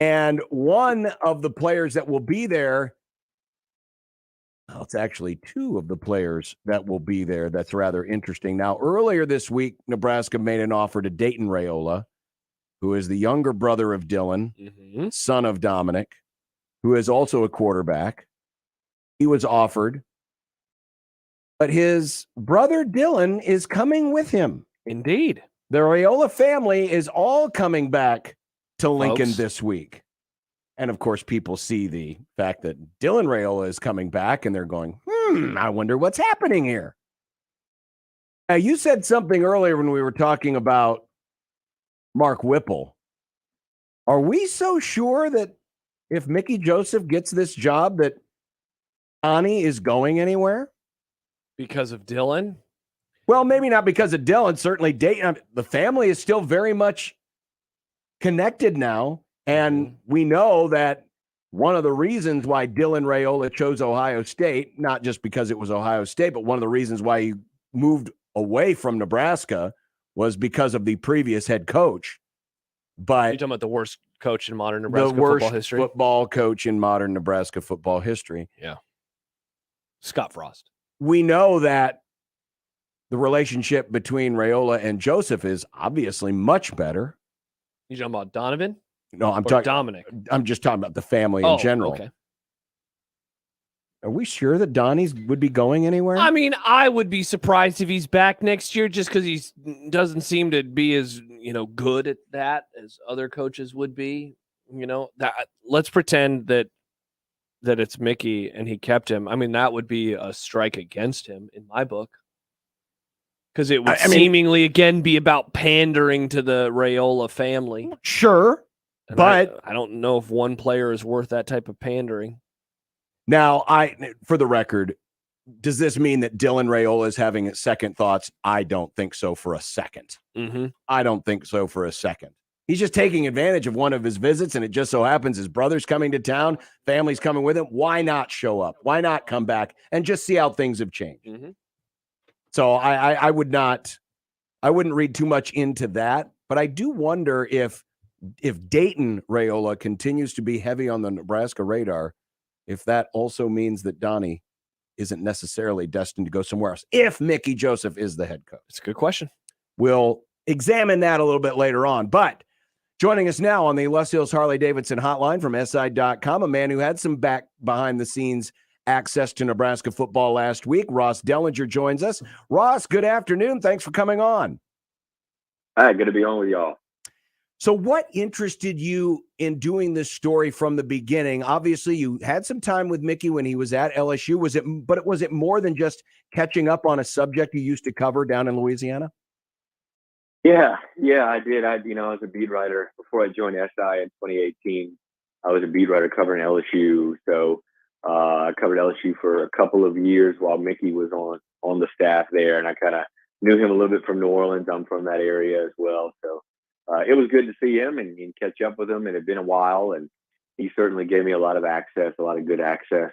And one of the players that will be there, well, it's actually two of the players that will be there. That's rather interesting. Now, earlier this week, Nebraska made an offer to Dayton Raiola, who is the younger brother of Dylan, son of Dominic, who is also a quarterback. he was offered, but his brother Dylan is coming with him. Indeed. The Raiola family is all coming back to Lincoln this week. And of course, people see the fact that Dylan Raiola is coming back and they're going, I wonder what's happening here. Now, you said something earlier when we were talking about Mark Whipple. Are we so sure that if Mickey Joseph gets this job that Donnie is going anywhere? Because of Dylan? Well, maybe not because of Dylan. Certainly, the family is still very much connected now. And we know that one of the reasons why Dylan Raiola chose Ohio State, not just because it was Ohio State, but one of the reasons why he moved away from Nebraska was because of the previous head coach. But you're talking about the worst coach in modern Nebraska football history? Football coach in modern Nebraska football history. Yeah. Scott Frost. We know that the relationship between Raiola and Joseph is obviously much better. You talking about Donovan? No, I'm Or talking Dominic. I'm just talking about the family in general. Okay. Are we sure that Donnie's would be going anywhere? I mean, I would be surprised if he's back next year just because he doesn't seem to be as, good at that as other coaches would be. Let's pretend that it's Mickey and he kept him. I mean, that would be a strike against him in my book. Because it would seemingly, again, be about pandering to the Raiola family. Sure, and but I don't know if one player is worth that type of pandering. Now, for the record, does this mean that Dylan Raiola is having second thoughts? I don't think so for a second. Mm-hmm. I don't think so for a second. He's just taking advantage of one of his visits, and it just so happens his brother's coming to town, family's coming with him. Why not show up? Why not come back and just see how things have changed? Mm-hmm. So I wouldn't read too much into that, but I do wonder if Dayton Raiola continues to be heavy on the Nebraska radar, if that also means that Donnie isn't necessarily destined to go somewhere else, if Mickey Joseph is the head coach. It's a good question. We'll examine that a little bit later on. But joining us now on the Les Hills Harley-Davidson hotline from SI.com, a man who had some behind-the-scenes access to Nebraska football last week, Ross Dellinger joins us. Ross, good afternoon. Thanks for coming on. Hi, good to be on with y'all. So what interested you in doing this story from the beginning? Obviously, you had some time with Mickey when he was at LSU. Was it more than just catching up on a subject you used to cover down in Louisiana? Yeah, I did. I was a beat writer before I joined SI in 2018. I was a beat writer covering LSU. So I covered LSU for a couple of years while Mickey was on the staff there. And I kind of knew him a little bit from New Orleans. I'm from that area as well. So it was good to see him and catch up with him. It had been a while, and he certainly gave me a lot of good access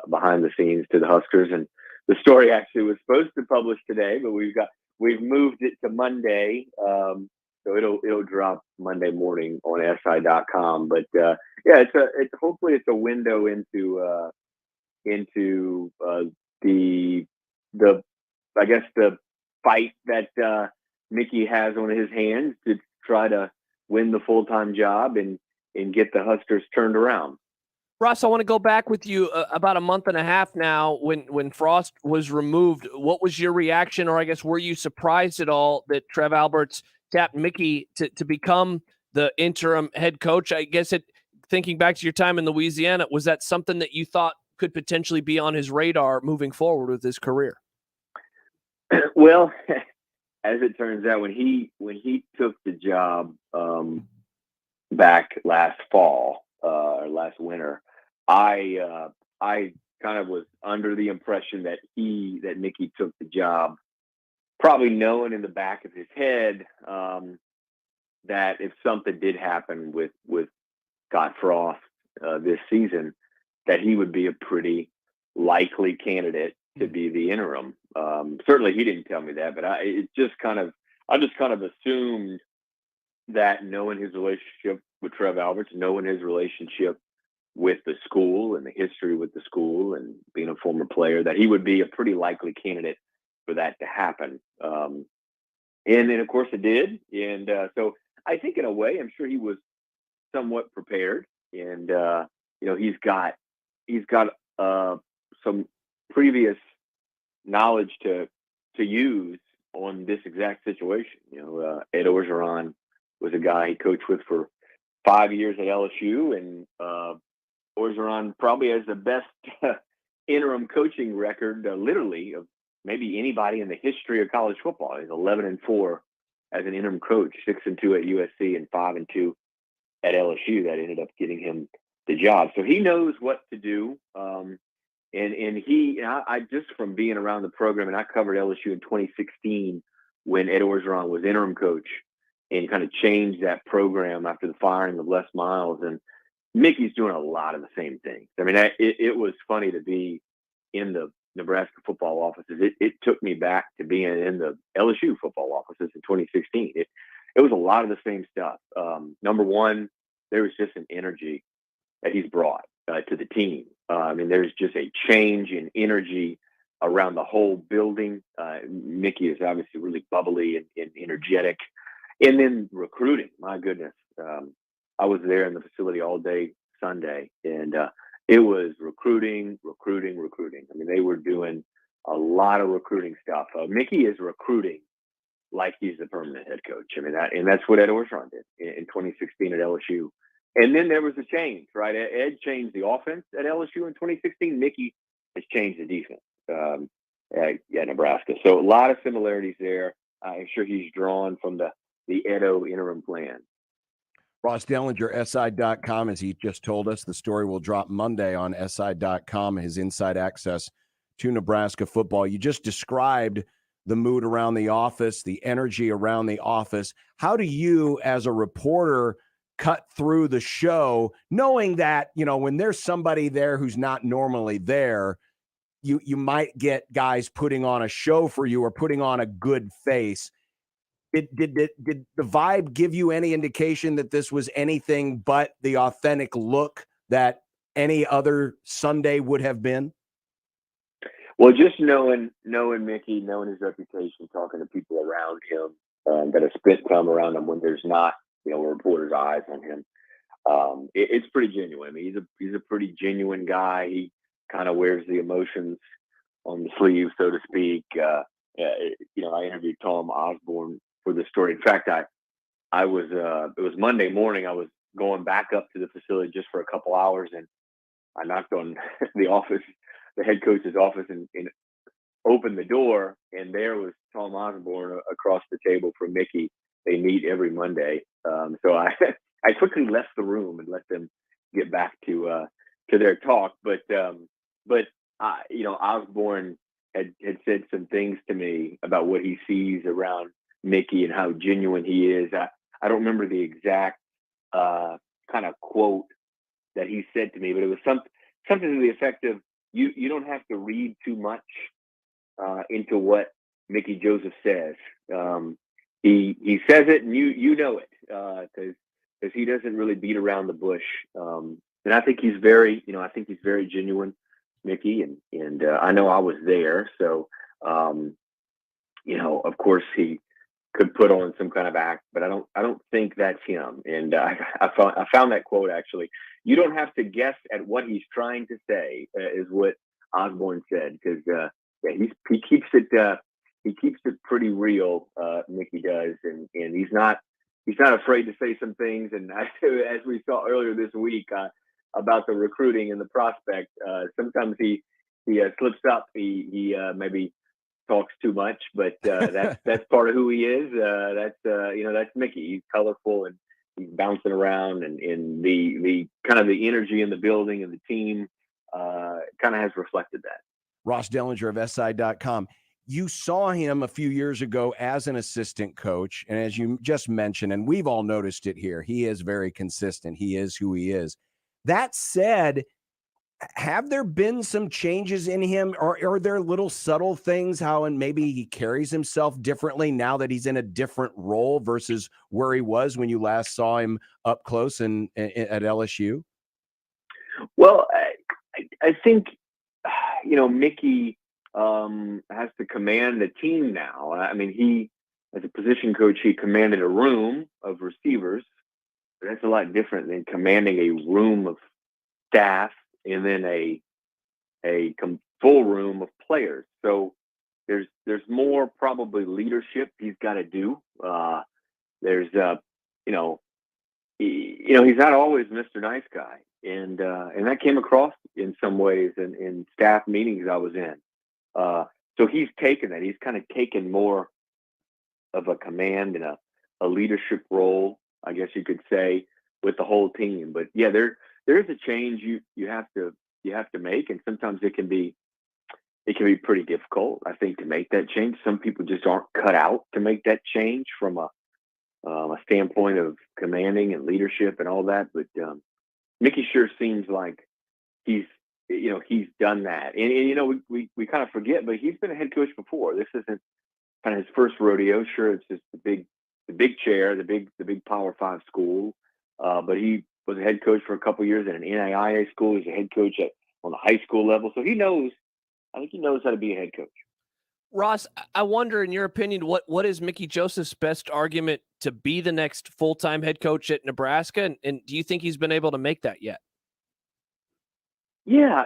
behind the scenes to the Huskers. And the story actually was supposed to publish today, but we've moved it to Monday. So it'll drop Monday morning on SI.com. But hopefully it's a window into the fight that Mickey has on his hands to try to win the full-time job and get the Huskers turned around. Ross, I want to go back with you about a month and a half now when Frost was removed. What was your reaction, or I guess were you surprised at all that Trev Alberts tapped Mickey to become the interim head coach? I guess thinking back to your time in Louisiana, was that something that you thought could potentially be on his radar moving forward with his career? Well, as it turns out, when he took the job back last fall or last winter, I kind of was under the impression that Mickey took the job, probably knowing in the back of his head that if something did happen with Scott Frost this season, that he would be a pretty likely candidate to be the interim. Certainly he didn't tell me that, but I just kind of assumed that, knowing his relationship with Trev Alberts, knowing his relationship with the school and the history with the school and being a former player, that he would be a pretty likely candidate for that to happen. And then of course it did. And so I think in a way, I'm sure he was somewhat prepared, and he's got some previous knowledge to use on this exact situation. Ed Orgeron was a guy he coached with for 5 years at LSU, and Orgeron probably has the best interim coaching record, literally, of maybe anybody in the history of college football. He's 11-4 as an interim coach, 6-2 at USC, and 5-2 at LSU. That ended up getting him the job. So he knows what to do. I just from being around the program, and I covered LSU in 2016 when Ed Orgeron was interim coach, and kind of changed that program after the firing of Les Miles. And Mickey's doing a lot of the same things. I mean, it was funny to be in the Nebraska football offices. It took me back to being in the LSU football offices in 2016. It was a lot of the same stuff. Number one, there was just an energy that he's brought to the team. I mean, there's just a change in energy around the whole building. Mickey is obviously really bubbly and energetic. And then recruiting, my goodness. I was there in the facility all day Sunday, and it was recruiting. I mean, they were doing a lot of recruiting stuff. Mickey is recruiting like he's the permanent head coach. I mean, that's what Ed Orgeron did in 2016 at LSU. And then there was a change, right? Ed changed the offense at LSU in 2016. Mickey has changed the defense at Nebraska. So a lot of similarities there. I'm sure he's drawn from the Edo interim plan. Ross Dellinger, SI.com, as he just told us, the story will drop Monday on SI.com, his inside access to Nebraska football. You just described the mood around the office, the energy around the office. How do you, as a reporter, cut through the show, knowing that, when there's somebody there who's not normally there, you might get guys putting on a show for you or putting on a good face? Did the vibe give you any indication that this was anything but the authentic look that any other Sunday would have been? Well, just knowing Mickey, knowing his reputation, talking to people around him that have spent time around him when there's not, a reporter's eyes on him, it's pretty genuine. I mean, he's a pretty genuine guy. He kind of wears the emotions on the sleeve, so to speak. I interviewed Tom Osborne for the story. In fact, I was it was Monday morning. I was going back up to the facility just for a couple hours, and I knocked on the head coach's office, and opened the door, and there was Tom Osborne across the table from Mickey. They meet every Monday, so I quickly left the room and let them get back to their talk. But Osborne had said some things to me about what he sees around Mickey and how genuine he is. I don't remember the exact kind of quote that he said to me, but it was something to the effect of, you don't have to read too much into what Mickey Joseph says. He says it, and you know it, because he doesn't really beat around the bush. And I think he's very genuine, Mickey, and I know I was there, so of course he could put on some kind of act, but I don't think that's him. And I found that quote actually. You don't have to guess at what he's trying to say, is what Osborne said, because he keeps it pretty real. Mickey does, and he's not afraid to say some things. And as we saw earlier this week about the recruiting and the prospect, sometimes he slips up. He maybe talks too much, but that's part of who he is. That's Mickey. He's colorful and he's bouncing around, and the kind of the energy in the building and the team kind of has reflected that. Ross Dellinger of SI.com. You saw him a few years ago as an assistant coach, and as you just mentioned, and we've all noticed it here, he is very consistent. He is who he is. That said, have there been some changes in him, or are there little subtle things how and maybe he carries himself differently now that he's in a different role versus where he was when you last saw him up close and at LSU? Well, I think, Mickey has to command the team now. I mean, he, as a position coach, he commanded a room of receivers. But that's a lot different than commanding a room of staff and then a a full room of players. So there's more probably leadership he's got to do. There's he's not always Mr. Nice Guy, and that came across in some ways in staff meetings I was in. So he's taken that. He's kind of taken more of a command and a leadership role, I guess you could say, with the whole team. But yeah, there is a change you have to make, and sometimes it can be pretty difficult, I think, to make that change. Some people just aren't cut out to make that change from a standpoint of commanding and leadership and all that. But Mickey sure seems like he's done that. And we kind of forget, but he's been a head coach before. This isn't kind of his first rodeo. Sure, it's just the big chair, the big Power 5 school. But he was a head coach for a couple of years at an NAIA school. He's a head coach on the high school level. So I think he knows how to be a head coach. Ross, I wonder, in your opinion, what is Mickey Joseph's best argument to be the next full-time head coach at Nebraska? And do you think he's been able to make that yet? Yeah,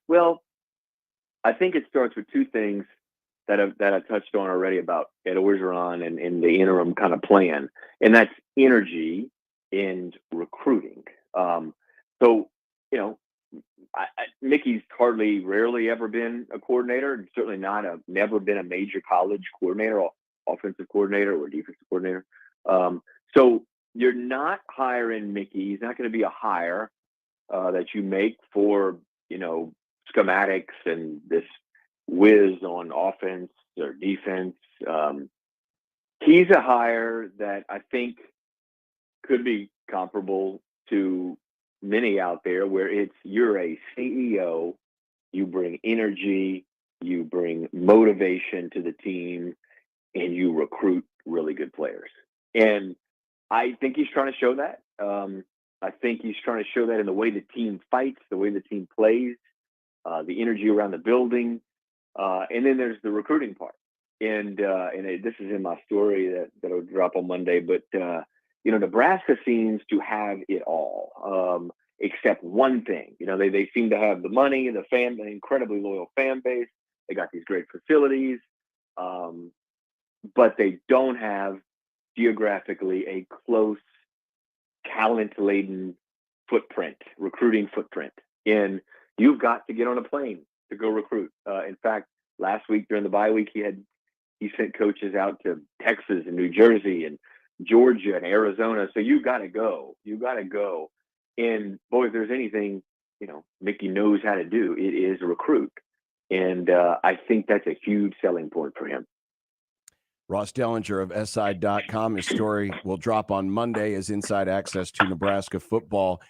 well, I think it starts with two things that I touched on already about Ed Orgeron and the interim kind of plan, and that's energy and recruiting. Mickey's rarely ever been a coordinator, and certainly never been a major college coordinator, offensive coordinator or defensive coordinator. So you're not hiring Mickey. He's not going to be a hire that you make for, schematics and this whiz on offense or defense. He's a hire that I think could be comparable to many out there, where you're a CEO, you bring energy, you bring motivation to the team, and you recruit really good players. And I think he's trying to show that. I think he's trying to show that in the way the team fights, the way the team plays, the energy around the building. And then there's the recruiting part. And this is in my story that'll drop on Monday, but Nebraska seems to have it all, except one thing. They seem to have the money, the incredibly loyal fan base. They got these great facilities, but they don't have geographically a close, talent-laden recruiting footprint. And you've got to get on a plane to go recruit. In fact, last week during the bye week, he sent coaches out to Texas and New Jersey and Georgia and Arizona. So you got to go. And boy, if there's anything, Mickey knows how to do, it is recruit. And I think that's a huge selling point for him. Ross Dellinger of SI.com. His story will drop on Monday as inside access to Nebraska football.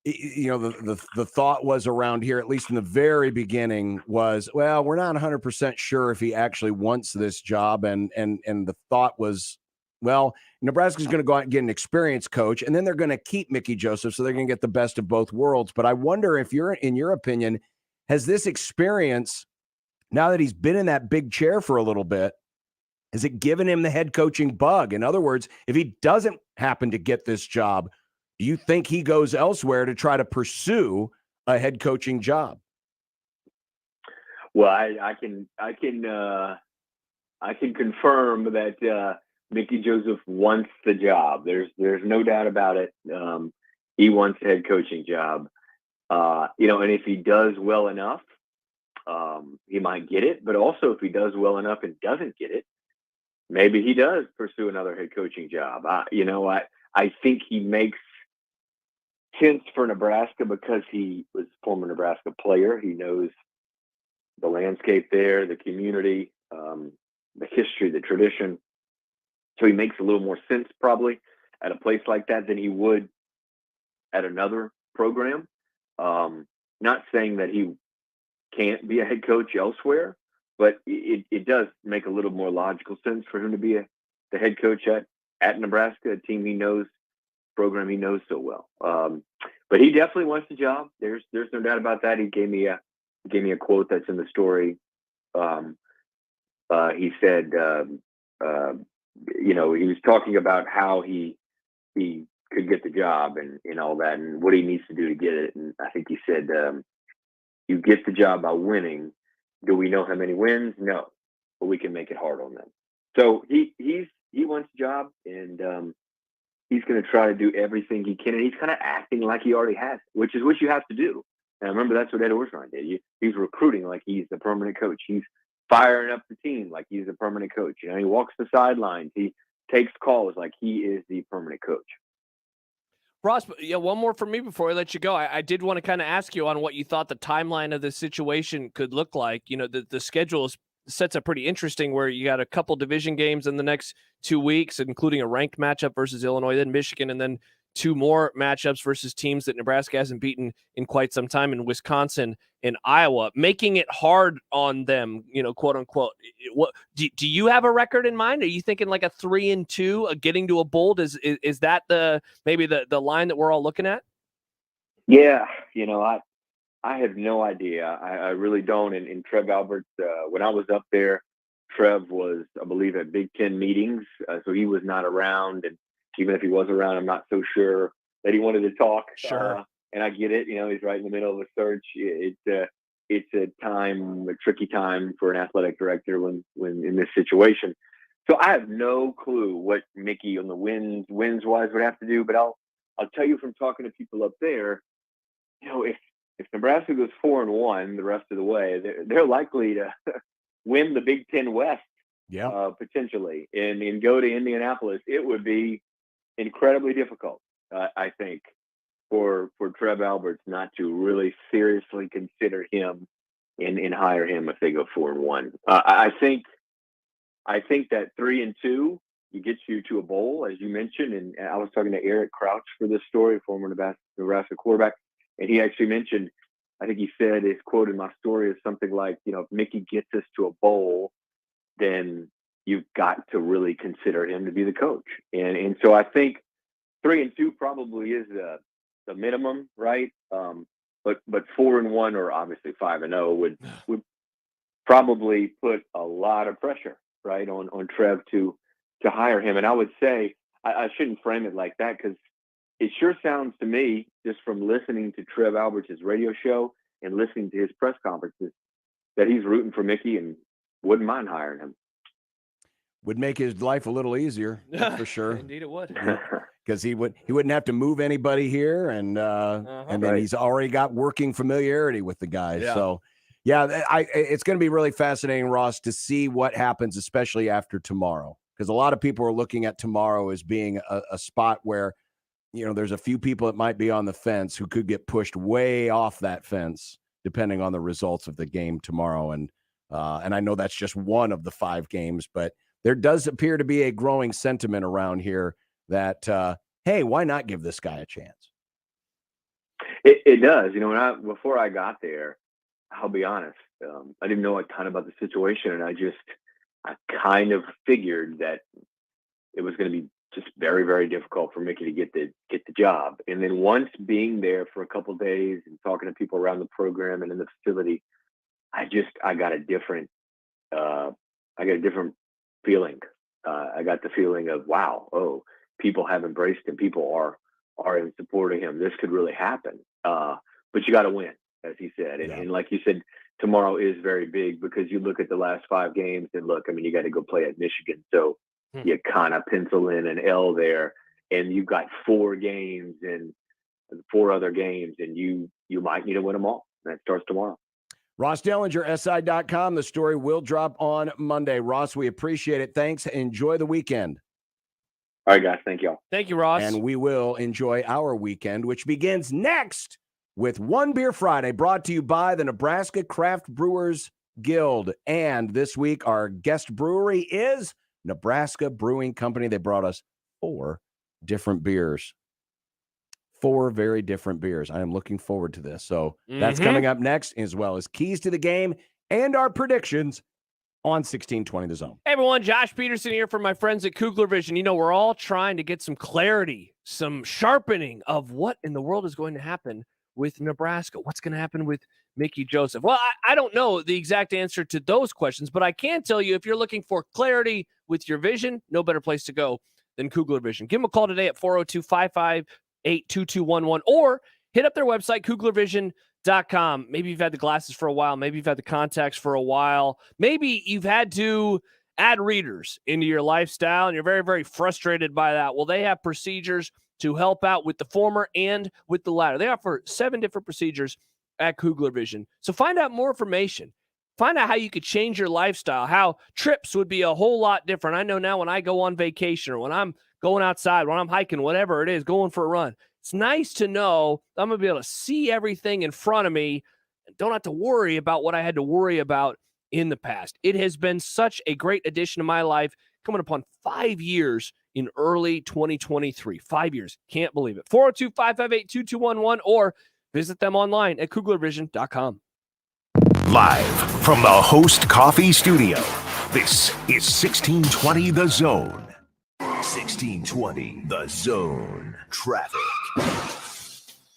The thought was around here, at least in the very beginning, was, well, we're not 100% sure if he actually wants this job. And the thought was, well, Nebraska's going to go out and get an experienced coach, and then they're going to keep Mickey Joseph, so they're going to get the best of both worlds. But I wonder if in your opinion, has this experience, now that he's been in that big chair for a little bit, has it given him the head coaching bug? In other words, if he doesn't happen to get this job, do you think he goes elsewhere to try to pursue a head coaching job? Well, I can confirm that Mickey Joseph wants the job. There's no doubt about it. He wants a head coaching job. And if he does well enough, he might get it. But also, if he does well enough and doesn't get it, maybe he does pursue another head coaching job. I think he makes sense for Nebraska because he was a former Nebraska player. He knows the landscape there, the community, the history, the tradition. So he makes a little more sense probably at a place like that than he would at another program. Not saying that he can't be a head coach elsewhere, but it does make a little more logical sense for him to be the head coach at Nebraska, a team he knows, program he knows so well. But he definitely wants the job. There's no doubt about that. He gave me a quote that's in the story. He said, he was talking about how he could get the job and all that and what he needs to do to get it. And I think he said, You get the job by winning. Do we know how many wins? No, but we can make it hard on them. So he wants the job, and he's going to try to do everything he can, and he's kind of acting like he already has, which is what you have to do. And remember, that's what Ed Orgeron did. He's recruiting like he's the permanent coach. He's firing up the team like he's a permanent coach. You know, he walks the sidelines. He takes calls like he is the permanent coach. Ross, yeah, one more from me before I let you go. I did want to kind of ask you on what you thought the timeline of this situation could look like. You know, the schedule sets up pretty interesting where you got a couple division games in the next 2 weeks, including a ranked matchup versus Illinois, then Michigan, and then 2 more matchups versus teams that Nebraska hasn't beaten in quite some time in Wisconsin and Iowa, making it hard on them, you know, quote unquote. What do you have a record in mind? Are you thinking like a 3-2, getting to a bowl? Is that maybe the line that we're all looking at? Yeah, you know, I have no idea. I really don't. And Trev Alberts, when I was up there, Trev was, I believe, at Big Ten meetings, so he was not around. And even if he was around, I'm not so sure that he wanted to talk. Sure. And I get it. You know, he's right in the middle of a search. It's a tricky time for an athletic director when in this situation. So I have no clue what Mickey on the wins wise would have to do. But I'll tell you from talking to people up there, you know, if Nebraska goes 4-1 the rest of the way, they're likely to win the Big Ten West. Yeah. Potentially, and go to Indianapolis. It would be incredibly difficult, I think, for Trev Alberts not to really seriously consider him and hire him if they go 4-1. I think that 3-2 gets you to a bowl, as you mentioned. And I was talking to Eric Crouch for this story, former Nebraska quarterback, and he actually mentioned, I think he said, his quote in my story is something like, you know, if Mickey gets us to a bowl, then you've got to really consider him to be the coach. And so I think 3-2 probably is the minimum, right? But 4-1 or obviously 5-0 would probably put a lot of pressure, right, on Trev to hire him. And I would say I shouldn't frame it like that, because it sure sounds to me, just from listening to Trev Alberts' radio show and listening to his press conferences, that he's rooting for Mickey and wouldn't mind hiring him. Would make his life a little easier, that's for sure. Indeed it would. Because he wouldn't have to move anybody here, and then he's already got working familiarity with the guys. Yeah. So, yeah, it's going to be really fascinating, Ross, to see what happens, especially after tomorrow. Because a lot of people are looking at tomorrow as being a spot where, you know, there's a few people that might be on the fence who could get pushed way off that fence, depending on the results of the game tomorrow. And I know that's just one of the 5 games, but there does appear to be a growing sentiment around here that, hey, why not give this guy a chance? It does. You know, before I got there, I'll be honest, I didn't know a ton about the situation, and I kind of figured that it was going to be just very, very difficult for Mickey to get the job. And then once being there for a couple of days and talking to people around the program and in the facility, I got a different feeling. I got the feeling of, wow, people have embraced him. People are in support of him. This could really happen. But you got to win, as he said. And like you said, tomorrow is very big, because you look at the last 5 games and look, I mean, you got to go play at Michigan. So you kind of pencil in an L there, and you've got 4 games and 4 other games, and you might need to win them all. That starts tomorrow. Ross Dellinger, SI.com. The story will drop on Monday. Ross, we appreciate it. Thanks. Enjoy the weekend. All right, guys. Thank you all. Thank you, Ross. And we will enjoy our weekend, which begins next with One Beer Friday, brought to you by the Nebraska Craft Brewers Guild. And this week, our guest brewery is Nebraska Brewing Company. They brought us 4 different beers. 4 very different beers. I am looking forward to this. So that's coming up next, as well as keys to the game and our predictions on 1620 The Zone. Hey, everyone. Josh Peterson here from my friends at Kugler Vision. You know, we're all trying to get some clarity, some sharpening of what in the world is going to happen with Nebraska. What's going to happen with Mickey Joseph? Well, I don't know the exact answer to those questions, but I can tell you, if you're looking for clarity with your vision, no better place to go than Kugler Vision. Give them a call today at 402-558-2211, or hit up their website, kuglervision.com. nebraska.com. Maybe you've had the glasses for a while. Maybe you've had the contacts for a while. Maybe you've had to add readers into your lifestyle and you're very, very frustrated by that. Well, they have procedures to help out with the former and with the latter. They offer 7 different procedures at Kugler Vision. So find out more information. Find out how you could change your lifestyle, how trips would be a whole lot different. I know now when I go on vacation or when I'm going outside, when I'm hiking, whatever it is, going for a run, it's nice to know I'm going to be able to see everything in front of me and don't have to worry about what I had to worry about in the past. It has been such a great addition to my life, coming upon 5 years in early 2023. 5 years. Can't believe it. 402-558-2211 or visit them online at kuglervision.com. Live from the Host Coffee Studio, this is 1620 The Zone. 1620 The Zone. Traffic.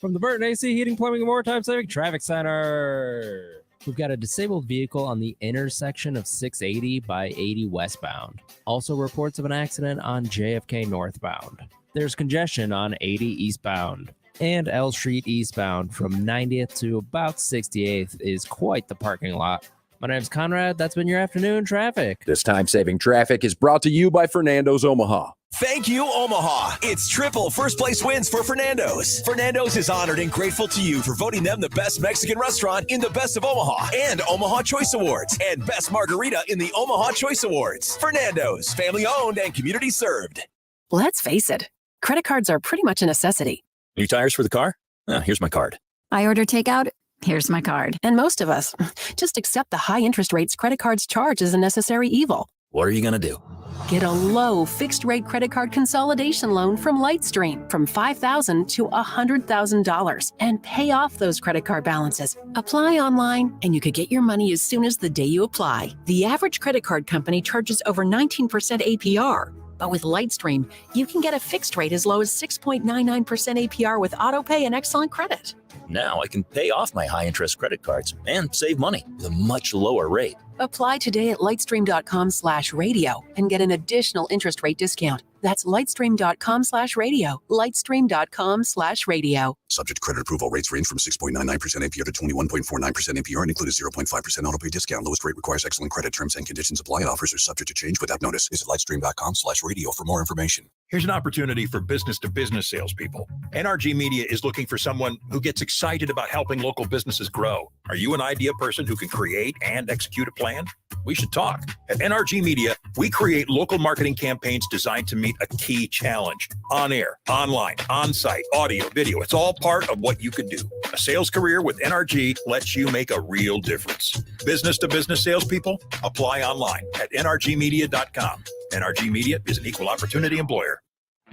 From the Burton AC Heating, Plumbing, and More Time Saving Traffic Center. We've got a disabled vehicle on the intersection of 680 by 80 westbound. Also reports of an accident on JFK northbound. There's congestion on 80 eastbound. And L Street eastbound from 90th to about 68th is quite the parking lot. My name's Conrad. That's been your afternoon traffic. This time-saving traffic is brought to you by Fernando's Omaha. Thank you, Omaha. It's triple first-place wins for Fernando's. Fernando's is honored and grateful to you for voting them the best Mexican restaurant in the Best of Omaha and Omaha Choice Awards and Best Margarita in the Omaha Choice Awards. Fernando's, family-owned and community-served. Let's face it, credit cards are pretty much a necessity. New tires for the car? Oh, here's my card. I order takeout. Here's my card. And most of us just accept the high interest rates credit cards charge as a necessary evil. What are you going to do? Get a low fixed-rate credit card consolidation loan from Lightstream from $5,000 to $100,000 and pay off those credit card balances. Apply online, and you could get your money as soon as the day you apply. The average credit card company charges over 19% APR. But with Lightstream, you can get a fixed rate as low as 6.99% APR with autopay and excellent credit. Now I can pay off my high-interest credit cards and save money with a much lower rate. Apply today at lightstream.com/radio and get an additional interest rate discount. That's lightstream.com/radio. Lightstream.com/radio. Subject to credit approval. Rates range from 6.99% APR to 21.49% APR and include a 0.5% autopay discount. Lowest rate requires excellent credit. Terms and conditions apply. Offers are subject to change without notice. Visit lightstream.com/radio for more information. Here's an opportunity for business-to-business salespeople. NRG Media is looking for someone who gets excited about helping local businesses grow. Are you an idea person who can create and execute a plan? We should talk. At NRG Media, we create local marketing campaigns designed to meet a key challenge. On air, online, on-site, audio, video. It's all part of what you could do. A sales career with NRG lets you make a real difference. Business-to-business salespeople? Apply online at nrgmedia.com. NRG Media is an equal opportunity employer.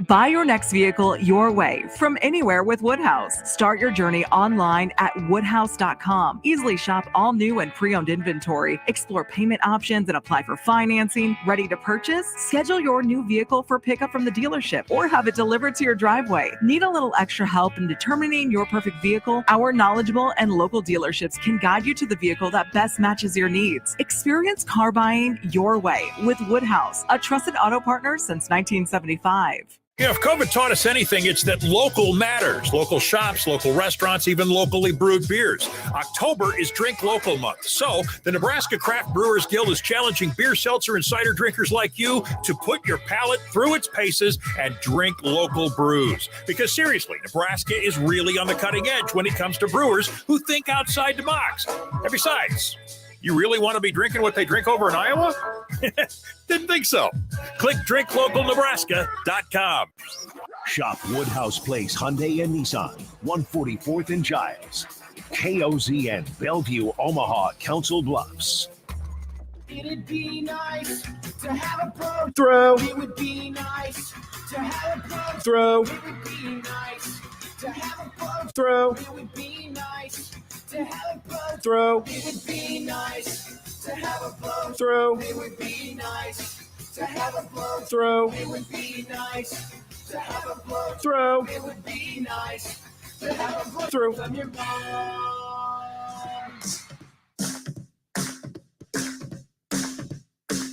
Buy your next vehicle your way from anywhere with Woodhouse. Start your journey online at woodhouse.com. Easily shop all new and pre-owned inventory. Explore payment options and apply for financing. Ready to purchase? Schedule your new vehicle for pickup from the dealership or have it delivered to your driveway. Need a little extra help in determining your perfect vehicle? Our knowledgeable and local dealerships can guide you to the vehicle that best matches your needs. Experience car buying your way with Woodhouse, a trusted auto partner since 1975. You know, if COVID taught us anything, it's that local matters. Local shops, local restaurants, even locally brewed beers. October is Drink Local Month. So the Nebraska Craft Brewers Guild is challenging beer, seltzer, and cider drinkers like you to put your palate through its paces and drink local brews. Because seriously, Nebraska is really on the cutting edge when it comes to brewers who think outside the box. And besides, you really want to be drinking what they drink over in Iowa? Didn't think so. Click drinklocalnebraska.com. Shop Woodhouse Place Hyundai and Nissan, 144th and Giles. KOZN, Bellevue, Omaha, Council Bluffs. It'd be nice to have a pro Throw. It would be nice to have a pro Throw. It would be nice to have a pro Throw. It would be nice to have a pro Throw. It would be nice to have a pro Throw. It would be nice to have a pro Throw. It would be nice to have a pro Throw. It would be nice to have a pro Throw. from your mom.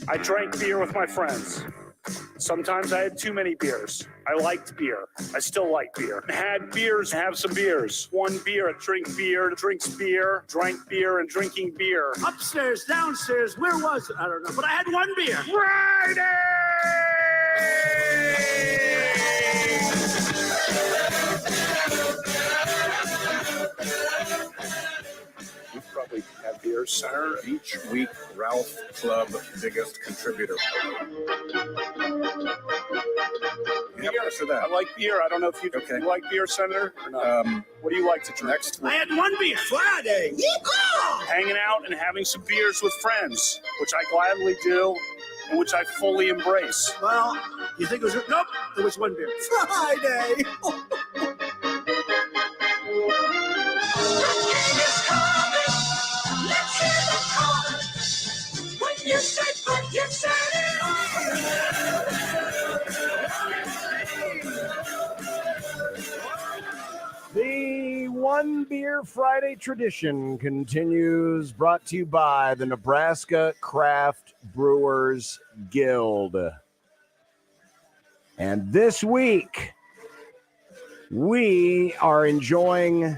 I drank beer with my friends. Sometimes I had too many beers. I liked beer. I still like beer. Had beers, have some beers. One beer, drink beer, drinks beer, drank beer, and drinking beer. Upstairs, downstairs, where was it? I don't know, but I had one beer. Friday! We probably have Beer Center each week. Ralph Club, biggest contributor. Beer. I like beer. I don't know if you like Beer Center or not. What do you like to drink? Next. I had one beer. Friday. Yeehaw! Hanging out and having some beers with friends, which I gladly do and which I fully embrace. Well, you think it was... Nope, it was one beer. Friday. You said, but you said it all. The One Beer Friday tradition continues, brought to you by the Nebraska Craft Brewers Guild. And this week, we are enjoying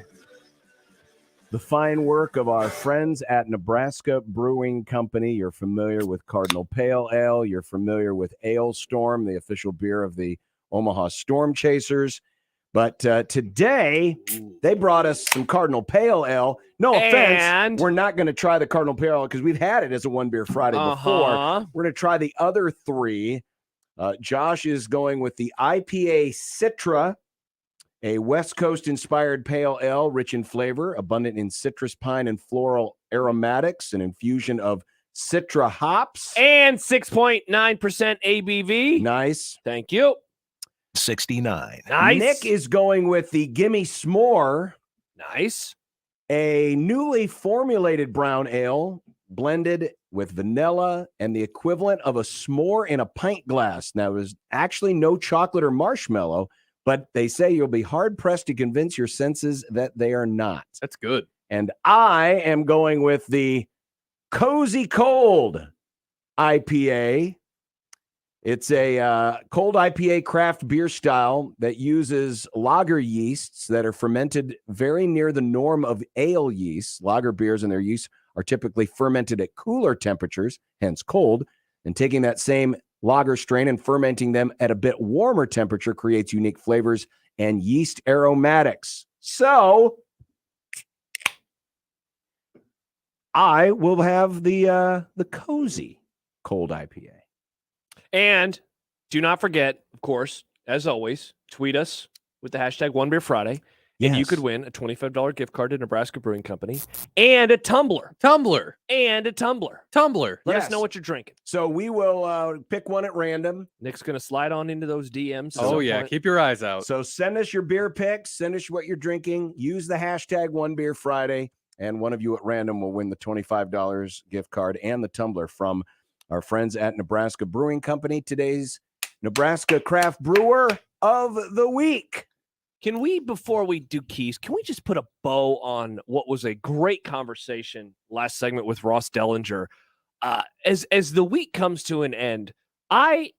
the fine work of our friends at Nebraska Brewing Company. You're familiar with Cardinal Pale Ale. You're familiar with Ale Storm, the official beer of the Omaha Storm Chasers. But today, they brought us some Cardinal Pale Ale. No offense, we're not going to try the Cardinal Pale Ale because we've had it as a One Beer Friday before. We're going to try the other three. Josh is going with the IPA Citra, a West Coast-inspired pale ale, rich in flavor, abundant in citrus, pine, and floral aromatics, an infusion of Citra hops. And 6.9% ABV. Nice. Thank you. 69. Nice. Nick is going with the Gimme S'more. Nice. A newly formulated brown ale blended with vanilla and the equivalent of a s'more in a pint glass. Now, there's actually no chocolate or marshmallow, but they say you'll be hard-pressed to convince your senses that they are not. That's good. And I am going with the Cozy Cold IPA. It's a cold IPA craft beer style that uses lager yeasts that are fermented very near the norm of ale yeasts. Lager beers and their yeast are typically fermented at cooler temperatures, hence cold, and taking that same lager strain and fermenting them at a bit warmer temperature creates unique flavors and yeast aromatics. So I will have the Cozy Cold IPA. And do not forget, of course, as always, tweet us with the hashtag OneBeerFriday. And you could win a $25 gift card to Nebraska Brewing Company and a tumbler. And a tumbler. Let us know what you're drinking. So we will pick one at random. Nick's going to slide on into those DMs. Oh, yeah. Keep your eyes out. So send us your beer picks. Send us what you're drinking. Use the hashtag OneBeerFriday. And one of you at random will win the $25 gift card and the tumbler from our friends at Nebraska Brewing Company. Today's Nebraska Craft Brewer of the Week. Can we, before we do keys, can we just put a bow on what was a great conversation last segment with Ross Dellinger? As the week comes to an end, I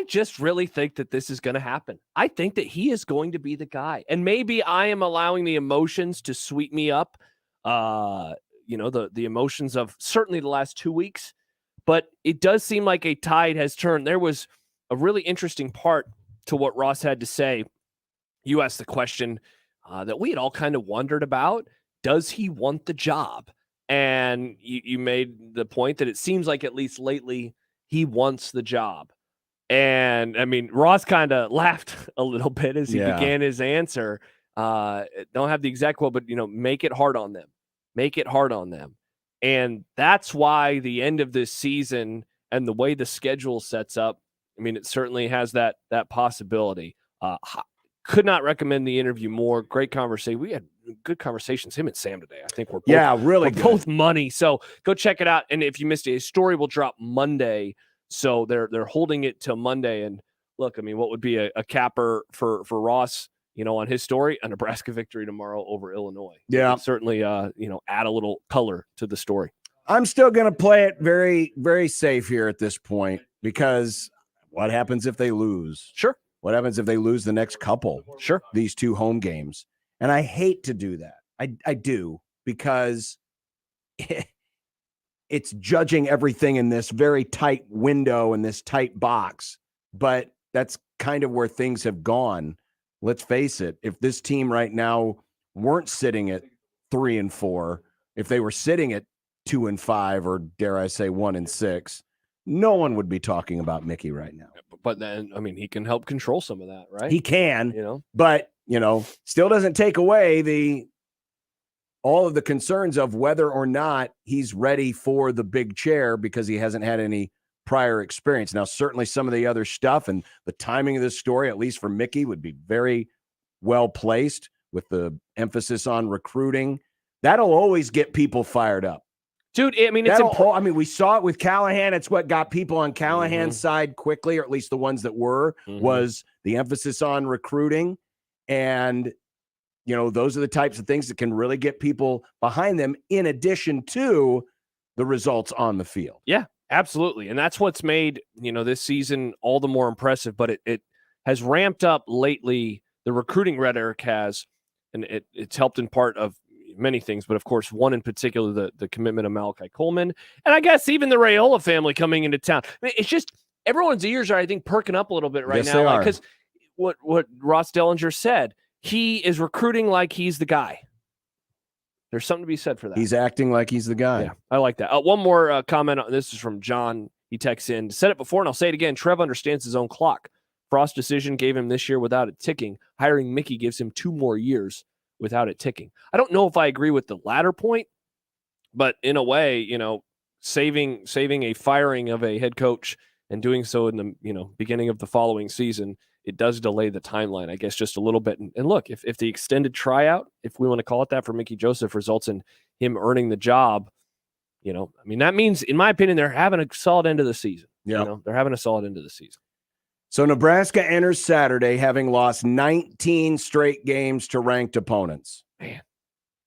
just really think that this is going to happen. I think that he is going to be the guy. And maybe I am allowing the emotions to sweep me up, the emotions of certainly the last 2 weeks. But it does seem like a tide has turned. There was a really interesting part to what Ross had to say. You asked the question that we had all kind of wondered about. Does he want the job? And you made the point that it seems like at least lately he wants the job. And, I mean, Ross kind of laughed a little bit as he began his answer. Don't have the exact quote, but, make it hard on them. Make it hard on them. And that's why the end of this season and the way the schedule sets up, I mean, it certainly has that possibility. Could not recommend the interview more. Great conversation. We had good conversations, him and Sam today. I think we're both, both money. So go check it out. And if you missed it, his story will drop Monday. So they're holding it till Monday. And look, I mean, what would be a capper for Ross, on his story? A Nebraska victory tomorrow over Illinois. Yeah. Certainly, add a little color to the story. I'm still going to play it very, very safe here at this point because what happens if they lose? Sure. What happens if they lose the next couple? Sure. These 2 home games. And I hate to do that. I do, because it's judging everything in this very tight window, in this tight box. But that's kind of where things have gone. Let's face it. If this team right now weren't sitting at 3-4, if they were sitting at 2-5, or dare I say 1-6, no one would be talking about Mickey right now. But then, I mean, he can help control some of that, right? He can, you know, but still doesn't take away all of the concerns of whether or not he's ready for the big chair, because he hasn't had any prior experience. Now, certainly some of the other stuff and the timing of this story, at least for Mickey, would be very well placed, with the emphasis on recruiting. That'll always get people fired up. Dude, I mean, it's important. I mean, we saw it with Callahan. It's what got people on Callahan's side quickly, or at least the ones that were, was the emphasis on recruiting. And, those are the types of things that can really get people behind them, in addition to the results on the field. Yeah, absolutely. And that's what's made, this season all the more impressive. But it has ramped up lately. The recruiting rhetoric has, and it's helped in part of many things, but of course, one in particular, the commitment of Malachi Coleman, and I guess even the Raiola family coming into town. I mean, it's just everyone's ears are, I think, perking up a little bit right now, because what Ross Dellinger said, he is recruiting like he's the guy. There's something to be said for that. He's acting like he's the guy. Yeah, I like that. One more comment. This is from John. He texts in, said it before and I'll say it again. Trev understands his own clock. Frost's decision gave him this year without it ticking. Hiring Mickey gives him 2 more years without it ticking. I don't know if I agree with the latter point, but in a way, saving a firing of a head coach and doing so in the beginning of the following season, it does delay the timeline, I guess, just a little bit. And look, if the extended tryout, if we want to call it that, for Mickey Joseph results in him earning the job, that means, in my opinion, they're having a solid end of the season. Yeah, they're having a solid end of the season. So Nebraska enters Saturday having lost 19 straight games to ranked opponents. Man,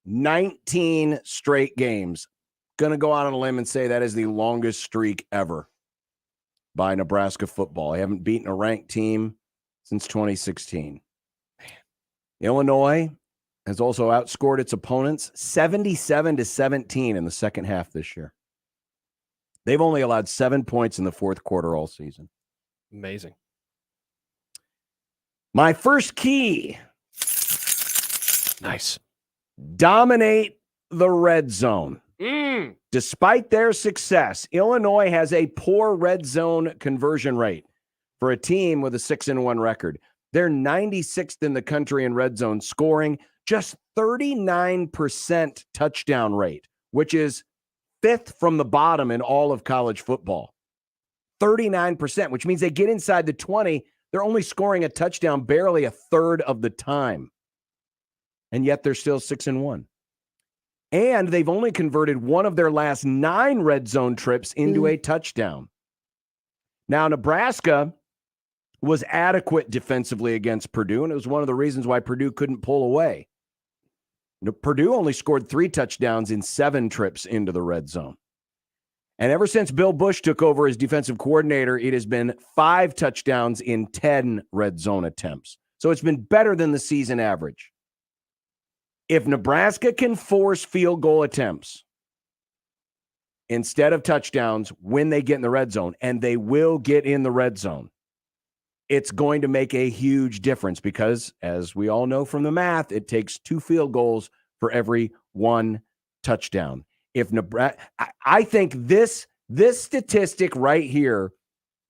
19 straight games. Going to go out on a limb and say that is the longest streak ever by Nebraska football. They haven't beaten a ranked team since 2016. Man. Illinois has also outscored its opponents 77-17 in the second half this year. They've only allowed 7 points in the fourth quarter all season. Amazing. My first key. Nice. Dominate the red zone. Despite their success, Illinois has a poor red zone conversion rate for a team with a 6-1 record. They're 96th in the country in red zone scoring, just 39% touchdown rate, which is 5th from the bottom in all of college football. 39%, which means they get inside the 20. They're only scoring a touchdown barely a third of the time. And yet they're still 6-1. And they've only converted one of their last 9 red zone trips into a touchdown. Now, Nebraska was adequate defensively against Purdue, and it was one of the reasons why Purdue couldn't pull away. Purdue only scored 3 touchdowns in 7 trips into the red zone. And ever since Bill Busch took over as defensive coordinator, it has been 5 touchdowns in 10 red zone attempts. So it's been better than the season average. If Nebraska can force field goal attempts instead of touchdowns when they get in the red zone, and they will get in the red zone, it's going to make a huge difference because, as we all know from the math, it takes 2 field goals for every 1 touchdown. If Nebraska, I think this statistic right here,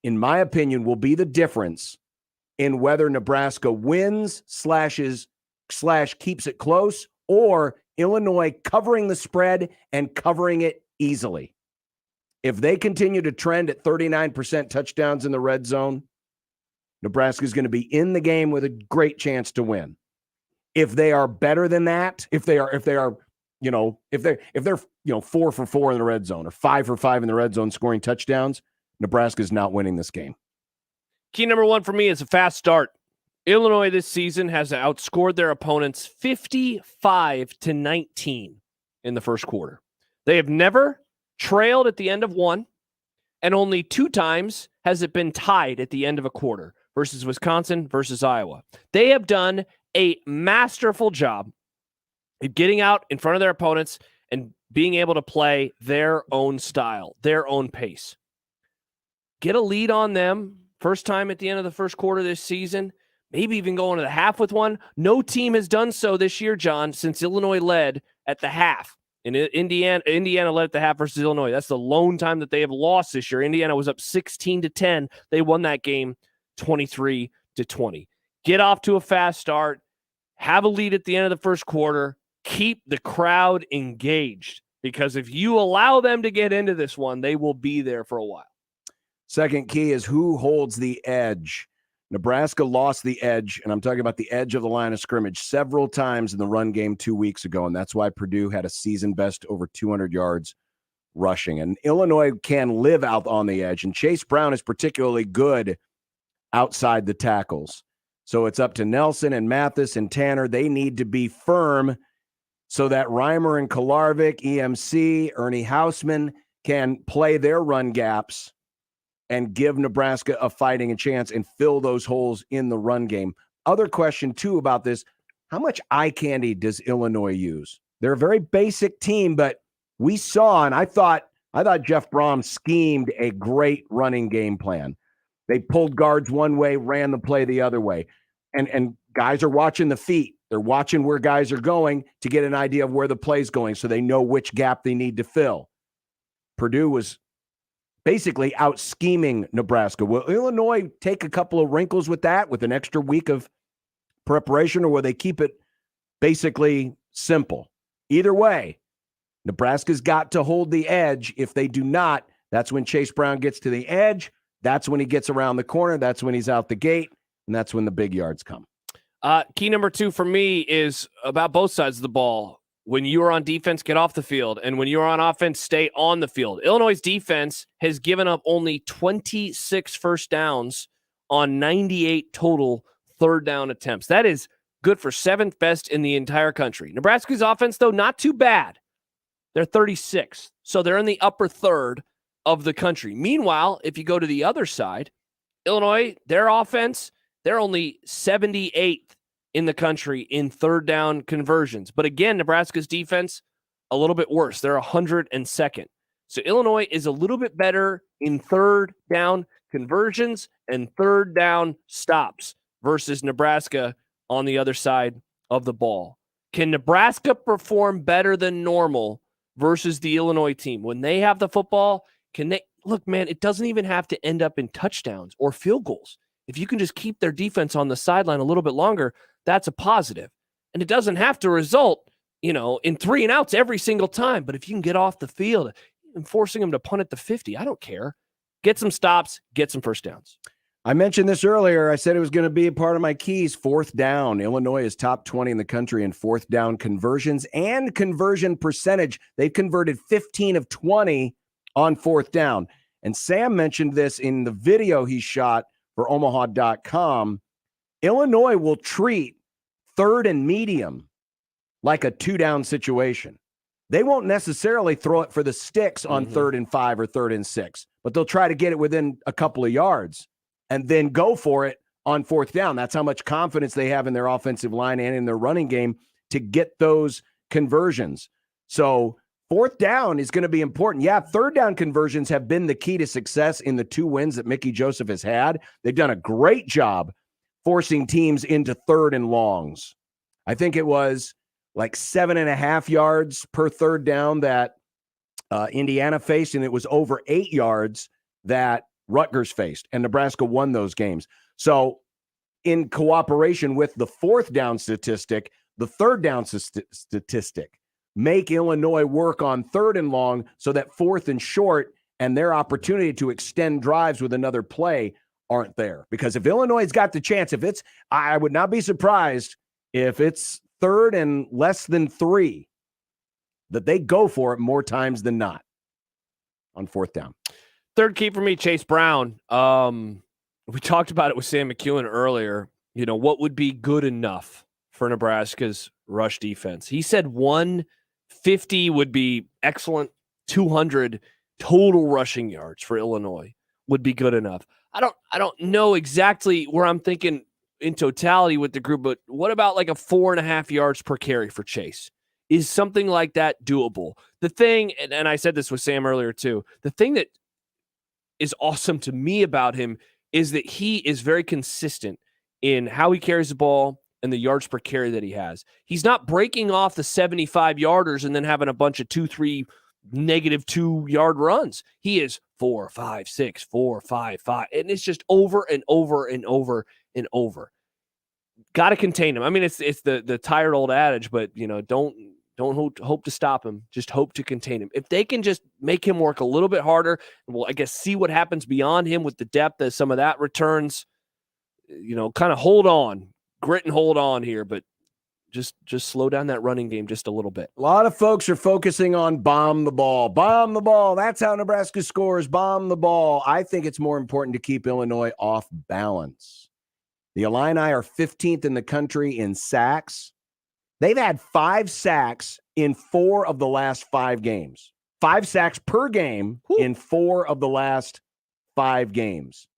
in my opinion, will be the difference in whether Nebraska wins, keeps it close, or Illinois covering the spread and covering it easily. If they continue to trend at 39% touchdowns in the red zone, Nebraska is going to be in the game with a great chance to win. If they are better than that, if they're 4 for 4 in the red zone or 5 for 5 in the red zone scoring touchdowns, Nebraska is not winning this game. Key number 1 for me is a fast start. Illinois this season has outscored their opponents 55-19 in the first quarter. They have never trailed at the end of one, and only 2 times has it been tied at the end of a quarter versus Wisconsin versus Iowa. They have done a masterful job of getting out in front of their opponents and being able to play their own style, their own pace. Get a lead on them first time at the end of the first quarter this season, maybe even going to the half with one. No team has done so this year, John, since Illinois led at the half. And Indiana led at the half versus Illinois. That's the lone time that they have lost this year. Indiana was up 16-10. They won that game 23-20. Get off to a fast start. Have a lead at the end of the first quarter. Keep the crowd engaged, because if you allow them to get into this one, they will be there for a while. Second key is who holds the edge. Nebraska lost the edge, and I'm talking about the edge of the line of scrimmage several times in the run game 2 weeks ago, and that's why Purdue had a season best over 200 yards rushing. And Illinois can live out on the edge, and Chase Brown is particularly good outside the tackles. So it's up to Nelson and Mathis and Tanner. They need to be firm so that Reimer and Kolarvik, EMC, Ernie Hausman can play their run gaps and give Nebraska a fighting chance and fill those holes in the run game. Other question, too, about this, how much eye candy does Illinois use? They're a very basic team, but we saw, and I thought Jeff Brom schemed a great running game plan. They pulled guards one way, ran the play the other way. And guys are watching the feet. They're watching where guys are going to get an idea of where the play's going so they know which gap they need to fill. Purdue was basically out scheming Nebraska. Will Illinois take a couple of wrinkles with that, with an extra week of preparation, or will they keep it basically simple? Either way, Nebraska's got to hold the edge. If they do not, that's when Chase Brown gets to the edge. That's when he gets around the corner. That's when he's out the gate. And that's when the big yards come. Key number 2 for me is about both sides of the ball. When you are on defense, get off the field. And when you're on offense, stay on the field. Illinois' defense has given up only 26 first downs on 98 total third down attempts. That is good for 7th best in the entire country. Nebraska's offense, though, not too bad. They're 36th. So they're in the upper third of the country. Meanwhile, if you go to the other side, Illinois, their offense, they're only 78th in the country in third down conversions. But again, Nebraska's defense, a little bit worse. They're 102nd. So Illinois is a little bit better in third down conversions and third down stops versus Nebraska on the other side of the ball. Can Nebraska perform better than normal versus the Illinois team? When they have the football, can they look, man, it doesn't even have to end up in touchdowns or field goals. If you can just keep their defense on the sideline a little bit longer, that's a positive. And it doesn't have to result, in 3 and outs every single time. But if you can get off the field and forcing them to punt at the 50, I don't care. Get some stops, get some first downs. I mentioned this earlier. I said it was going to be a part of my keys. 4th down. Illinois is top 20 in the country in 4th down conversions and conversion percentage. They've converted 15 of 20 on 4th down. And Sam mentioned this in the video he shot for Omaha.com. Illinois will treat 3rd and medium like a 2-down situation. They won't necessarily throw it for the sticks on 3rd and 5 or 3rd and 6, but they'll try to get it within a couple of yards and then go for it on 4th down. That's how much confidence they have in their offensive line and in their running game to get those conversions. So 4th down is going to be important. Yeah, 3rd down conversions have been the key to success in the 2 wins that Mickey Joseph has had. They've done a great job forcing teams into 3rd and longs. I think it was like 7.5 yards per 3rd down that Indiana faced, and it was over 8 yards that Rutgers faced, and Nebraska won those games. So in cooperation with the 4th down statistic, the 3rd down statistic, make Illinois work on 3rd and long so that 4th and short and their opportunity to extend drives with another play aren't there. Because if Illinois has got the chance, I would not be surprised if it's 3rd and less than 3, that they go for it more times than not on 4th down. Third key for me, Chase Brown. We talked about it with Sam McKewon earlier. What would be good enough for Nebraska's rush defense? He said 150 would be excellent. 200 total rushing yards for Illinois would be good enough. I don't know exactly where I'm thinking in totality with the group, but what about like a 4.5 yards per carry for Chase? Is something like that doable? The thing, and I said this with Sam earlier too, the thing that is awesome to me about him is that he is very consistent in how he carries the ball and the yards per carry that he has. He's not breaking off the 75-yarders and then having a bunch of 2-3 negative 2-yard runs. He is 4, 5, 6, 4, 5, 5. And it's just over and over and over and over. Got to contain him. I mean, it's the tired old adage, but don't hope to stop him. Just hope to contain him. If they can just make him work a little bit harder, and we'll, I guess, see what happens beyond him with the depth as some of that returns, kind of hold on, grit and hold on here, but just slow down that running game just a little bit. A lot of folks are focusing on bomb the ball. Bomb the ball. That's how Nebraska scores. Bomb the ball. I think it's more important to keep Illinois off balance. The Illini are 15th in the country in sacks. They've had 5 sacks in 4 of the last 5 games. 5 sacks per game in 4 of the last 5 games.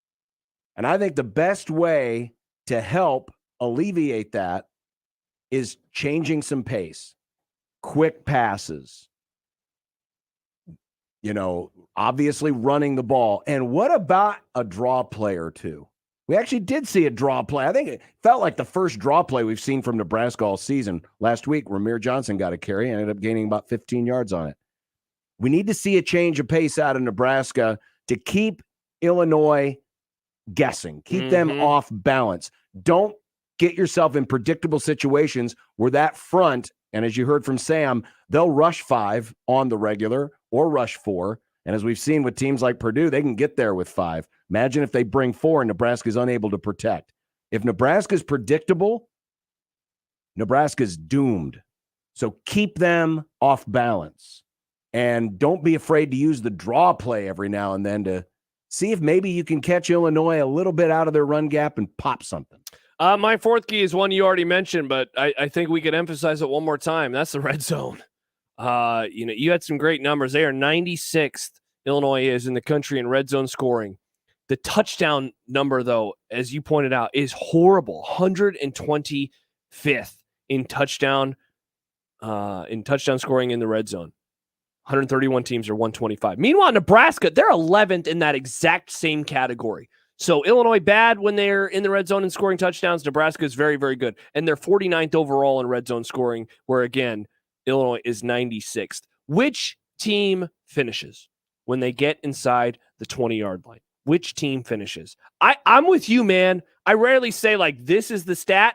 And I think the best way to help alleviate that is changing some pace, quick passes, obviously running the ball. And what about a draw play or two? We actually did see a draw play. I think it felt like the first draw play we've seen from Nebraska all season. Last week, Ramir Johnson got a carry and ended up gaining about 15 yards on it. We need to see a change of pace out of Nebraska to keep Illinois guessing, keep them off balance. Don't get yourself in predictable situations where that front, and as you heard from Sam, they'll rush 5 on the regular or rush 4. And as we've seen with teams like Purdue, they can get there with 5. Imagine if they bring 4 and Nebraska's unable to protect. If Nebraska's predictable, Nebraska's doomed. So keep them off balance. And don't be afraid to use the draw play every now and then to see if maybe you can catch Illinois a little bit out of their run gap and pop something. My fourth key is one you already mentioned, but I think we could emphasize it one more time. That's the red zone. You had some great numbers. They are 96th, Illinois is, in the country in red zone scoring. The touchdown number, though, as you pointed out, is horrible. 125th in touchdown scoring in the red zone. 131 teams are 125. Meanwhile, Nebraska, they're 11th in that exact same category. So Illinois bad when they're in the red zone and scoring touchdowns. Nebraska is very, very good. And they're 49th overall in red zone scoring, where, again, Illinois is 96th. Which team finishes when they get inside the 20-yard line? Which team finishes? I'm with you, man. I rarely say, this is the stat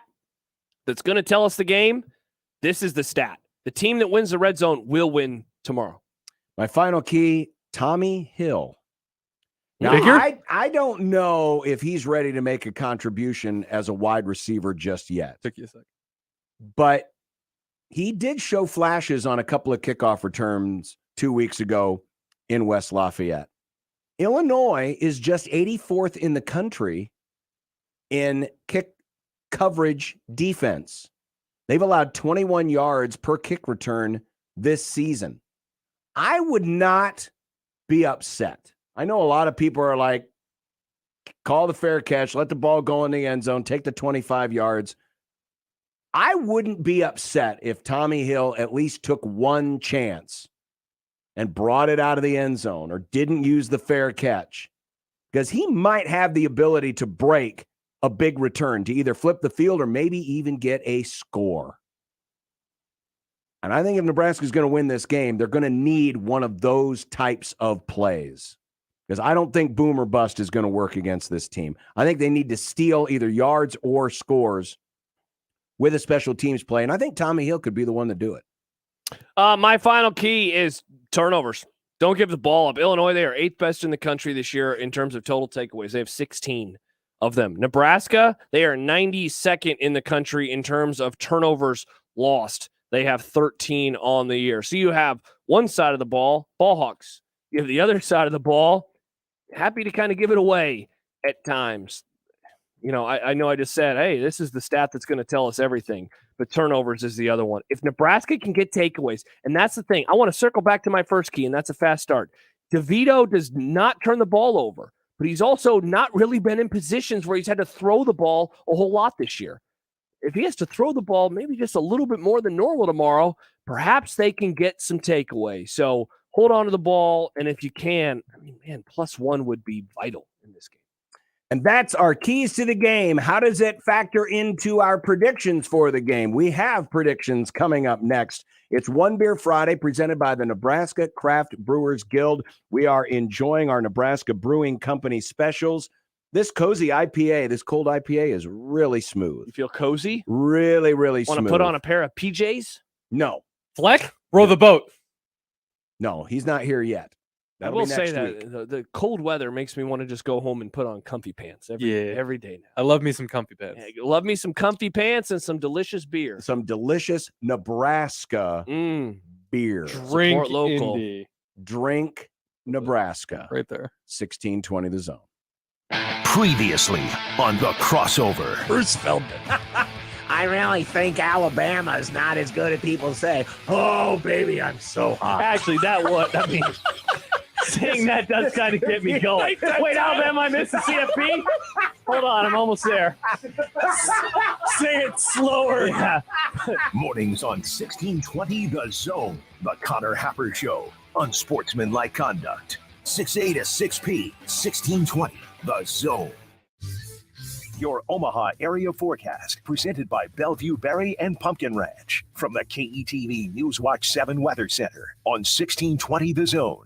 that's going to tell us the game. This is the stat. The team that wins the red zone will win tomorrow. My final key, Tommy Hill. Now, I don't know if he's ready to make a contribution as a wide receiver just yet. Took you a sec. But he did show flashes on a couple of kickoff returns 2 weeks ago in West Lafayette. Illinois is just 84th in the country in kick coverage defense. They've allowed 21 yards per kick return this season. I would not be upset. I know a lot of people are like, call the fair catch, let the ball go in the end zone, take the 25 yards. I wouldn't be upset if Tommy Hill at least took one chance and brought it out of the end zone or didn't use the fair catch, because he might have the ability to break a big return to either flip the field or maybe even get a score. And I think if Nebraska is going to win this game, they're going to need one of those types of plays, because I don't think boom or bust is going to work against this team. I think they need to steal either yards or scores with a special teams play, and I think Tommy Hill could be the one to do it. My final key is turnovers. Don't give the ball up. Illinois, they are 8th best in the country this year in terms of total takeaways. They have 16 of them. Nebraska, they are 92nd in the country in terms of turnovers lost. They have 13 on the year. So you have one side of the ball, ball hawks. You have the other side of the ball, happy to kind of give it away at times. I know I just said, hey, this is the stat that's going to tell us everything, but turnovers is the other one. If Nebraska can get takeaways, and that's the thing, I want to circle back to my first key, and that's a fast start. DeVito does not turn the ball over, but he's also not really been in positions where he's had to throw the ball a whole lot this year. If he has to throw the ball maybe just a little bit more than normal tomorrow, perhaps they can get some takeaway. So hold on to the ball, and if you can, I mean, man, +1 would be vital in this game. And that's our keys to the game. How does it factor into our predictions for the game? We have predictions coming up next. It's One Beer Friday presented by the Nebraska Craft Brewers Guild. We are enjoying our Nebraska Brewing Company specials. This cozy IPA, this cold IPA is really smooth. You feel cozy? Really, really smooth. Want to put on a pair of PJs? No. Fleck, row the boat. No, he's not here yet. I will say that the cold weather makes me want to just go home and put on comfy pants every day now. I love me some comfy pants. Yeah, love me some comfy pants and some delicious beer. Some delicious Nebraska beer. Drink local. Indy. Drink Nebraska. Right there. 1620 The Zone. Previously on The Crossover. Bruce Feldman. I really think Alabama is not as good as people say. Oh, baby, I'm so hot. Actually, saying that does kind of get me going. Wait, Alabama, I missed the CFP? Hold on, I'm almost there. Say it slower. Yeah. Mornings on 1620 The Zone. The Connor Happer Show. Unsportsmanlike conduct. 6A to 6P. 1620 The Zone. Your Omaha area forecast presented by Bellevue Berry and Pumpkin Ranch from the KETV Newswatch 7 Weather Center on 1620 The Zone.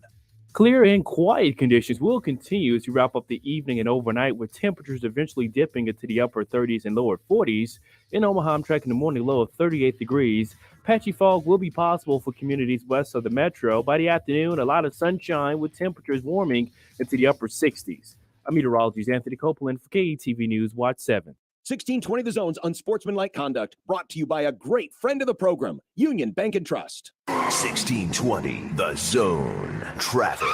Clear and quiet conditions will continue as you wrap up the evening and overnight, with temperatures eventually dipping into the upper 30s and lower 40s. In Omaha, I'm tracking the morning low of 38 degrees. Patchy fog will be possible for communities west of the metro. By the afternoon, a lot of sunshine with temperatures warming into the upper 60s. I'm meteorologist Anthony Copeland for KETV News Watch 7. 1620 The Zone's Unsportsmanlike Conduct, brought to you by a great friend of the program, Union Bank and Trust. 1620 The Zone. Traffic.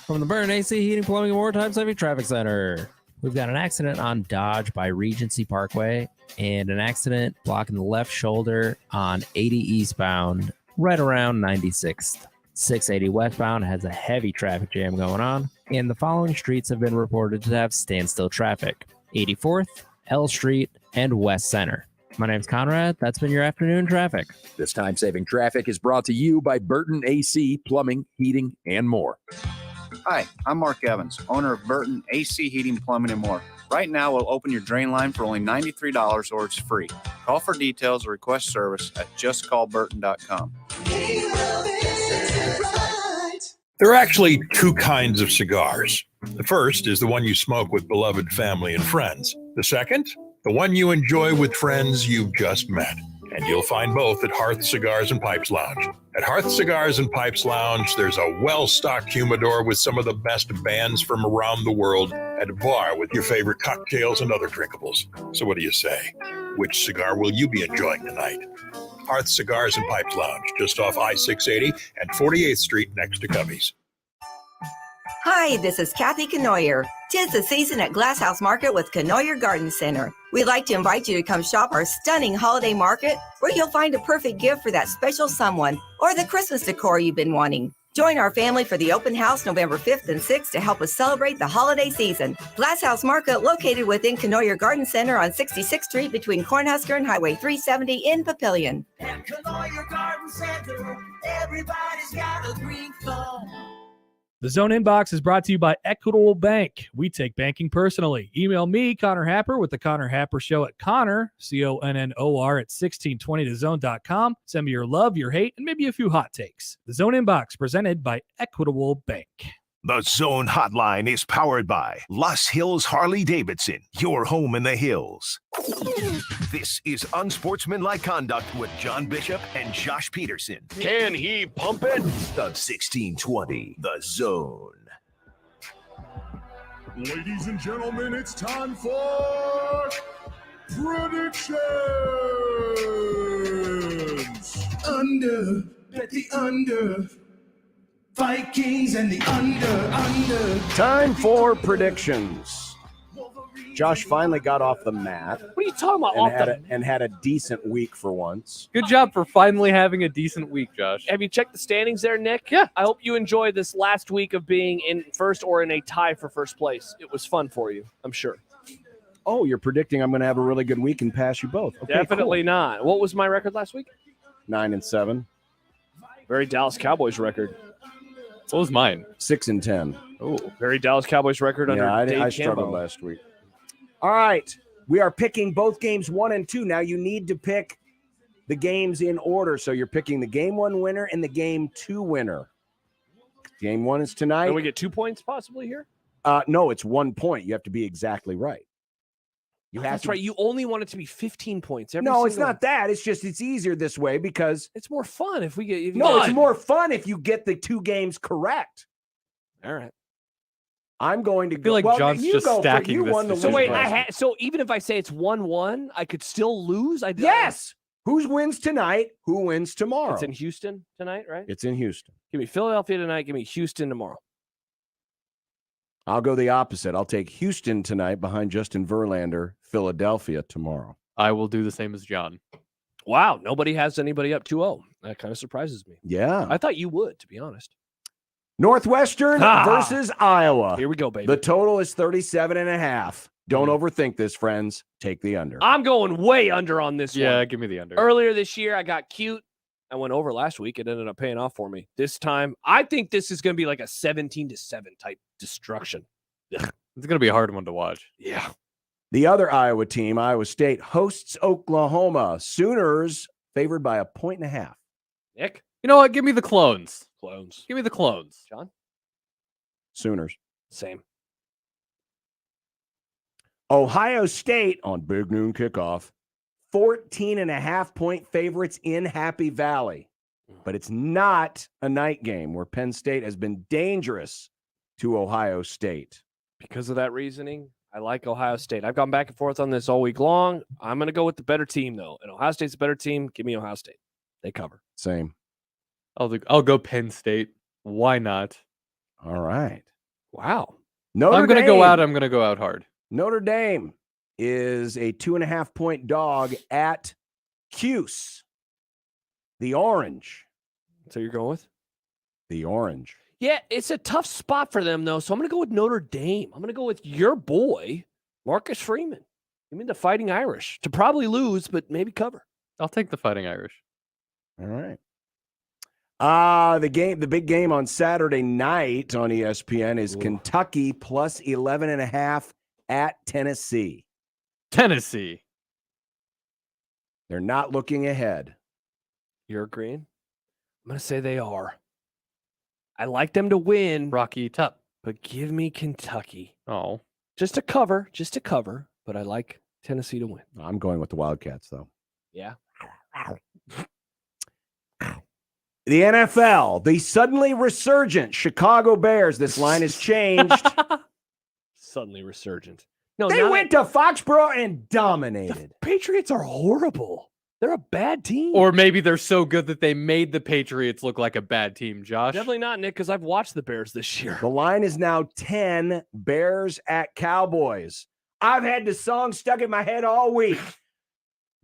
From the Burton AC Heating, Plumbing, and Wartime Saving Traffic Center. We've got an accident on Dodge by Regency Parkway and an accident blocking the left shoulder on 80 eastbound right around 96th. 680 westbound has a heavy traffic jam going on, and the following streets have been reported to have standstill traffic: 84th, L Street, and West Center. My name's Conrad. That's been your afternoon traffic. This time-saving traffic is brought to you by Burton AC, Plumbing, Heating, and more. Hi, I'm Mark Evans, owner of Burton AC Heating, Plumbing, and more. Right now, we'll open your drain line for only $93 or it's free. Call for details or request service at justcallburton.com. There are actually two kinds of cigars. The first is the one you smoke with beloved family and friends. The second, the one you enjoy with friends you've just met. And you'll find both at Hearth Cigars and Pipes Lounge. At Hearth Cigars and Pipes Lounge, there's a well-stocked humidor with some of the best bands from around the world, and a bar with your favorite cocktails and other drinkables. So what do you say? Which cigar will you be enjoying tonight? Hearth Cigars and Pipes Lounge, just off I-680 and 48th Street next to Cubby's. Hi, this is Kathy Knoyer. 'Tis the season at Glass House Market with Knoyer Garden Center. We'd like to invite you to come shop our stunning holiday market, where you'll find a perfect gift for that special someone or the Christmas decor you've been wanting. Join our family for the open house November 5th and 6th to help us celebrate the holiday season. Glass House Market, located within Knoyer Garden Center on 66th Street between Cornhusker and Highway 370 in Papillion. At Knoyer Garden Center, everybody's got a green thumb. The Zone Inbox is brought to you by Equitable Bank. We take banking personally. Email me, Connor Happer, with the Connor Happer Show at Connor, CONNOR, at 1620thezone.com. Send me your love, your hate, and maybe a few hot takes. The Zone Inbox, presented by Equitable Bank. The Zone Hotline is powered by Los Hills Harley-Davidson, your home in the hills. This is Unsportsmanlike Conduct with John Bishop and Josh Peterson. Can he pump it? The 1620, The Zone. Ladies and gentlemen, it's time for predictions. Under, bet the under. Vikings and the under. Time for predictions. Josh finally got off the mat. What are you talking about? And had a decent week for once. Good job for finally having a decent week, Josh. Have you checked the standings there, Nick? Yeah. I hope you enjoyed this last week of being in first or in a tie for first place. It was fun for you, I'm sure. Oh, you're predicting I'm going to have a really good week and pass you both. Okay, Definitely cool. not. What was my record last week? 9-7. Very Dallas Cowboys record. What was mine? 6-10. Oh, very Dallas Cowboys record under Dave I struggled Campbell. last week. All right. We are picking both games 1 and 2. Now you need to pick the games in order. So you're picking the game 1 winner and the game 2 winner. Game 1 is tonight. Can we get 2 points possibly here? No, it's 1 point. You have to be exactly right. That's right. You only want it to be 15 points. No, it's not that. It's just it's easier this way because it's more fun if we get. It's more fun if you get the 2 games correct. All right. I'm going to feel like John's just stacking this. So wait, so even if I say it's 1-1, I could still lose. Yes. Who wins tonight? Who wins tomorrow? It's in Houston tonight, right? It's in Houston. Give me Philadelphia tonight. Give me Houston tomorrow. I'll go the opposite. I'll take Houston tonight behind Justin Verlander. Philadelphia tomorrow. I will do the same as John. Wow, nobody has anybody up 2-0. That kind of surprises me. Yeah. I thought you would, to be honest. Northwestern versus Iowa. Here we go, baby. The total is 37.5. Don't overthink this, friends. Take the under. I'm going way under on this one. Yeah, give me the under. Earlier this year, I got cute. I went over last week. It ended up paying off for me. This time, I think this is going to be like a 17-7 type destruction. Ugh. It's going to be a hard one to watch. Yeah. The other Iowa team, Iowa State, hosts Oklahoma. Sooners favored by 1.5. Nick? You know what? Give me the clones. Clones. Give me the clones. John? Sooners. Same. Ohio State on Big Noon Kickoff. 14.5-point favorites in Happy Valley. But it's not a night game where Penn State has been dangerous to Ohio State. Because of that reasoning, I like Ohio State. I've gone back and forth on this all week long. I'm going to go with the better team, though. And Ohio State's a better team. Give me Ohio State. They cover. Same. I'll go Penn State. Why not? All right. Wow. I'm going to go out. I'm going to go out hard. Notre Dame is a 2.5-point dog at Cuse. The Orange. So you're going with? The Orange. Yeah, it's a tough spot for them, though. So I'm going to go with Notre Dame. I'm going to go with your boy, Marcus Freeman. Give me the Fighting Irish to probably lose, but maybe cover. I'll take the Fighting Irish. All right. The big game on Saturday night on ESPN is Kentucky plus 11.5 at Tennessee. Tennessee. They're not looking ahead. You're agreeing? I'm going to say they are. I like them to win. Rocky Top. But give me Kentucky. Oh. Just to cover. But I like Tennessee to win. I'm going with the Wildcats, though. Yeah. The NFL, the suddenly resurgent Chicago Bears. This line has changed. Suddenly resurgent. No, they went to Foxborough and dominated. The Patriots are horrible. They're a bad team. Or maybe they're so good that they made the Patriots look like a bad team, Josh. Definitely not, Nick, because I've watched the Bears this year. The line is now 10, Bears at Cowboys. I've had the song stuck in my head all week.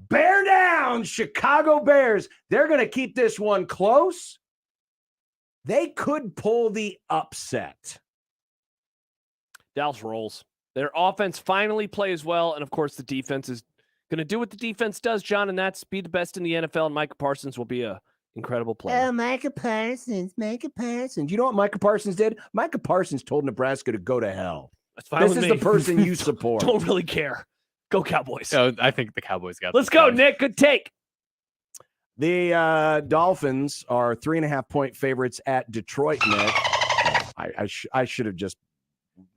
Bear down, Chicago Bears. They're going to keep this one close. They could pull the upset. Dallas rolls. Their offense finally plays well, and of course the defense is going to do what the defense does, John, and that's be the best in the NFL, and Micah Parsons will be a incredible player. Oh, Micah Parsons. You know what Micah Parsons did? Micah Parsons told Nebraska to go to hell. That's fine This with is me. the person you support. Don't really care. Go Cowboys. I think the Cowboys got Let's this go, one. Nick. Good take. The Dolphins are 3.5-point favorites at Detroit, Nick. I should have just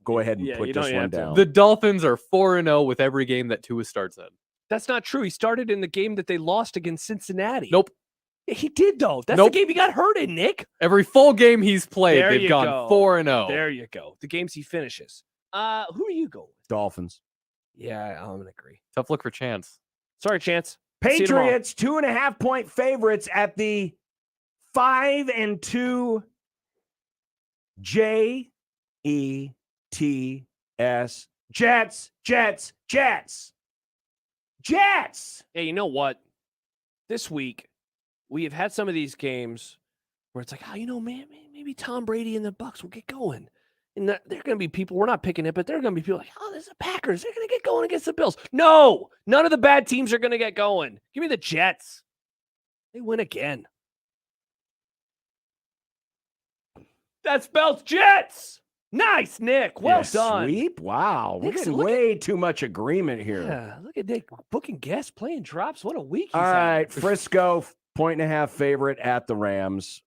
go ahead and put this one down. The Dolphins are 4-0 with every game that Tua starts in. That's not true. He started in the game that they lost against Cincinnati. Nope. Yeah, he did, though. That's Nope. the game he got hurt in, Nick. Every full game he's played, There they've you gone go. 4-0. There you go. The games he finishes. Who are you going with? Dolphins. Yeah, I'm going to agree. Tough look for Chance. Sorry, Chance. See you tomorrow. Patriots 2.5-point favorites at the 5-2 JETS Jets, Jets, Jets. Jets. Hey, you know what? This week, we have had some of these games where it's like, man, maybe Tom Brady and the Bucs will get going. And there are going to be people, we're not picking it, but there are going to be people like, there's the Packers. They're going to get going against the Bills. No, none of the bad teams are going to get going. Give me the Jets. They win again. That spells Jets. Nice, Nick. Well done. Sweep? Wow. We're getting way too much agreement here. Yeah, look at Nick booking guests, playing drops. What a week he's All right, had. Frisco, 1.5 favorite at the Rams.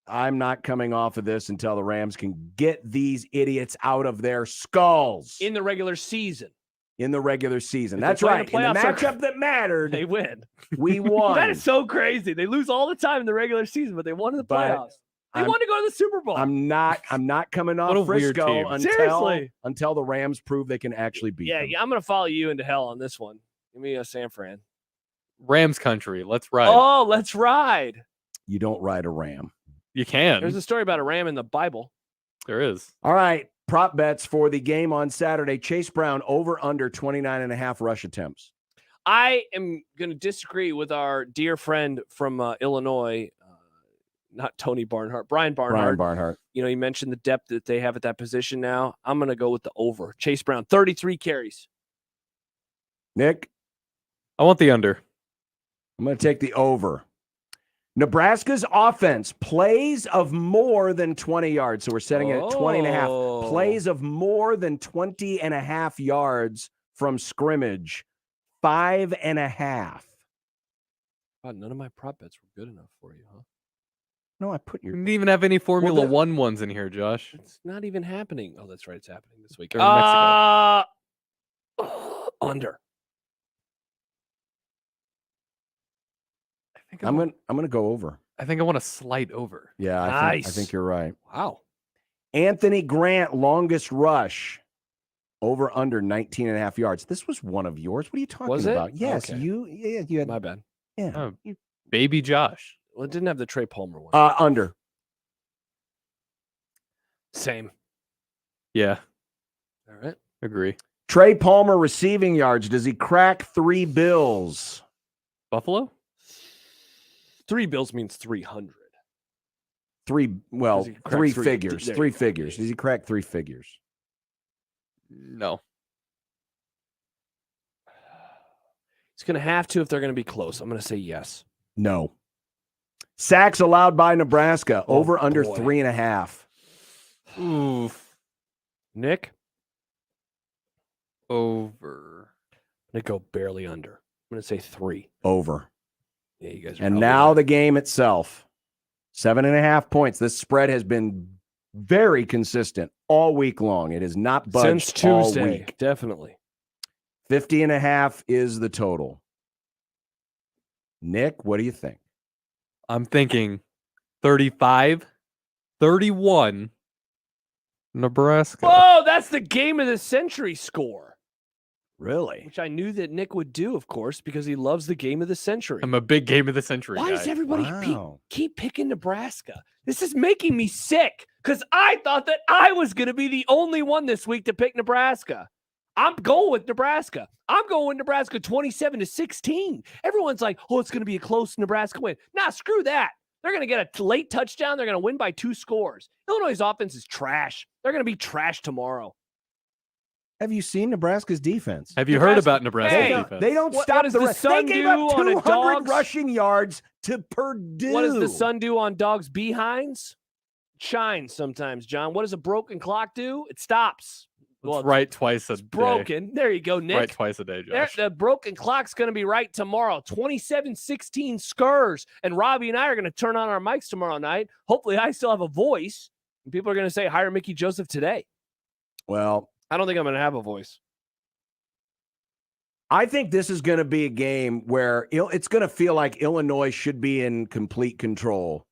I'm not coming off of this until the Rams can get these idiots out of their skulls. In the regular season. In the regular season. If That's they play right. in the In the playoffs, matchup that mattered, They win. we won. That is so crazy. They lose all the time in the regular season, but they won in the playoffs. They want to go to the Super Bowl. I'm not coming What a off weird Frisco team. until the Rams prove they can actually beat them. Yeah, I'm going to follow you into hell on this one. Give me a San Fran. Rams country. Let's ride. Oh, let's ride. You don't ride a Ram. You can. There's a story about a ram in the Bible. There is. All right. Prop bets for the game on Saturday. Chase Brown over under 29.5 rush attempts. I am going to disagree with our dear friend from Illinois, not Tony Barnhart, Brian Barnhart. Brian Barnhart. You know, he mentioned the depth that they have at that position now. I'm going to go with the over. Chase Brown, 33 carries. Nick? I want the under. I'm going to take the over. Nebraska's offense, plays of more than 20 yards. So we're setting it at 20.5. Plays of more than 20.5 yards from scrimmage. 5.5. God, none of my prop bets were good enough for you, huh? No, I put your. You didn't even have any Formula One ones in here, Josh. It's not even happening. Oh, that's right. It's happening this week. They're in Mexico. Under. I'm gonna go over. I think I want to slide over. Yeah, I think you're right. Wow. Anthony Grant, longest rush. Over under 19.5 yards. This was one of yours. What are you talking Was it? about? Yes, Okay. you had My bad. Yeah. Oh, baby Josh. Well, it didn't have the Trey Palmer one. Under. Same. Yeah. All right. Agree. Trey Palmer receiving yards. Does he crack 3 bills? Buffalo? 3 bills means 300. Three Does he crack three? figures. There 3 you go. figures. Does he crack 3 figures? No. He's going to have to if they're going to be close. I'm going to say yes. No. Sacks allowed by Nebraska. Oh, over under boy. 3.5. Oof. Nick? Over. I'm going to go barely under. I'm going to say 3. Over. Yeah, you guys are And probably now right. the game itself. 7.5 points. This spread has been very consistent all week long. It has not budged Since all Tuesday, week. definitely. 50.5 is the total. Nick, what do you think? I'm thinking 35, 31, Nebraska. Whoa, that's the game of the century score. Really? Which I knew that Nick would do, of course, because he loves the game of the century. I'm a big game of the century Why guy. does everybody Wow. keep picking Nebraska? This is making me sick because I thought that I was going to be the only one this week to pick Nebraska. I'm going with Nebraska. I'm going with Nebraska 27-16. Everyone's like, oh, it's going to be a close Nebraska win. Nah, screw that. They're going to get a late touchdown. They're going to win by 2 scores. Illinois' offense is trash. They're going to be trash tomorrow. Have you seen Nebraska's defense? Have you heard about Nebraska's Hey, defense? They don't What stop does the the run. Sun They gave do up on a 200 dog's- rushing yards to Purdue. What does the sun do on dogs' behinds? Shines sometimes, John. What does a broken clock do? It stops. It's right twice a day. Broken. There you go, Nick. Right twice a day, There, Josh. the broken clock's going to be right tomorrow. 27-16 Skurs. And Robbie and I are going to turn on our mics tomorrow night. Hopefully I still have a voice. And people are going to say, hire Mickey Joseph today. Well, I don't think I'm going to have a voice. I think this is going to be a game where it's going to feel like Illinois should be in complete control,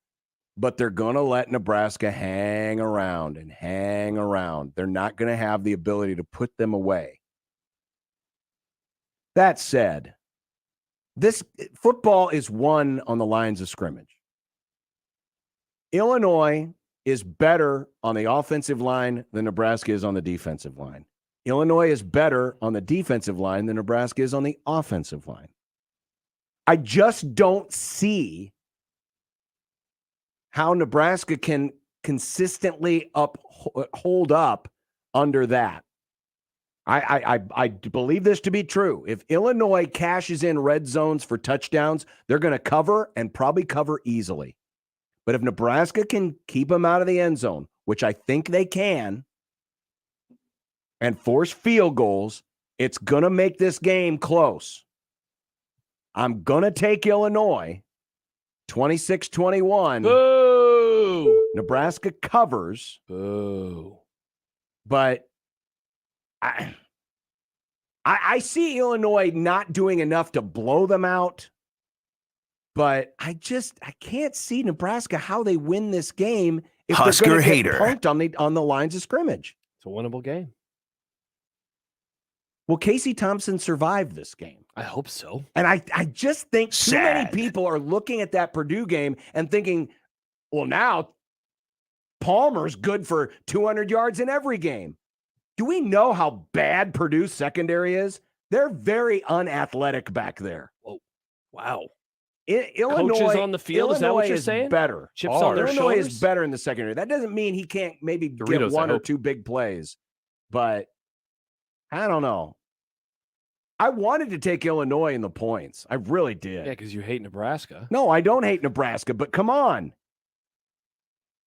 but they're going to let Nebraska hang around and hang around. They're not going to have the ability to put them away. That said, this football is won on the lines of scrimmage. Illinois is better on the offensive line than Nebraska is on the defensive line. Illinois is better on the defensive line than Nebraska is on the offensive line. I just don't see how Nebraska can consistently hold up under that. I believe this to be true. If Illinois cashes in red zones for touchdowns, they're going to cover and probably cover easily. But if Nebraska can keep them out of the end zone, which I think they can, and force field goals, it's going to make this game close. I'm going to take Illinois 26-21. Boo! Nebraska covers. Boo. But I see Illinois not doing enough to blow them out. But I can't see Nebraska how they win this game if Husker they're going to hater. get punked on the lines of scrimmage. It's a winnable game. Well, Casey Thompson survived this game. I hope so. And I just think too many people are looking at that Purdue game and thinking, well, now Palmer's good for 200 yards in every game. Do we know how bad Purdue's secondary is? They're very unathletic back there. Oh, wow. Illinois Coaches on the field, is that what you're saying? Better. Chips on their Illinois shoulders? is better in the secondary. That doesn't mean he can't maybe get Doritos, one I or hope. two big plays. But I don't know. I wanted to take Illinois in the points. I really did. Yeah, because you hate Nebraska. No, I don't hate Nebraska, but come on.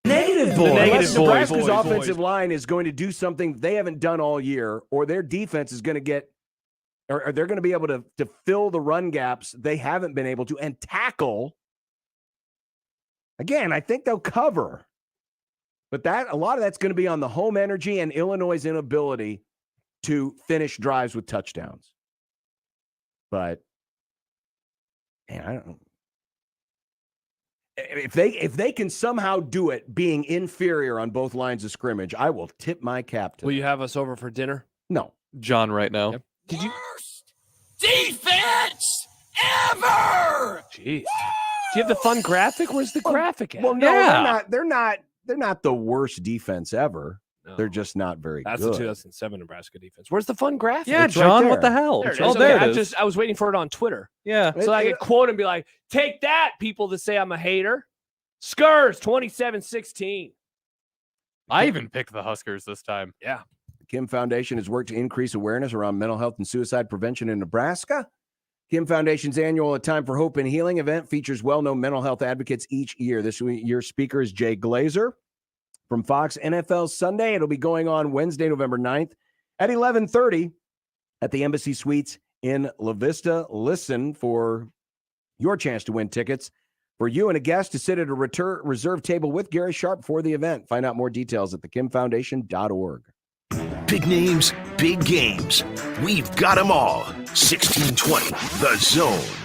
Negative boy. boy. Unless Negative Nebraska's boy. offensive line is going to do something they haven't done all year, or their defense is going to get, or they're going to be able to fill the run gaps they haven't been able to and tackle. Again, I think they'll cover. But a lot of that's going to be on the home energy and Illinois' inability to finish drives with touchdowns. But man, I don't know. If they can somehow do it being inferior on both lines of scrimmage, I will tip my cap to Will them. you have us over for dinner? No. John right now. Yep. Did you? Defense ever! Jeez. Do you have the fun graphic? Where's the graphic at? Well, no, Yeah. they're not the worst defense ever. No. They're just not very That's good. the 2007 Nebraska defense. Where's the fun graphic? Yeah, It's right John, there. what the hell? There it Oh, is. there Okay, it is. I was waiting for it on Twitter. Yeah. So I could quote and be like, take that, people that say I'm a hater. Skurs, 27-16. I even picked the Huskers this time. Yeah. The Kim Foundation has worked to increase awareness around mental health and suicide prevention in Nebraska. Kim Foundation's annual A Time for Hope and Healing event features well-known mental health advocates each year. This year's speaker is Jay Glazer from Fox NFL Sunday. It'll be going on Wednesday, November 9th at 11:30 at the Embassy Suites in La Vista. Listen for your chance to win tickets for you and a guest to sit at a reserve table with Gary Sharp for the event. Find out more details at thekimfoundation.org. Big names, big games. We've got them all. 1620, The Zone.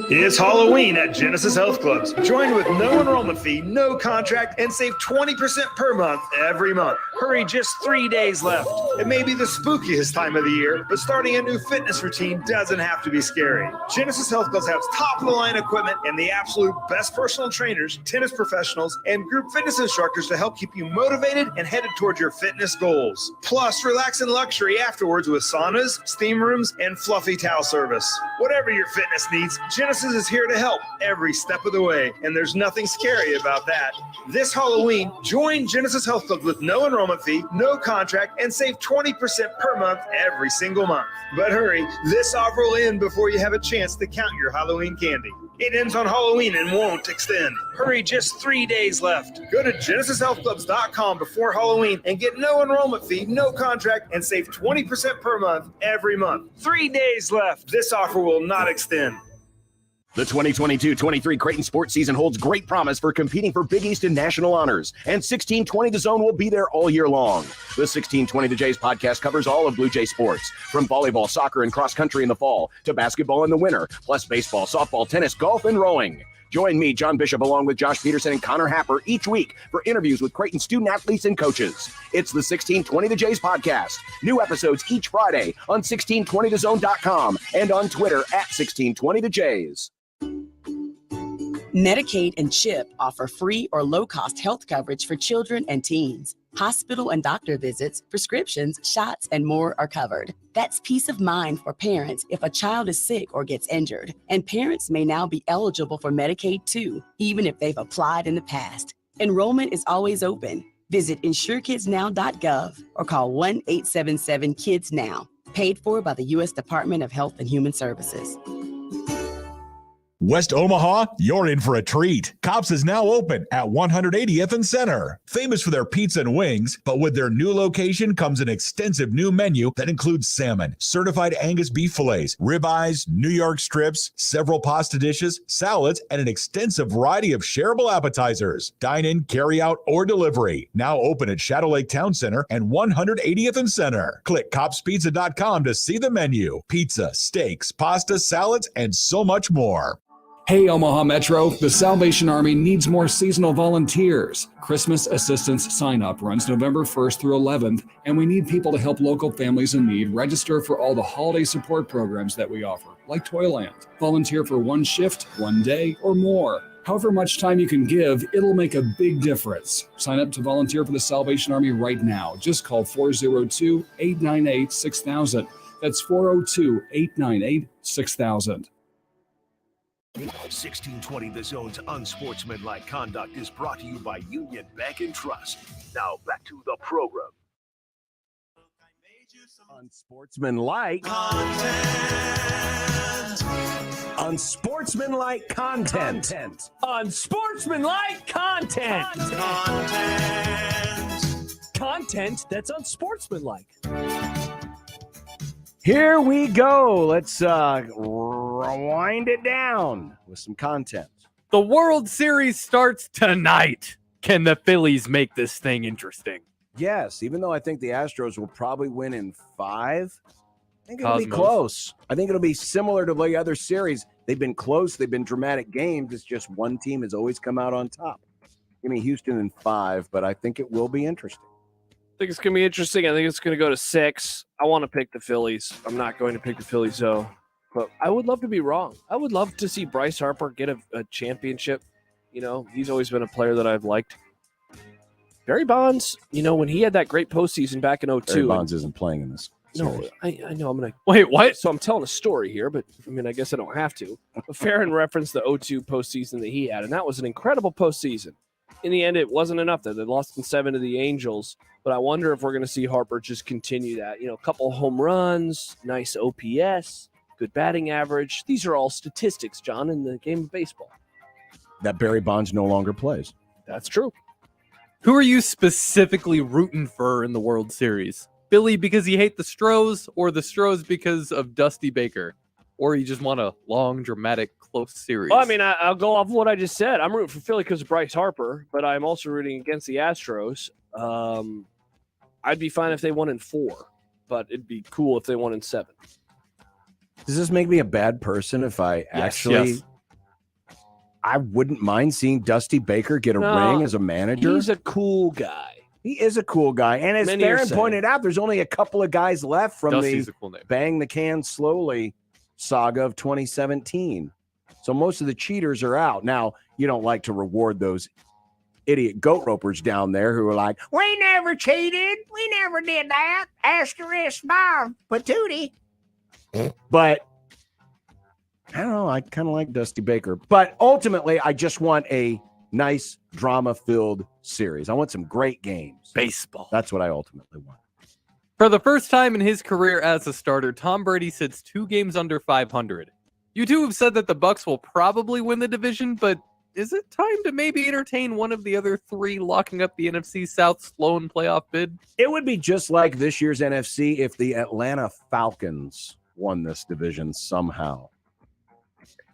It's Halloween at Genesis Health Clubs. Join with no enrollment fee, no contract, and save 20% per month every month. Hurry, just 3 days left. It may be the spookiest time of the year, but starting a new fitness routine doesn't have to be scary. Genesis Health Clubs has top-of-the-line equipment and the absolute best personal trainers, tennis professionals, and group fitness instructors to help keep you motivated and headed towards your fitness goals. Plus, relax in luxury afterwards with saunas, steam rooms, and fluffy towel service. Whatever your fitness needs, Genesis is here to help every step of the way, and there's nothing scary about that. This Halloween, join Genesis Health Club with no enrollment fee, no contract, and save 20% per month every single month. But hurry, this offer will end before you have a chance to count your Halloween candy. It ends on Halloween and won't extend. Hurry, just 3 days left. Go to GenesisHealthClubs.com before Halloween and get no enrollment fee, no contract, and save 20% per month every month. 3 days left. This offer will not extend. The 2022-23 Creighton sports season holds great promise for competing for Big East and national honors, and 1620 The Zone will be there all year long. The 1620 The Jays podcast covers all of Blue Jay sports, from volleyball, soccer, and cross country in the fall to basketball in the winter, plus baseball, softball, tennis, golf, and rowing. Join me, John Bishop, along with Josh Peterson and Connor Happer each week for interviews with Creighton student athletes and coaches. It's the 1620 The Jays podcast. New episodes each Friday on 1620thezone.com and on Twitter at 1620 The Jays. Medicaid and CHIP offer free or low-cost health coverage for children and teens. Hospital and doctor visits, prescriptions, shots, and more are covered. That's peace of mind for parents if a child is sick or gets injured. And parents may now be eligible for Medicaid too, even if they've applied in the past. Enrollment is always open. Visit insurekidsnow.gov or call 1-877-KIDS-NOW. Paid for by the U.S. Department of Health and Human Services. West Omaha, you're in for a treat. Cops is now open at 180th and Center. Famous for their pizza and wings, but with their new location comes an extensive new menu that includes salmon, certified Angus beef fillets, ribeyes, New York strips, several pasta dishes, salads, and an extensive variety of shareable appetizers. Dine in, carry out, or delivery. Now open at Shadow Lake Town Center and 180th and Center. Click copspizza.com to see the menu. Pizza, steaks, pasta, salads, and so much more. Hey Omaha Metro, the Salvation Army needs more seasonal volunteers. Christmas assistance sign-up runs November 1st through 11th, and we need people to help local families in need register for all the holiday support programs that we offer, like Toyland. Volunteer for one shift, one day, or more. However much time you can give, it'll make a big difference. Sign up to volunteer for the Salvation Army right now. Just call 402-898-6000. That's 402-898-6000. 1620 The Zone's Unsportsmanlike Conduct is brought to you by Union Bank and Trust. Now back to the program. Unsportsmanlike Unsportsmanlike content. Unsportsmanlike content. Content that's unsportsmanlike. Here we go. Let's rewind it down with some content. The World Series starts tonight. Can the Phillies make this thing interesting? Yes, even though I think the Astros will probably win in 5, I think it'll be close. I think it'll be similar to the other series. They've been close. They've been dramatic games. It's just one team has always come out on top. Give me Houston in 5, but I think it will be interesting. I think it's going to be interesting. I think it's going to go to 6. I want to pick the Phillies. I'm not going to pick the Phillies, though. But I would love to be wrong. I would love to see Bryce Harper get a championship. You know, he's always been a player that I've liked. Barry Bonds, you know, when he had that great postseason back in 2002. Barry Bonds isn't playing in this series. No, I know. I'm going to. Wait, what? So I'm telling a story here, but I mean, I guess I don't have to. But Farron referenced the 2002 postseason that he had, and that was an incredible postseason. In the end, it wasn't enough. They lost in 7 to the Angels. But I wonder if we're going to see Harper just continue that. You know, a couple home runs, nice OPS, good batting average. These are all statistics, John, in the game of baseball. That Barry Bonds no longer plays. That's true. Who are you specifically rooting for in the World Series? Billy because you hate the Stros, or the Stros because of Dusty Baker? Or you just want a long, dramatic, close series? Well, I mean, I'll go off what I just said. I'm rooting for Philly because of Bryce Harper, but I'm also rooting against the Astros. I'd be fine if they won in 4, but it'd be cool if they won in 7. Does this make me a bad person if I Yes. I wouldn't mind seeing Dusty Baker get a ring as a manager? He's a cool guy. He is a cool guy. And as Many are Farron saying. pointed out, there's only a couple of guys left from Dusty's the a cool name. Bang the Can Slowly saga of 2017. So most of the cheaters are out. Now, you don't like to reward those idiot goat ropers down there who are like, we never cheated. We never did that. Asterisk bar, patootie. But I don't know. I kind of like Dusty Baker. But ultimately, I just want a nice drama-filled series. I want some great games. Baseball. That's what I ultimately want. For the first time in his career as a starter, Tom Brady sits 2 games under 500. You two have said that the Bucs will probably win the division, but is it time to maybe entertain one of the other 3 locking up the NFC South's lone playoff bid? It would be just like this year's NFC if the Atlanta Falcons won this division somehow.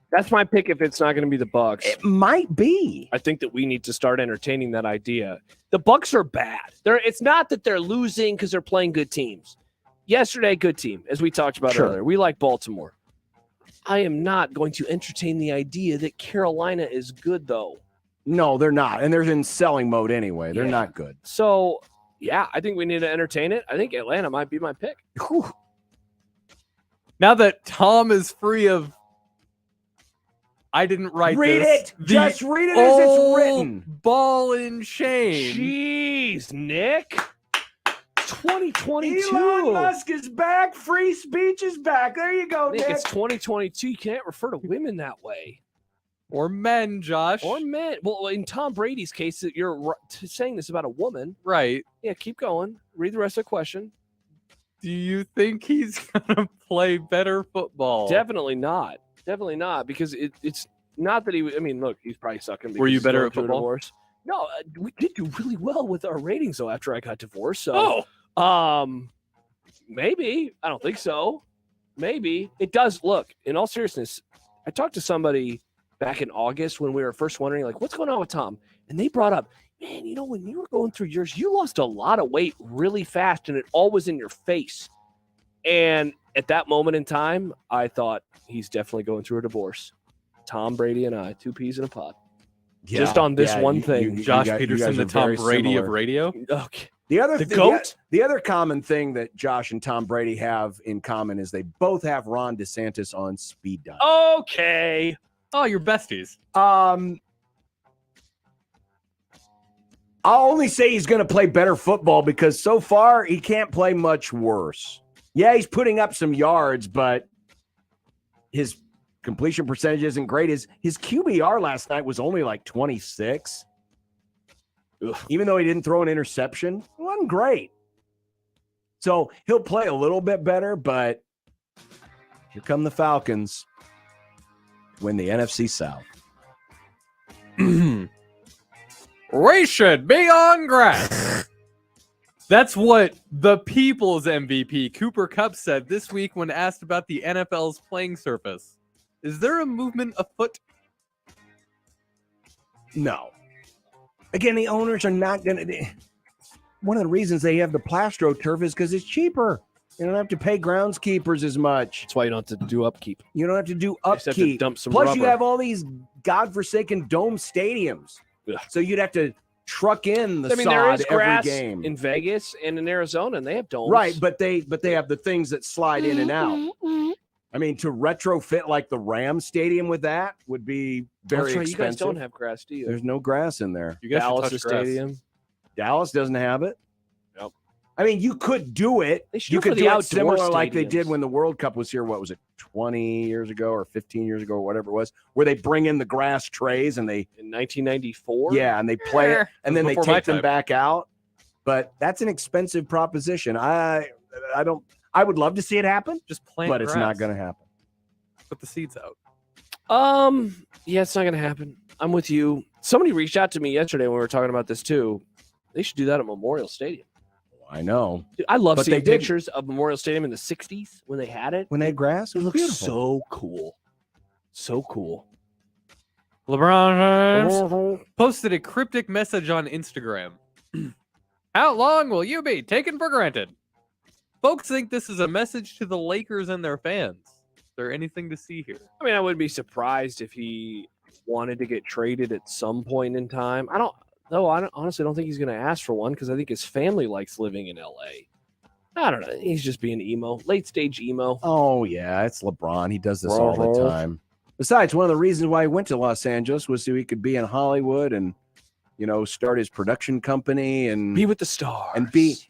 That's my pick if it's not going to be the Bucs. It might be. I think that we need to start entertaining that idea. The Bucs are bad. It's not that they're losing because they're playing good teams. Yesterday, good team, as we talked about earlier. We like Baltimore. I am not going to entertain the idea that Carolina is good, though. No, they're not. And they're in selling mode anyway. They're not good. So, yeah, I think we need to entertain it. I think Atlanta might be my pick. Now that Tom is free of I didn't write Read this. it. Just read it as it's written. Ball and chain. Jeez, Nick. 2022. Elon Musk is back. Free speech is back. There you go, Nick, Nick. it's 2022. You can't refer to women that way. Or men, Josh. Or men. Well, in Tom Brady's case, you're saying this about a woman. Right. Yeah, keep going. Read the rest of the question. Do you think he's going to play better football? Definitely not. Definitely not. Because it's not that he. I mean, look, he's probably sucking. Were you because better he's at going through a football? divorce. No, we did do really well with our ratings though after I got divorced. So, maybe. I don't think so. Maybe it does. Look, in all seriousness, I talked to somebody back in August when we were first wondering, like, what's going on with Tom, and they brought up, man, you know, when you were going through yours, you lost a lot of weight really fast, and it all was in your face. And at that moment in time, I thought he's definitely going through a divorce. Tom Brady and I, two peas in a pod. Yeah, just on this one you- thing. you Josh guys- you Peterson, guys the are Tom very Brady of similar. radio. Okay. The other The thing, GOAT? the other common thing that Josh and Tom Brady have in common is they both have Ron DeSantis on speed dial. Okay. Oh, you're besties. I'll only say he's going to play better football because so far he can't play much worse. Yeah, he's putting up some yards, but his completion percentage isn't great. His QBR last night was only like 26. Ugh. Even though he didn't throw an interception, it wasn't great. So he'll play a little bit better, but here come the Falcons. Win the NFC South. We should be on grass. That's what the people's MVP, Cooper Kupp, said this week when asked about the NFL's playing surface. Is there a movement afoot? No. Again, the owners are not going to. One of the reasons they have the Plastro turf is because it's cheaper. You don't have to pay groundskeepers as much. That's why you don't have to do upkeep. You don't have to do just have to upkeep. dump some Plus, you rubber. have all these godforsaken dome stadiums. Ugh. So you'd have to truck in the I mean, there sod is every grass game. in Vegas and in Arizona, and they have domes. Right, but they have the things that slide in and out. I mean, to retrofit like the Rams stadium with that would be very That's right. expensive. You guys don't have grass, do you? There's no grass in there. You guys should Dallas touch grass. Stadium. Dallas doesn't have it. Nope. I mean, you could do it. They should You do it could for do the it similar outdoor like they did stadiums. when the World Cup was here. What was it, 20 years ago or 15 years ago or whatever it was, where they bring in the grass trays and they In 1994? and they play it and then they before my take them time. back out. But that's an expensive proposition. I would love to see it happen, Just plant but it's not grass. going to happen. Put the seeds out. Yeah, it's not gonna happen. I'm with you. Somebody reached out to me yesterday when we were talking about this too. They should do that at Memorial Stadium. I know. Dude, I love But seeing they didn't. pictures of Memorial Stadium in the 60s when they had it. When they had grass, it It was looks beautiful. so cool. So cool. LeBron James posted a cryptic message on Instagram. How long will you be taken for granted? Folks think this is a message to the Lakers and their fans. Is there anything to see here? I mean, I wouldn't be surprised if he wanted to get traded at some point in time. I honestly don't think he's going to ask for one because I think his family likes living in LA. I don't know. He's just being emo, late stage emo. Oh, yeah, it's LeBron. He does this all the time. Besides, one of the reasons why he went to Los Angeles was so he could be in Hollywood and, start his production company and Be with the stars.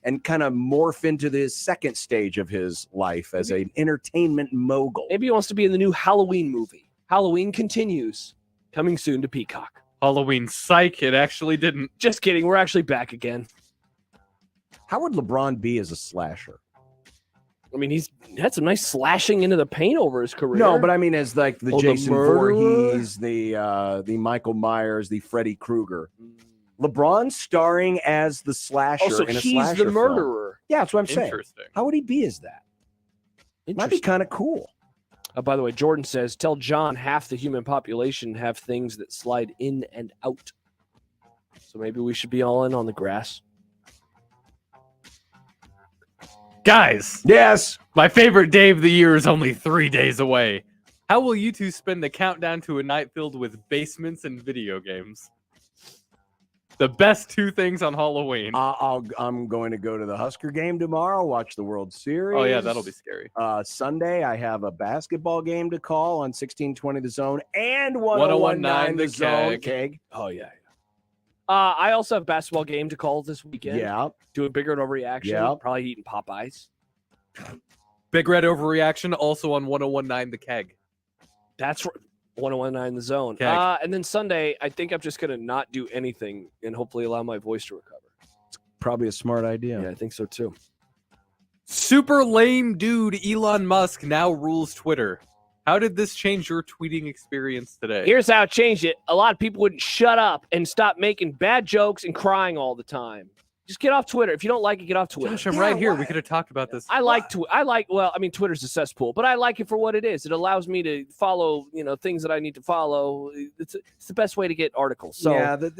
and kind of morph into this second stage of his life as an entertainment mogul. Maybe he wants to be in the new Halloween movie. Halloween continues. Coming soon to Peacock. Halloween psych, it actually didn't. Just kidding. We're actually back again. How would LeBron be as a slasher? I mean, he's had some nice slashing into the paint over his career. No, but I mean as like the Oh, the Jason murderer? Voorhees, the Michael Myers, the Freddy Krueger. LeBron starring as the slasher Also, in a he's slasher the film. murderer. Yeah, that's what I'm saying. Interesting. How would he be as that? Might be kind of cool. By the way, Jordan says, tell John half the human population have things that slide in and out. So maybe we should be all in on the grass. Guys, yes, my favorite day of the year is only 3 days away. How will you two spend the countdown to a night filled with basements and video games? The best two things on Halloween. I'm going to go to the Husker game tomorrow, watch the World Series. Oh, yeah, that'll be scary. Sunday, I have a basketball game to call on 1620 The Zone and 1019 The Zone. Keg. Oh, yeah. I also have a basketball game to call this weekend. Yeah. Do a bigger overreaction. Yeah. Probably eating Popeyes. Big Red Overreaction, also on 1019 The Keg. That's 1019 The Zone. Keg. And then Sunday, I think I'm just going to not do anything and hopefully allow my voice to recover. It's probably a smart idea. Yeah, I think so too. Super lame dude Elon Musk now rules Twitter. How did this change your tweeting experience today? Here's how it changed it. A lot of people wouldn't shut up and stop making bad jokes and crying all the time. Just get off Twitter. If you don't like it, get off Twitter. Josh, I'm right here. We could have talked about this. Twitter's a cesspool, but I like it for what it is. It allows me to follow, things that I need to follow. It's the best way to get articles. So yeah, there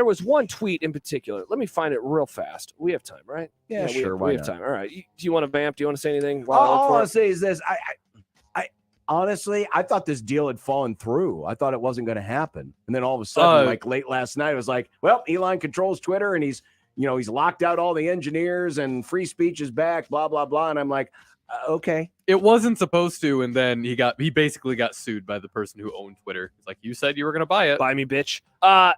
was one tweet in particular. Let me find it real fast. We have time, right? Yeah, sure. We have time. All right. Do you want to vamp? Do you want to say anything? All I want to say is this. I honestly, I thought this deal had fallen through. I thought it wasn't going to happen. And then all of a sudden, like late last night, it was like, well, Elon controls Twitter and he's locked out all the engineers and free speech is back, blah, blah, blah. And I'm like, okay. It wasn't supposed to. And then he basically got sued by the person who owned Twitter. It's like, you said you were going to buy it. Buy me, bitch.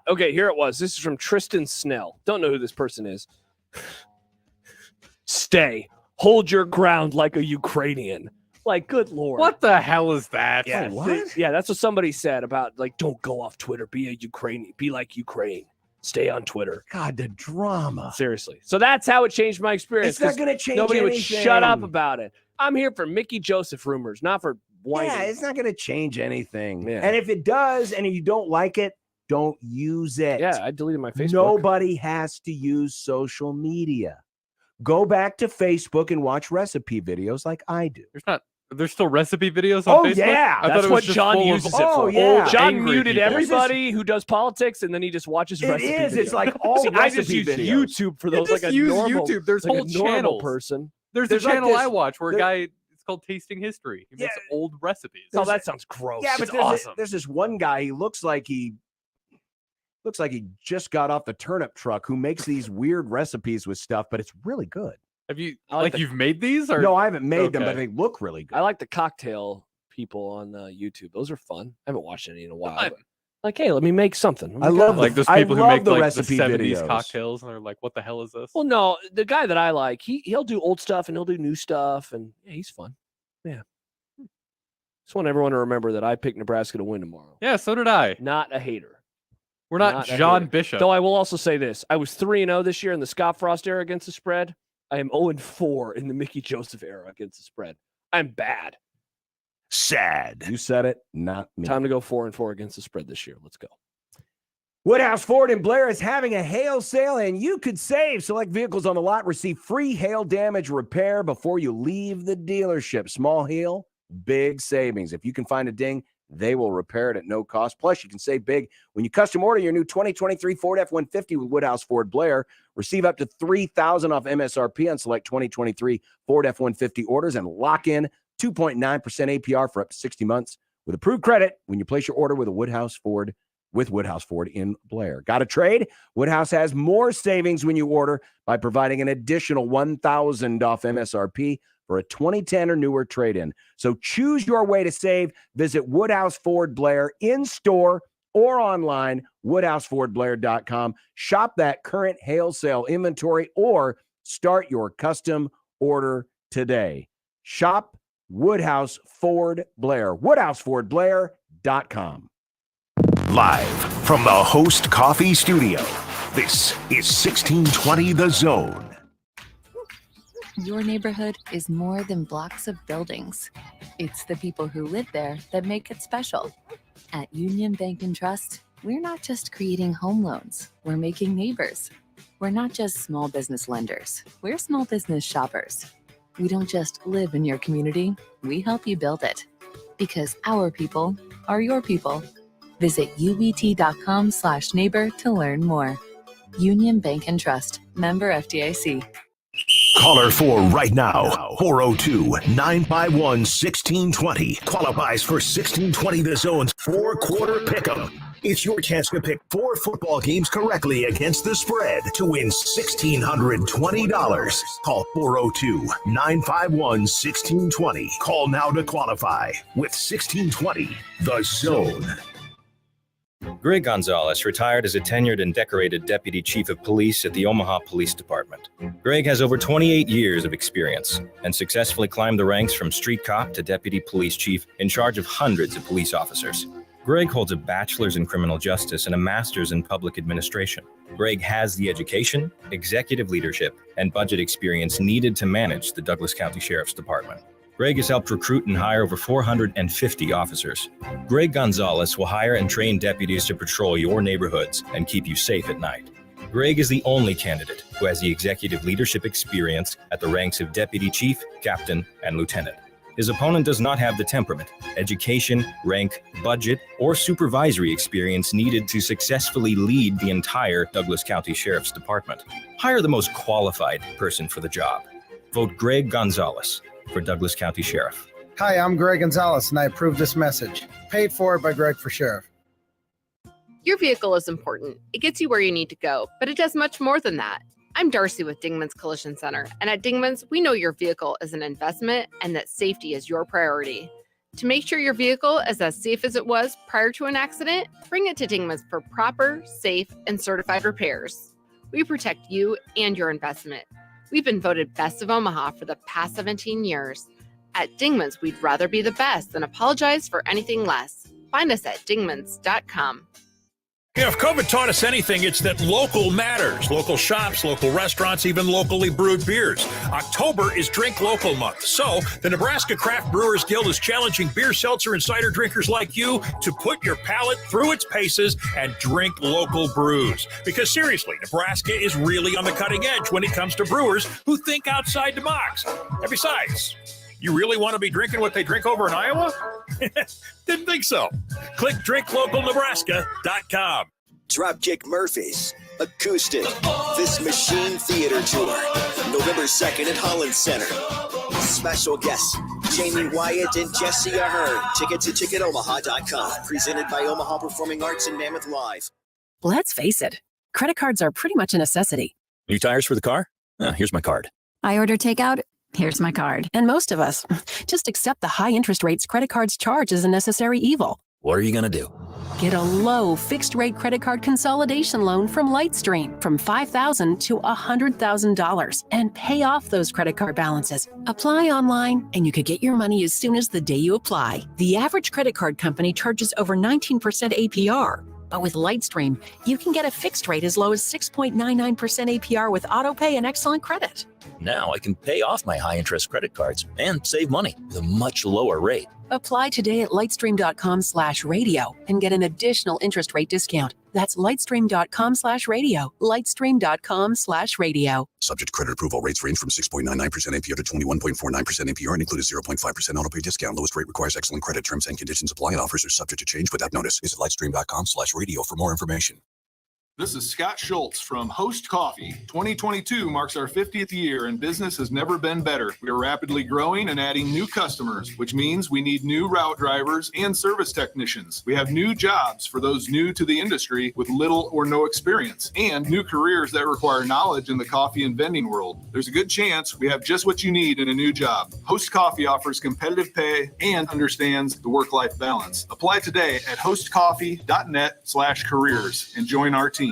Okay, here it was. This is from Tristan Snell. Don't know who this person is. Stay. Hold your ground like a Ukrainian. Like, good Lord. What the hell is that? Yeah, that's what somebody said about, like, don't go off Twitter. Be a Ukrainian. Be like Ukraine. Stay on Twitter. God, the drama. Seriously. So that's how it changed my experience. It's not going to change Nobody anything. would shut up about it. I'm here for Mickey Joseph rumors, not for whining. Yeah, it's not going to change anything. Yeah. And if it does and you don't like it, don't use it. Yeah, I deleted my Facebook. Nobody has to use social media. Go back to Facebook and watch recipe videos like I do. There's still recipe videos on Facebook? Yeah. I That's what John uses it for. Yeah. John muted everybody who does politics, and then he just watches recipe videos. It's like all I just recipe use videos. YouTube for those. Just like a use normal, YouTube. There's like whole a normal channels. person. There's a channel I watch where a guy, it's called Tasting History. He makes old recipes. Oh, that sounds gross. Yeah, but it's awesome. There's this one guy, he looks like he just got off the turnip truck who makes these weird recipes with stuff, but it's really good. Have you you've made these? Or no, I haven't made them, but they look really good. I like the cocktail people on YouTube. Those are fun. I haven't watched any in a while. Like, hey, let me make something. I love like those people who make the like recipe the 70s videos. cocktails, and they're like, "What the hell is this?" Well, no, the guy that I like, he'll do old stuff and he'll do new stuff, and yeah, he's fun. Yeah. Just want everyone to remember that I picked Nebraska to win tomorrow. Yeah, so did I. Not a hater. We're not John Bishop. Though I will also say this: I was 3-0 this year in the Scott Frost era against the spread. I am 0-4 in the Mickey Joseph era against the spread. I'm bad. Sad. You said it, not me. Time to go 4-4 against the spread this year. Let's go. Woodhouse Ford in Blair is having a hail sale, and you could save. Select vehicles on the lot receive free hail damage repair before you leave the dealership. Small hail, big savings. If you can find a ding, they will repair it at no cost. Plus, you can save big when you custom order your new 2023 Ford F-150 with Woodhouse Ford Blair. Receive up to $3,000 off MSRP on select 2023 Ford F-150 orders and lock in 2.9% APR for up to 60 months with approved credit when you place your order with Woodhouse Ford in Blair. Got a trade? Woodhouse has more savings when you order by providing an additional $1,000 off MSRP for a 2010 or newer trade-in. So choose your way to save. Visit Woodhouse Ford Blair in store or online, woodhousefordblair.com. Shop that current hail sale inventory or start your custom order today. Shop Woodhouse Ford Blair, woodhousefordblair.com. Live from the Host Coffee Studio, this is 1620 The Zone. Your neighborhood is more than blocks of buildings. It's the people who live there that make it special. At Union Bank and Trust, we're not just creating home loans, we're making neighbors. We're not just small business lenders, we're small business shoppers. We don't just live in your community, we help you build it. Because our people are your people. Visit ubt.com/neighbor to learn more. Union Bank and Trust, member FDIC. Caller 4 right now, 402-951-1620. Qualifies for 1620 The Zone's 4-quarter pick'em. It's your chance to pick 4 football games correctly against the spread to win $1,620. Call 402-951-1620. Call now to qualify. With 1620, The Zone. Greg Gonzalez retired as a tenured and decorated Deputy Chief of Police at the Omaha Police Department. Greg has over 28 years of experience and successfully climbed the ranks from street cop to Deputy Police Chief in charge of hundreds of police officers. Greg holds a bachelor's in criminal justice and a master's in public administration. Greg has the education, executive leadership, and budget experience needed to manage the Douglas County Sheriff's Department. Greg has helped recruit and hire over 450 officers. Greg Gonzalez will hire and train deputies to patrol your neighborhoods and keep you safe at night. Greg is the only candidate who has the executive leadership experience at the ranks of deputy chief, captain, and lieutenant. His opponent does not have the temperament, education, rank, budget, or supervisory experience needed to successfully lead the entire Douglas County Sheriff's Department. Hire the most qualified person for the job. Vote Greg Gonzalez for Douglas County Sheriff. Hi, I'm Greg Gonzalez, and I approve this message. Paid for by Greg for Sheriff. Your vehicle is important. It gets you where you need to go, but it does much more than that. I'm Darcy with Dingman's Collision Center, and at Dingman's, we know your vehicle is an investment and that safety is your priority. To make sure your vehicle is as safe as it was prior to an accident, bring it to Dingman's for proper, safe, and certified repairs. We protect you and your investment. We've been voted Best of Omaha for the past 17 years. At Dingman's, we'd rather be the best than apologize for anything less. Find us at dingmans.com. If COVID taught us anything, it's that local matters. Local shops, local restaurants, even locally brewed beers. October is Drink Local Month. So the Nebraska Craft Brewers Guild is challenging beer, seltzer, and cider drinkers like you to put your palate through its paces and drink local brews. Because seriously, Nebraska is really on the cutting edge when it comes to brewers who think outside the box. And besides, you really want to be drinking what they drink over in Iowa? Didn't think so. Click drinklocalnebraska.com. Dropkick Murphys, Acoustic, This Machine Theater Tour, November 2nd at Holland Center. Special guests, Jamie Wyatt and Jesse Ahern. Tickets at ticketomaha.com. Presented by Omaha Performing Arts and Mammoth Live. Let's face it, credit cards are pretty much a necessity. New tires for the car? Here's my card. I order takeout. Here's my card. And most of us just accept the high interest rates credit cards charge as a necessary evil. What are you going to do? Get a low fixed rate credit card consolidation loan from Lightstream from $5,000 to $100,000 and pay off those credit card balances. Apply online and you could get your money as soon as the day you apply. The average credit card company charges over 19% APR. But with Lightstream, you can get a fixed rate as low as 6.99% APR with autopay and excellent credit. Now I can pay off my high-interest credit cards and save money with a much lower rate. Apply today at lightstream.com/radio and get an additional interest rate discount. That's lightstream.com/radio. Lightstream.com/radio. Subject to credit approval. Rates range from 6.99% APR to 21.49% APR and include a 0.5% autopay discount. Lowest rate requires excellent credit. Terms and conditions apply and offers are subject to change without notice. Visit lightstream.com/radio for more information. This is Scott Schultz from Host Coffee. 2022 marks our 50th year and business has never been better. We are rapidly growing and adding new customers, which means we need new route drivers and service technicians. We have new jobs for those new to the industry with little or no experience and new careers that require knowledge in the coffee and vending world. There's a good chance we have just what you need in a new job. Host Coffee offers competitive pay and understands the work-life balance. Apply today at hostcoffee.net/careers and join our team.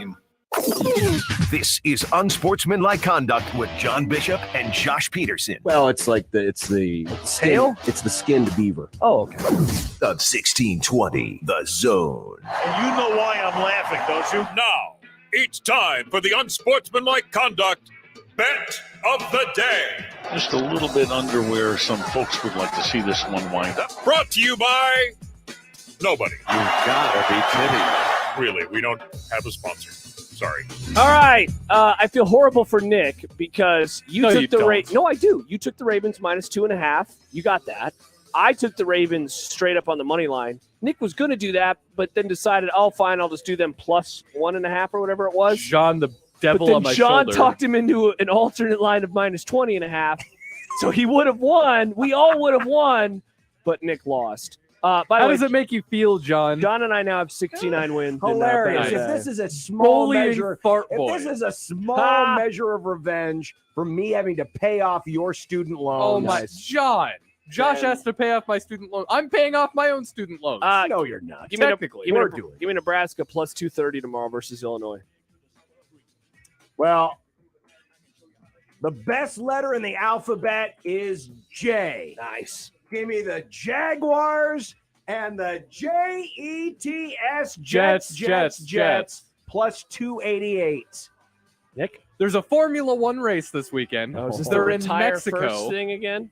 This is Unsportsmanlike Conduct with John Bishop and Josh Peterson. Well, it's like it's the tail. It's the skinned beaver. Oh, okay. The 1620, The Zone. And you know why I'm laughing, don't you? Now, it's time for the Unsportsmanlike Conduct Bet of the Day. Just a little bit under where some folks would like to see this one wind up. Brought to you by nobody. You gotta be kidding. Really, we don't have a sponsor. Sorry. All right. I feel horrible for Nick because you took the Ravens. No, I do. You took the Ravens -2.5. You got that. I took the Ravens straight up on the money line. Nick was going to do that, but then decided, oh, fine, I'll just do them +1.5 or whatever it was. John, the devil on my John shoulder. talked him into an alternate line of -20.5. So he would have won. We all would have won, but Nick lost. By the How way, does it make you feel, John? John and I now have 69 wins. Hilarious. In, If this is a small Bullying measure, fart if boy. this is a small measure of revenge for me having to pay off your student loans. Oh my, John. Josh Then- has to pay off my student loan. I'm paying off my own student loans. No, you're not. Give me, Technically, give, me, we're doing give me Nebraska plus 230 tomorrow versus Illinois. Well, the best letter in the alphabet is J. Nice. Give me the Jaguars and the Jets, Jets. plus 288. Nick? There's a Formula One race this weekend. Oh, is this They're the in retire Mexico. first thing again?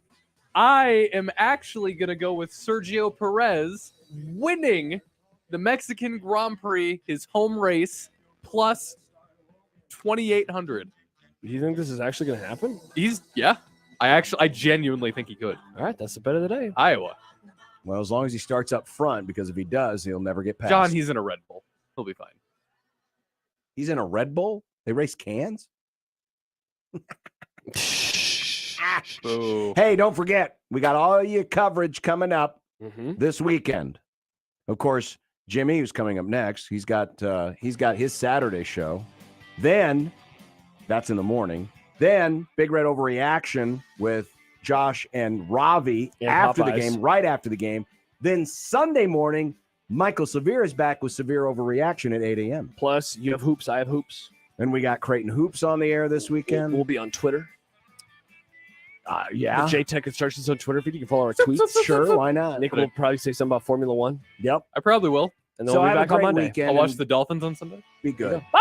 I am actually going to go with Sergio Perez winning the Mexican Grand Prix, his home race, plus 2,800. Do you think this is actually going to happen? I genuinely think he could. All right, that's the bet of the day. Iowa. Well, as long as he starts up front, because if he does, he'll never get past. John, he's in a Red Bull. He'll be fine. He's in a Red Bull? They race cans? Boo. Hey, don't forget, we got all your coverage coming up Mm-hmm. this weekend. Of course, Jimmy, who's coming up next, he's got his Saturday show. Then, that's in the morning. Then, Big Red Overreaction with Josh and Ravi And after the Popeyes. game, right after the game. Then Sunday morning, Michael Severe is back with Severe Overreaction at 8 a.m. Plus, you have hoops, I have hoops. And we got Creighton Hoops on the air this weekend. We'll be on Twitter. Yeah. The J-Tech Instructions on Twitter feed. You can follow our tweets. Sure, why not? Nick will probably say something about Formula One. Yep. I probably will. And then So we'll be have a back on great Monday. weekend. I'll watch the Dolphins on Sunday. Be good.